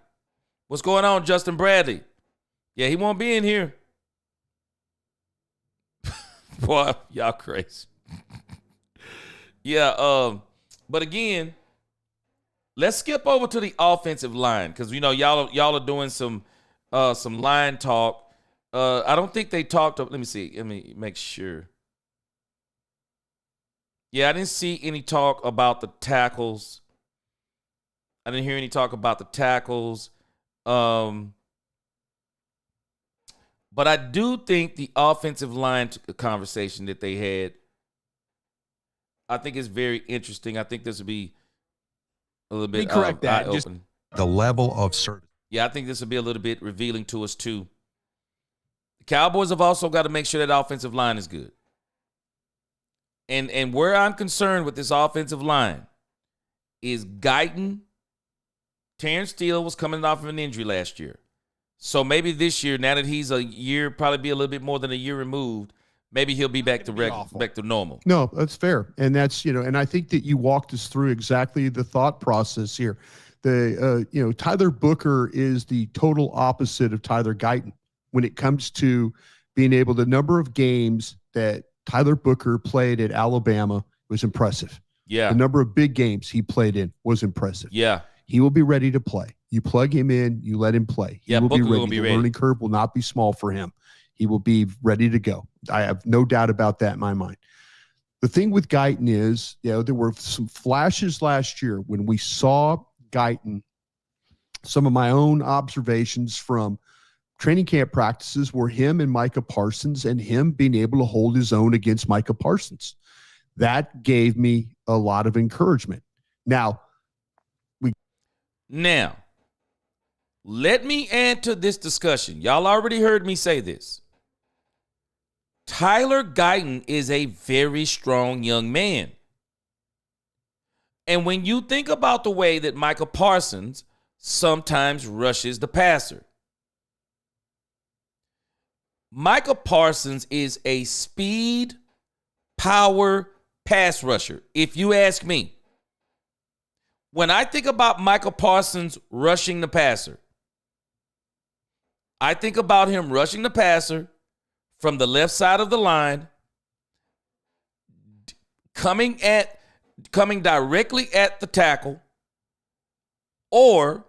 What's going on, Justin Bradley? Yeah, he won't be in here. Boy, y'all crazy. Yeah, but again, let's skip over to the offensive line because you know y'all are doing some line talk. I don't think they talked. Let me see. Let me make sure. Yeah, I didn't see any talk about the tackles. I didn't hear any talk about the tackles. But I do think the offensive line conversation that they had, I think is very interesting. I think this would be a little bit eye-opening. The level of certainty. Yeah, I think this will be a little bit revealing to us, too. The Cowboys have also got to make sure that offensive line is good. And where I'm concerned with this offensive line is Guyton. Terrence Steele was coming off of an injury last year. So maybe this year, now that he's a year, probably be a little bit more than a year removed, maybe he'll be back to normal. No, that's fair. And that's, and I think that you walked us through exactly the thought process here. Tyler Booker is the total opposite of Tyler Guyton when it comes to being able, the number of games that Tyler Booker played at Alabama was impressive. Yeah. The number of big games he played in was impressive. Yeah. He will be ready to play. You plug him in, you let him play. He will be ready. The learning curve will not be small for him. He will be ready to go. I have no doubt about that in my mind. The thing with Guyton is, there were some flashes last year when we saw Guyton, some of my own observations from training camp practices were him and Micah Parsons and him being able to hold his own against Micah Parsons. That gave me a lot of encouragement. Now, let me add to this discussion. Y'all already heard me say this. Tyler Guyton is a very strong young man. And when you think about the way that Micah Parsons sometimes rushes the passer, Micah Parsons is a speed, power pass rusher, if you ask me. When I think about Micah Parsons rushing the passer, I think about him rushing the passer from the left side of the line, coming directly at the tackle, or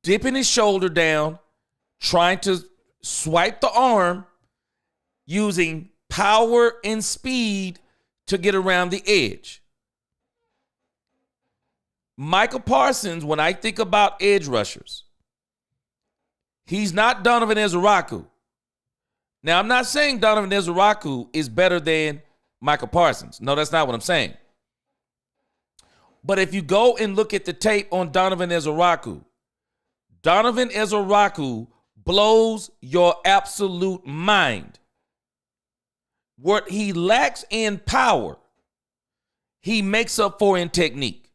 dipping his shoulder down, trying to swipe the arm, using power and speed to get around the edge. Michael Parsons, when I think about edge rushers, he's not Donovan Ezeraku. Now, I'm not saying Donovan Ezeraku is better than Michael Parsons. No, that's not what I'm saying. But if you go and look at the tape on Donovan Ezeraku blows your absolute mind. What he lacks in power, he makes up for in technique.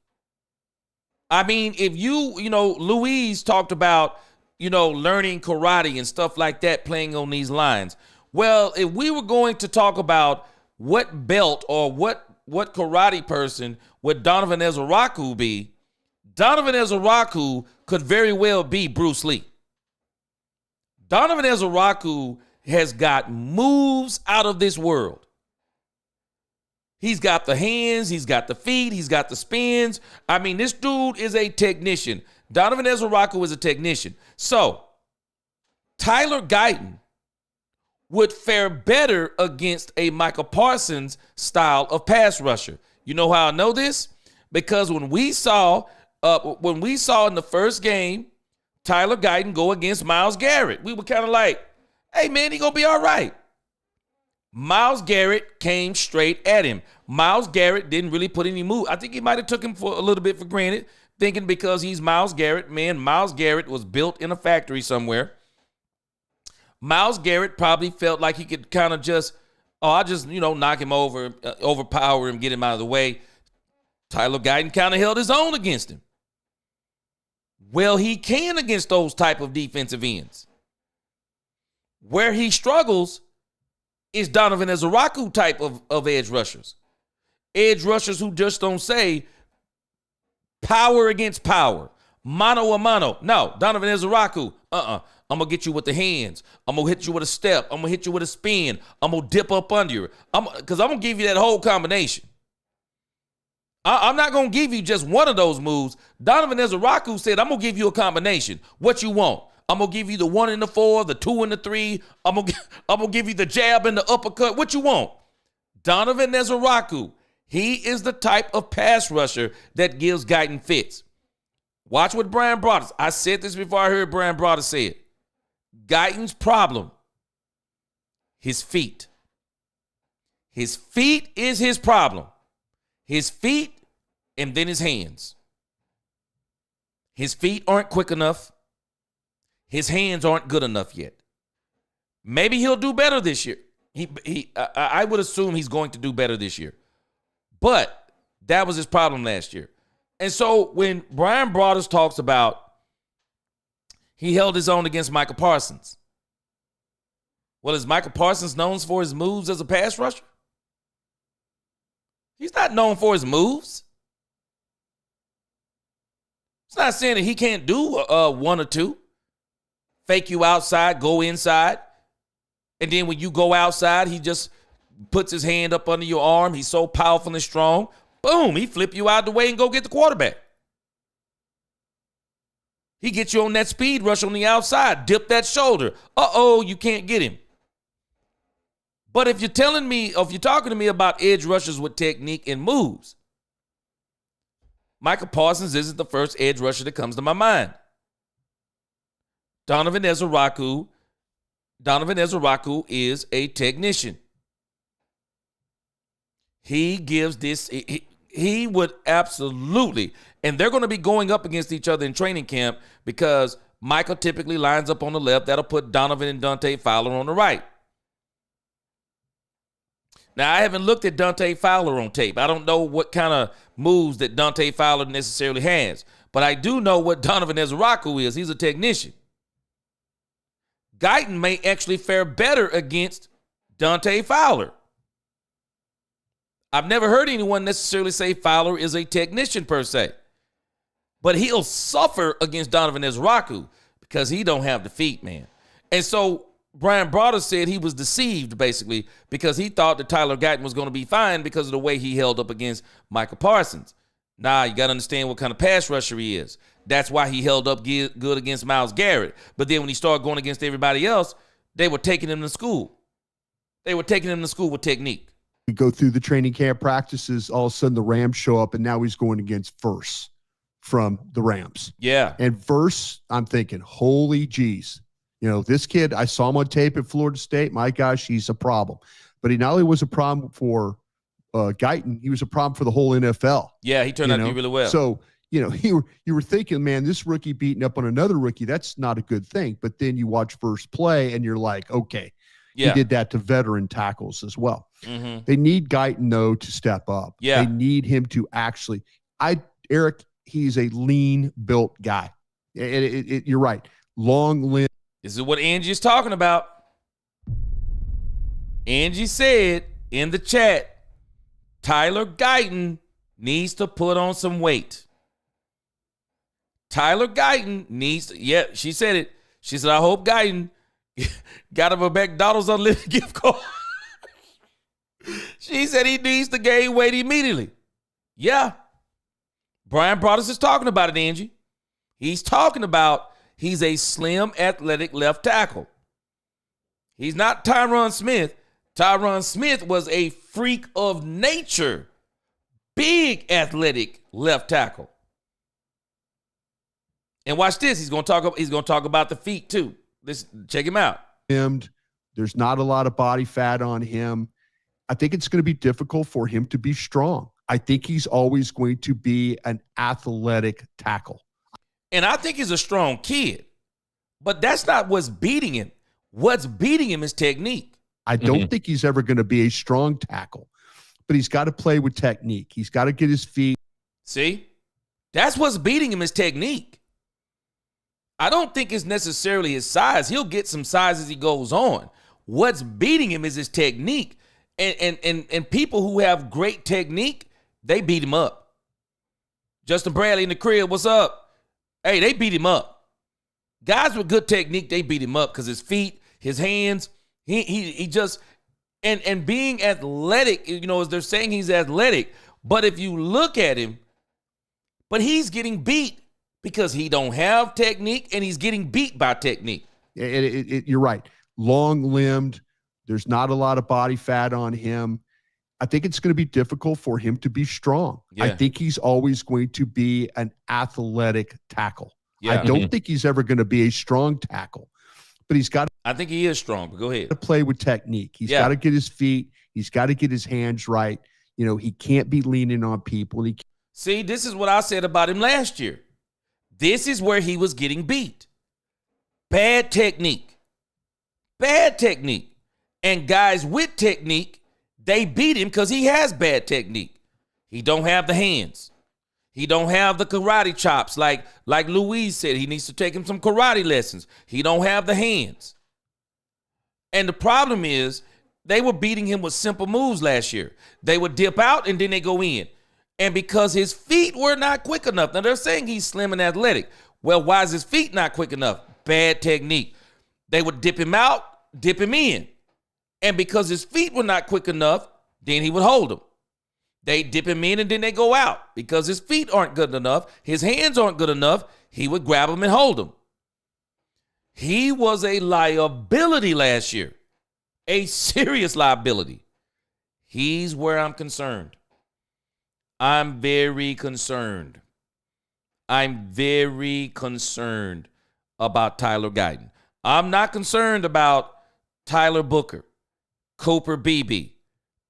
I mean, if Louise talked about, learning karate and stuff like that, playing on these lines. Well, if we were going to talk about what belt or what karate person would Donovan Ezeraku be, Donovan Ezeraku could very well be Bruce Lee. Donovan Ezeraku has got moves out of this world. He's got the hands, he's got the feet, he's got the spins. I mean, this dude is a technician. Donovan Ezeraku is a technician. So, Tyler Guyton would fare better against a Michael Parsons style of pass rusher. You know how I know this? Because when we saw in the first game, Tyler Guyton go against Myles Garrett, we were kind of like, hey, man, he going to be all right. Myles Garrett came straight at him. Myles Garrett didn't really put any move. I think he might have took him for a little bit for granted, thinking because he's Myles Garrett. Man, Myles Garrett was built in a factory somewhere. Myles Garrett probably felt like he could kind of just, knock him over, overpower him, get him out of the way. Tyler Guyton kind of held his own against him. Well, he can against those type of defensive ends. Where he struggles is Donovan Ezeraku type of edge rushers. Edge rushers who just don't say power against power, mano a mano. No, Donovan Ezeraku, I'm going to get you with the hands. I'm going to hit you with a step. I'm going to hit you with a spin. I'm going to dip up under you. Because I'm going to give you that whole combination. I'm not going to give you just one of those moves. Donovan Ezeraku said, I'm going to give you a combination. What you want? I'm going to give you the 1 and the 4, the 2 and the 3. I'm going to give you the jab and the uppercut. What you want? Donovan Ezeraku, he is the type of pass rusher that gives Guyton fits. Watch what Brian Broaddus. I said this before I heard Brian Broaddus say it. Guyton's problem, his feet. His feet is his problem. His feet and then his hands. His feet aren't quick enough. His hands aren't good enough yet. Maybe he'll do better this year. I would assume he's going to do better this year. But that was his problem last year. And so when Brian Broaddus talks about he held his own against Michael Parsons. Well, is Michael Parsons known for his moves as a pass rusher? He's not known for his moves. It's not saying that he can't do one or two. Fake you outside, go inside. And then when you go outside, he just puts his hand up under your arm. He's so powerful and strong. Boom, he flip you out the way and go get the quarterback. He gets you on that speed rush on the outside. Dip that shoulder. You can't get him. But if you're talking to me about edge rushers with technique and moves, Michael Parsons isn't the first edge rusher that comes to my mind. Donovan Ezeraku is a technician. He gives this, he would absolutely, and they're going to be going up against each other in training camp because Michael typically lines up on the left. That'll put Donovan and Dante Fowler on the right. Now, I haven't looked at Dante Fowler on tape. I don't know what kind of moves that Dante Fowler necessarily has, but I do know what Donovan Ezeraku is. He's a technician. Guyton may actually fare better against Dante Fowler. I've never heard anyone necessarily say Fowler is a technician per se, but he'll suffer against Donovan Ezeraku because he don't have the feet, man. And so Brian Broaddus said he was deceived basically because he thought that Tyler Guyton was going to be fine because of the way he held up against Michael Parsons. Nah, you got to understand what kind of pass rusher he is. That's why he held up good against Myles Garrett. But then when he started going against everybody else, they were taking him to school. They were taking him to school with technique. We go through the training camp practices, all of a sudden the Rams show up, and now he's going against first. from the Rams. Yeah. And Verse, I'm thinking, holy geez. This kid, I saw him on tape at Florida State. My gosh, he's a problem. But he not only was a problem for Guyton, he was a problem for the whole NFL. Yeah, he turned out to do really well. So, you were thinking, man, this rookie beating up on another rookie, that's not a good thing. But then you watch Verse play, and you're like, okay, he did that to veteran tackles as well. Mm-hmm. They need Guyton, though, to step up. Yeah. They need him to actually – Eric, he's a lean-built guy. You're right. Long limb. This is what Angie is talking about. Angie said in the chat, Tyler Guyton needs to put on some weight. Tyler Guyton needs to, she said it. She said, I hope Guyton got him a McDonald's unlimited gift card. She said he needs to gain weight immediately. Yeah. Brian Broaddus is talking about it, Angie. He's talking about he's a slim, athletic left tackle. He's not Tyron Smith. Tyron Smith was a freak of nature. Big, athletic left tackle. And watch this. He's going to talk about the feet too. Check him out. There's not a lot of body fat on him. I think it's going to be difficult for him to be strong. I think he's always going to be an athletic tackle. And I think he's a strong kid. But that's not what's beating him. What's beating him is technique. I don't think he's ever going to be a strong tackle. But he's got to play with technique. He's got to get his feet. See? That's what's beating him is technique. I don't think it's necessarily his size. He'll get some size as he goes on. What's beating him is his technique. And people who have great technique, they beat him up. Justin Bradley in the crib, what's up? Hey, they beat him up. Guys with good technique, they beat him up because his feet, his hands, he just and being athletic, as they're saying he's athletic, but if you look at him, but he's getting beat because he don't have technique and he's getting beat by technique. You're right. Long-limbed. There's not a lot of body fat on him. I think it's going to be difficult for him to be strong. Yeah. I think he's always going to be an athletic tackle. Yeah. I don't think he's ever going to be a strong tackle, but he's got I think he is strong, but go ahead. to play with technique. He's got to get his feet. He's got to get his hands right. He can't be leaning on people. See, this is what I said about him last year. This is where he was getting beat. Bad technique. Bad technique. And guys with technique, they beat him because he has bad technique. He don't have the hands. He don't have the karate chops like Louise said. He needs to take him some karate lessons. He don't have the hands. And the problem is they were beating him with simple moves last year. They would dip out and then they go in. And because his feet were not quick enough. Now they're saying he's slim and athletic. Well, why is his feet not quick enough? Bad technique. They would dip him out, dip him in. And because his feet were not quick enough, then he would hold them. They dip him in and then they go out. Because his feet aren't good enough, his hands aren't good enough, he would grab them and hold them. He was a liability last year. A serious liability. He's where I'm concerned. I'm very concerned. I'm very concerned about Tyler Guyton. I'm not concerned about Tyler Booker, Cooper Beebe,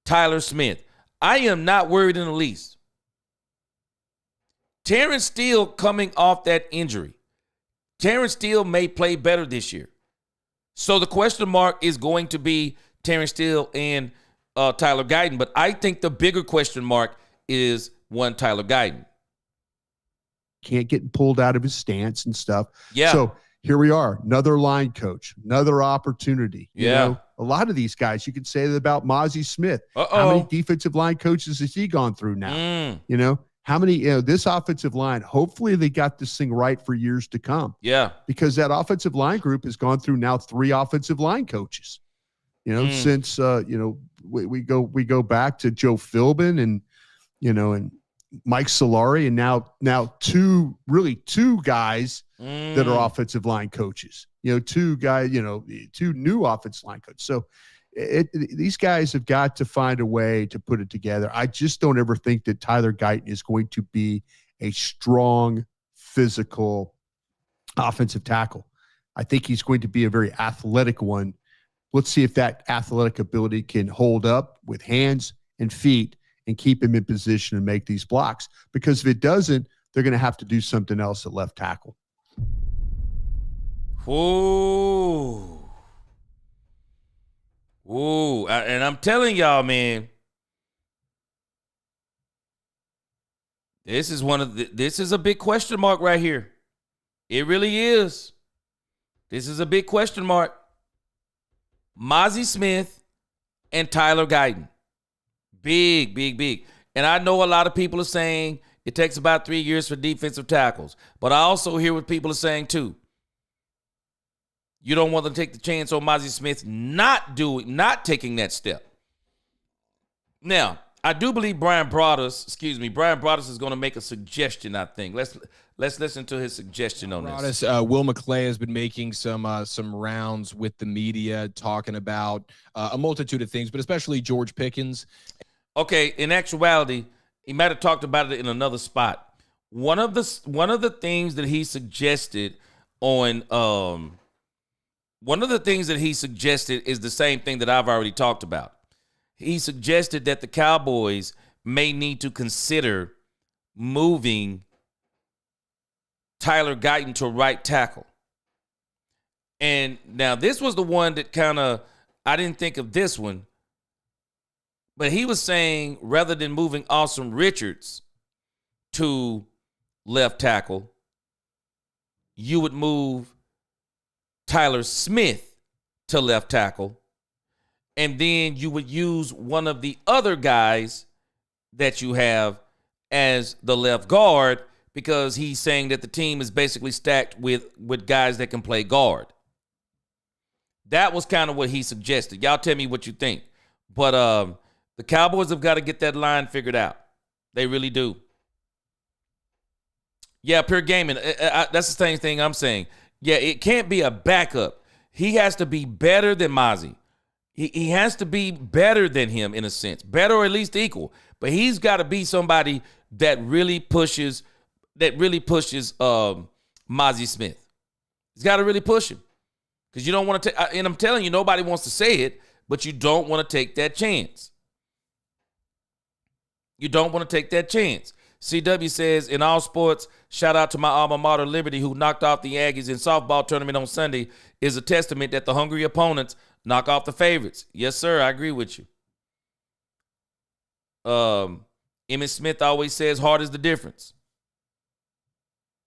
Tyler Smith. I am not worried in the least. Terrence Steele coming off that injury. Terrence Steele may play better this year. So the question mark is going to be Terrence Steele and Tyler Guyton. But I think the bigger question mark is one Tyler Guyton. Can't get pulled out of his stance and stuff. Yeah. So here we are, another line coach, another opportunity. You know, a lot of these guys, you could say that about Mozzie Smith. How many defensive line coaches has he gone through now? You know, how many, this offensive line, hopefully they got this thing right for years to come. Yeah. Because that offensive line group has gone through now 3 offensive line coaches, since, we go back to Joe Philbin and Mike Solari, and now two guys that are offensive line coaches, 2 guys, 2 new offensive line coaches. So these guys have got to find a way to put it together. I just don't ever think that Tyler Guyton is going to be a strong, physical offensive tackle. I think he's going to be a very athletic one. Let's see if that athletic ability can hold up with hands and feet and keep him in position to make these blocks. Because if it doesn't, they're going to have to do something else at left tackle. Ooh. Ooh. And I'm telling y'all, man, this is a big question mark right here. It really is. This is a big question mark. Mazi Smith and Tyler Guyton. Big, big, big. And I know a lot of people are saying it takes about 3 years for defensive tackles. But I also hear what people are saying too. You don't want to take the chance on Mazi Smith not taking that step. Now, I do believe Brian Broaddus is going to make a suggestion, I think. Let's listen to his suggestion on this. Will McClay has been making some rounds with the media talking about a multitude of things, but especially George Pickens. Okay, in actuality, he might have talked about it in another spot. One of the things that he suggested is the same thing that I've already talked about. He suggested that the Cowboys may need to consider moving Tyler Guyton to right tackle. And now this was the one that I didn't think of this one, but he was saying rather than moving Austin Richards to left tackle, you would move Tyler Smith to left tackle, and then you would use one of the other guys that you have as the left guard, because he's saying that the team is basically stacked with guys that can play guard. That was kind of what he suggested. Y'all tell me what you think. But the Cowboys have got to get that line figured out. They really do. Yeah, pure gaming. That's the same thing I'm saying. Yeah, it can't be a backup. He has to be better than Mazi. He has to be better than him in a sense. Better or at least equal. But he's got to be somebody that really pushes Mazi Smith. He's got to really push him. Because you don't want to take, and I'm telling you, nobody wants to say it, but you don't want to take that chance. You don't want to take that chance. CW says, in all sports, shout out to my alma mater, Liberty, who knocked off the Aggies in softball tournament on Sunday, is a testament that the hungry opponents knock off the favorites. Yes, sir, I agree with you. Emmitt Smith always says, hard is the difference.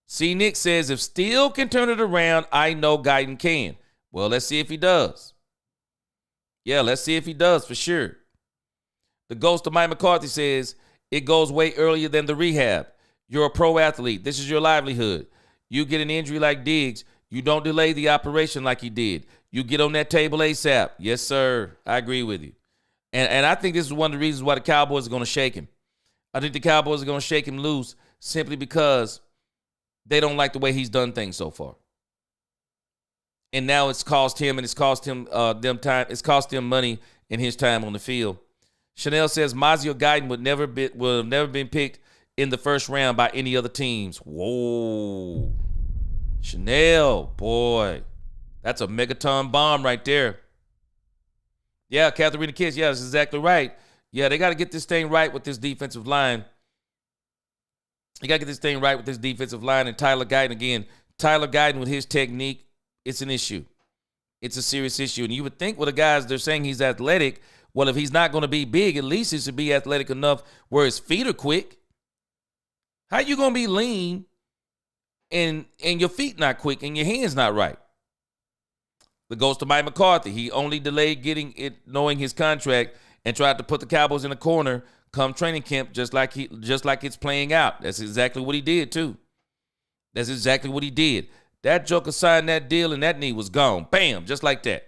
C. Nick says, if Steele can turn it around, I know Guyton can. Well, let's see if he does. Yeah, let's see if he does for sure. The ghost of Mike McCarthy says, it goes way earlier than the rehab. You're a pro athlete. This is your livelihood. You get an injury like Diggs, you don't delay the operation like he did. You get on that table ASAP. Yes, sir. I agree with you. And I think this is one of the reasons why the Cowboys are going to shake him. I think the Cowboys are going to shake him loose simply because they don't like the way he's done things so far. And now it's cost him, and it's cost him them time. It's cost him money in his time on the field. Chanel says Mazi or Guyton would have never been picked in the first round by any other teams. Whoa. Chanel, boy. That's a megaton bomb right there. Yeah, Katharina Kiss, yeah, that's exactly right. Yeah, they got to get this thing right with this defensive line. You got to get this thing right with this defensive line. And Tyler Guyton, again, Tyler Guyton with his technique, it's an issue. It's a serious issue. And you would think, well, the guys, they're saying he's athletic. Well, if he's not going to be big, at least he should be athletic enough where his feet are quick. How you going to be lean and your feet not quick and your hands not right? The ghost of Mike McCarthy, he only delayed getting it, knowing his contract, and tried to put the Cowboys in a corner come training camp, just like it's playing out. That's exactly what he did, too. That's exactly what he did. That joker signed that deal, and that knee was gone. Bam, just like that.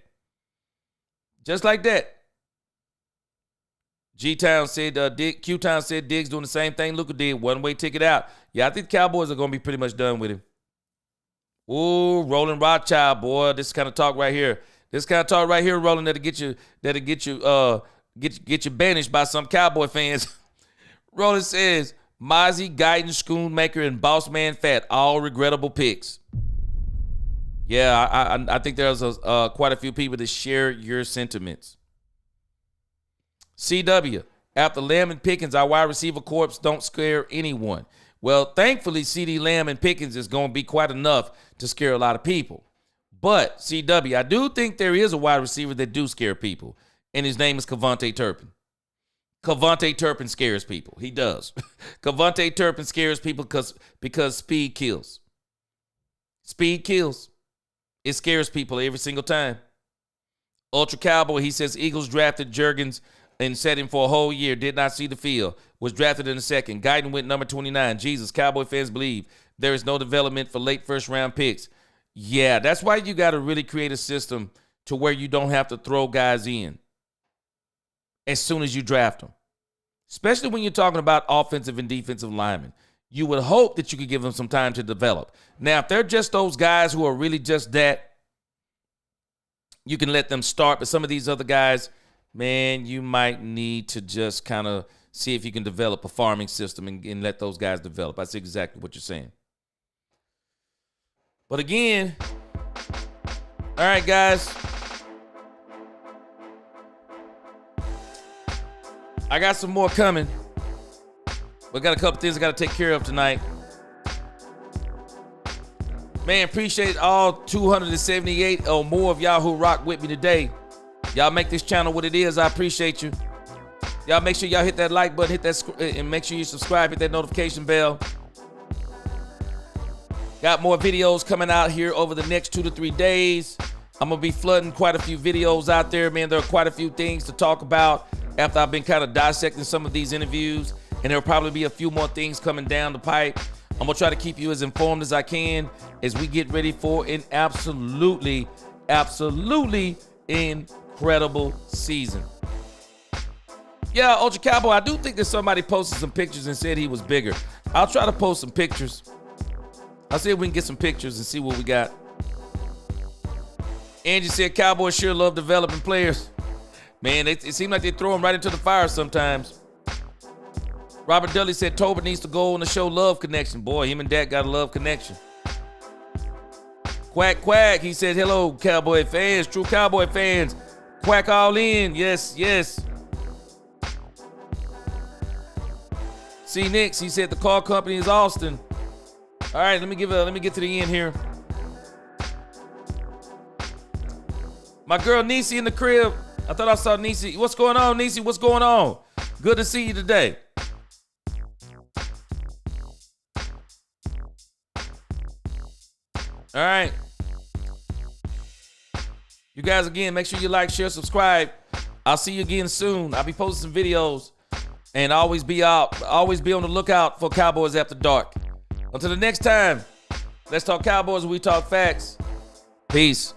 Just like that. Q-Town said Diggs doing the same thing Luka did. One-way ticket out. Yeah, I think the Cowboys are going to be pretty much done with him. Ooh, Roland Rothschild, boy. This kind of talk right here. Roland, that'll get you banished by some Cowboy fans. Roland says, Mozzie, Guyton, Schoonmaker, and Boss Man Fat, all regrettable picks. Yeah, I think there's quite a few people that share your sentiments. CW, after Lamb and Pickens, our wide receiver corps don't scare anyone. Well, thankfully, CD Lamb and Pickens is going to be quite enough to scare a lot of people. But, CW, I do think there is a wide receiver that do scare people, and his name is Kevontae Turpin. Kevontae Turpin scares people. He does. Kevontae Turpin scares people because speed kills. Speed kills. It scares people every single time. Ultra Cowboy, he says Eagles drafted Juergens and set him for a whole year. Did not see the field. Was drafted in the second. Guyton went number 29. Jesus, Cowboy fans believe there is no development for late first-round picks. Yeah, that's why you got to really create a system to where you don't have to throw guys in as soon as you draft them. Especially when you're talking about offensive and defensive linemen. You would hope that you could give them some time to develop. Now, if they're just those guys who are really just that, you can let them start. But some of these other guys, man, you might need to just kind of see if you can develop a farming system and let those guys develop. That's exactly what you're saying. But again, all right, guys. I got some more coming. We got a couple things I got to take care of tonight. Man, appreciate all 278 or more of y'all who rock with me today. Y'all make this channel what it is. I appreciate you. Y'all make sure y'all hit that like button, hit that, and make sure you subscribe, hit that notification bell. Got more videos coming out here over the next 2 to 3 days. I'm going to be flooding quite a few videos out there, man. There are quite a few things to talk about after I've been kind of dissecting some of these interviews. And there'll probably be a few more things coming down the pipe. I'm going to try to keep you as informed as I can as we get ready for an absolutely incredible season. Yeah, Ultra Cowboy, I do think that somebody posted some pictures and said he was bigger. I'll try to post some pictures. I'll see if we can get some pictures and see what we got. Angie said Cowboys sure love developing players. Man, it seems like they throw them right into the fire sometimes. Robert Dudley said Tolbert needs to go on the show Love Connection. Boy, him and Dak got a love connection. Quack, quack. He said, hello, Cowboy fans, true Cowboy fans. Quack all in. Yes, yes. C. Nix, he said the car company is Austin. All right, let me get to the end here. My girl Niecy in the crib. I thought I saw Niecy. What's going on, Niecy? What's going on? Good to see you today. All right. You guys, again, make sure you like, share, subscribe. I'll see you again soon. I'll be posting some videos. And always be on the lookout for Cowboys After Dark. Until the next time, let's talk Cowboys and we talk facts. Peace.